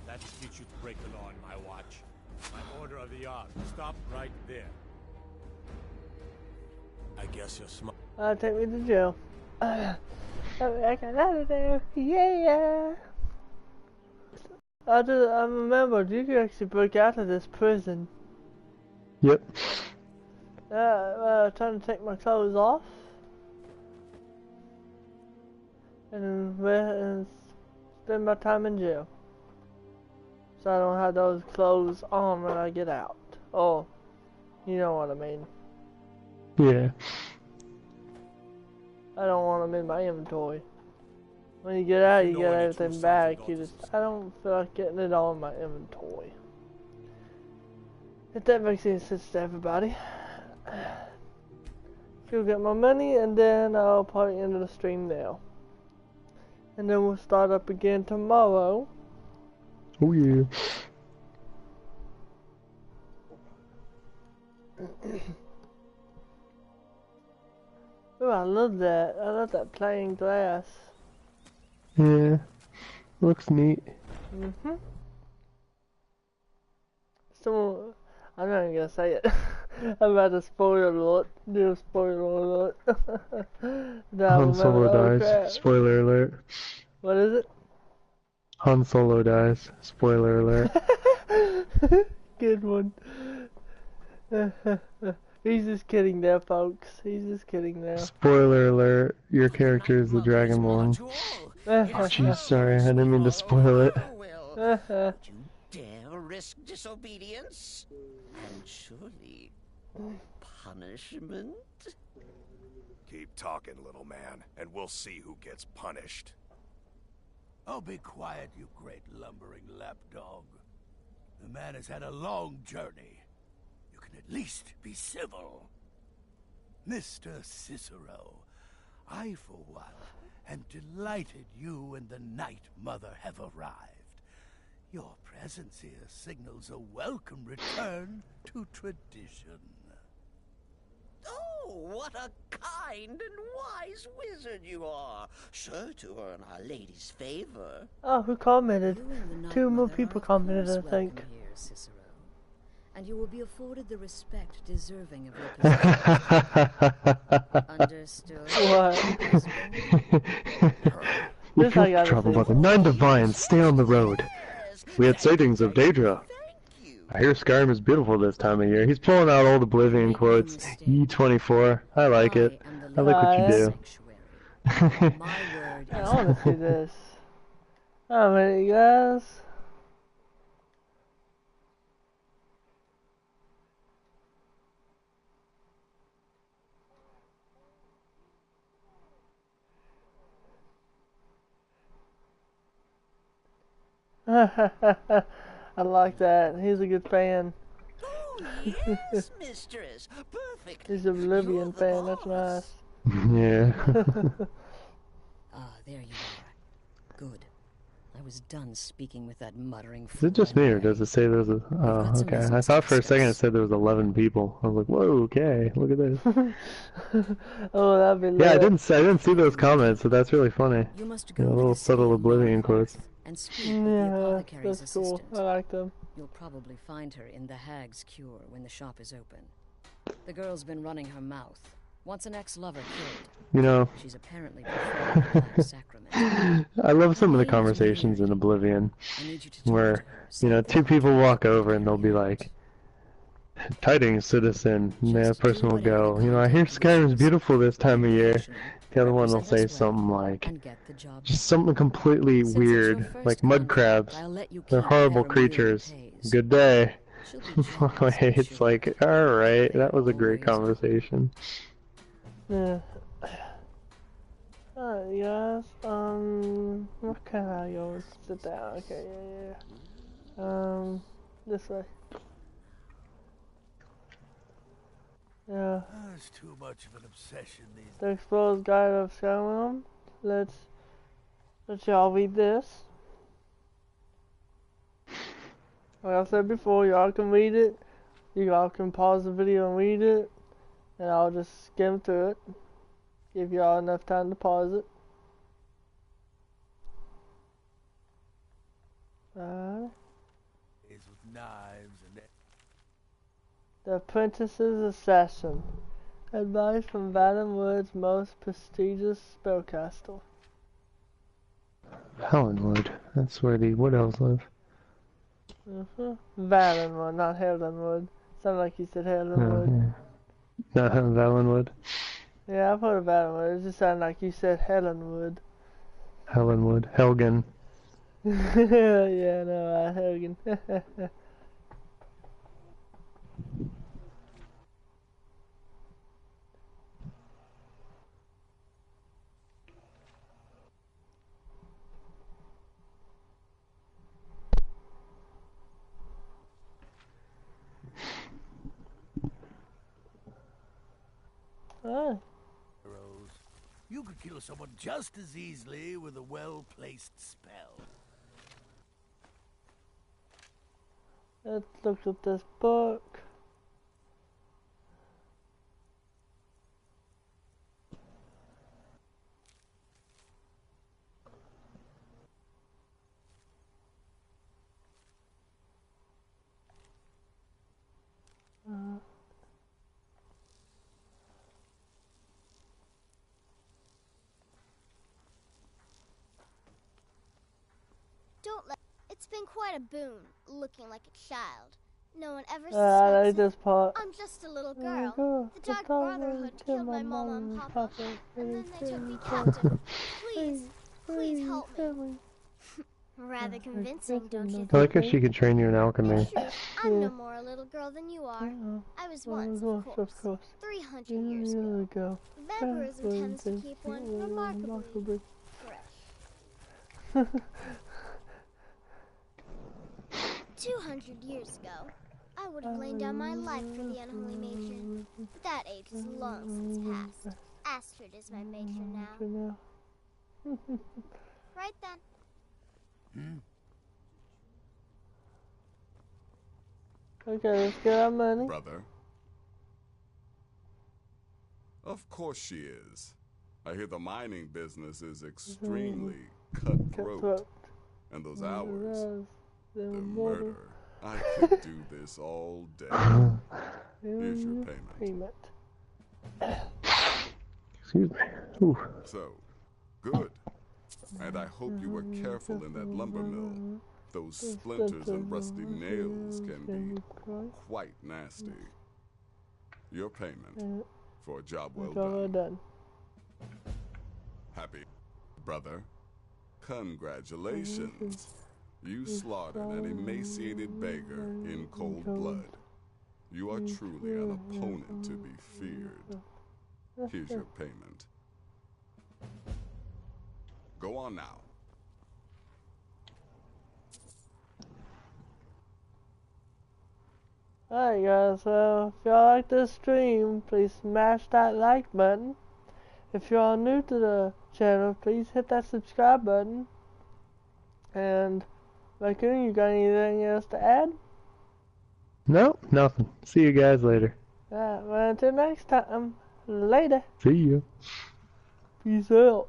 That should teach you to break the law on my watch. My order of the arm. Stop right there. I guess you're smart. Take me to jail. I got out of there. Yeah. I remembered you could actually break out of this prison. Yep. Trying to take my clothes off. And spend my time in jail. So I don't have those clothes on when I get out. Oh, you know what I mean. Yeah. I don't want them in my inventory. When you get out, you get everything back. I don't feel like getting it all in my inventory. If that makes any sense to everybody. Go get my money, and then I'll probably end the stream now. And then we'll start up again tomorrow. Oh yeah. Oh, I love that. I love that plain glass. Yeah. Looks neat. So, I'm not even gonna say it. I'm about to spoil alert. Do a spoiler alert. Han Solo dies. Crap. Spoiler alert. What is it? Han Solo dies. Spoiler alert. Good one. He's just kidding there, folks. He's just kidding there. Spoiler alert. Your character is the Dragonborn. Oh jeez, sorry. I didn't mean to spoil it. You dare risk disobedience? And surely punishment? Keep talking, little man, and we'll see who gets punished. Oh, be quiet, you great lumbering lapdog. The man has had a long journey. You can at least be civil. Mr. Cicero, I, for one, am delighted you and the Night Mother have arrived. Your presence here signals a welcome return to tradition. Oh, what a kind and wise wizard you are, sure to earn Our Lady's favor. Oh, who commented? 2 more people commented, I think. Here, Cicero. And you will be afforded the respect deserving of your position. Understood? What? We feel trouble, but the 9 Divines stay on the road. We had sightings of Daedra. I hear Skyrim is beautiful this time of year. He's pulling out old Oblivion quotes. E24. I like it. I like what you do. I want to see this. How many guys? I like that. He's a good fan. Oh, yes, mistress. Perfect. He's an Oblivion fan. That's nice. Yeah. Ah, there you are. Good. I was done speaking with that muttering Is it just me, or does it say there's a... Oh, okay. I thought for a second it said there was 11 people. I was like, whoa, okay, look at this. Oh, that'd be lit. Yeah, I didn't see those comments, so that's really funny. You must You go know, to little the city subtle of Oblivion quotes. and speak with the apothecary's that's cool. assistant. I like them. You'll probably find her in the Hag's Cure when the shop is open. The girl's been running her mouth. Wants an ex-lover killed. You know, She's apparently performing the Black Sacrament. I love some of the conversations in Oblivion where, you know, two people walk over and they'll be like, "Tidings, citizen," and the other person will go, "You know, I hear Skyrim's beautiful this time of year." The other one will say something like, just something completely weird, like mud crabs. They're horrible creatures. Good day. It's like, alright, that was a great conversation. Yeah. Alright, guys. What can I go? Sit down. Okay, yeah. This way. Yeah. It's too much of an obsession these days. The Explorer's Guide of Skyrim. Let's y'all read this. Like I said before, y'all can read it. Y'all can pause the video and read it. And I'll just skim through it. Give y'all enough time to pause it. Alright. With knives and The Apprentice's Assassin. Advice from Valenwood's most prestigious spellcaster. Valenwood. That's where the Wood Elves live. Valenwood, not Helenwood. Sounded like you said Helenwood. Not Valenwood. Yeah, I've heard of Valenwood. It just sounded like you said Helenwood. Helenwood. Helgen. Yeah, no, Helgen. arrows. You could kill someone just as easily with a well-placed spell. Let's look at this book. Don't let. It's been quite a boon, looking like a child. No one ever I like suspects this part. I'm just a little girl. The Dark Brotherhood killed my mama and papa, and then they took me captive. Please help me. Rather convincing, don't you think? I like how she could train you in alchemy. I'm no more a little girl than you are. I was once, of course, 300 years ago. Vampirism tends to keep one remarkably fresh. 200 years ago, I would have laid down my life for the unholy matron. But that age is long since past. Astrid is my matron now. Right then. Okay, let's get our money. Brother. Of course she is. I hear the mining business is extremely cutthroat. And those hours, the murder. I could do this all day. Here's your payment. Excuse me. Ooh. So, good. And I hope you were careful in that lumber mill. Those splinters and rusty nails can be quite nasty. Your payment for a job well done. Happy, brother. Congratulations. You slaughtered an emaciated beggar in cold blood. You are truly an opponent to be feared. Here's your payment. Go on now. Alright guys, so if y'all like this stream, please smash that like button. If y'all new to the channel, please hit that subscribe button. And Raccoon, you got anything else to add? Nope, nothing. See you guys later. Alright, well, until next time, later. See you. Peace out.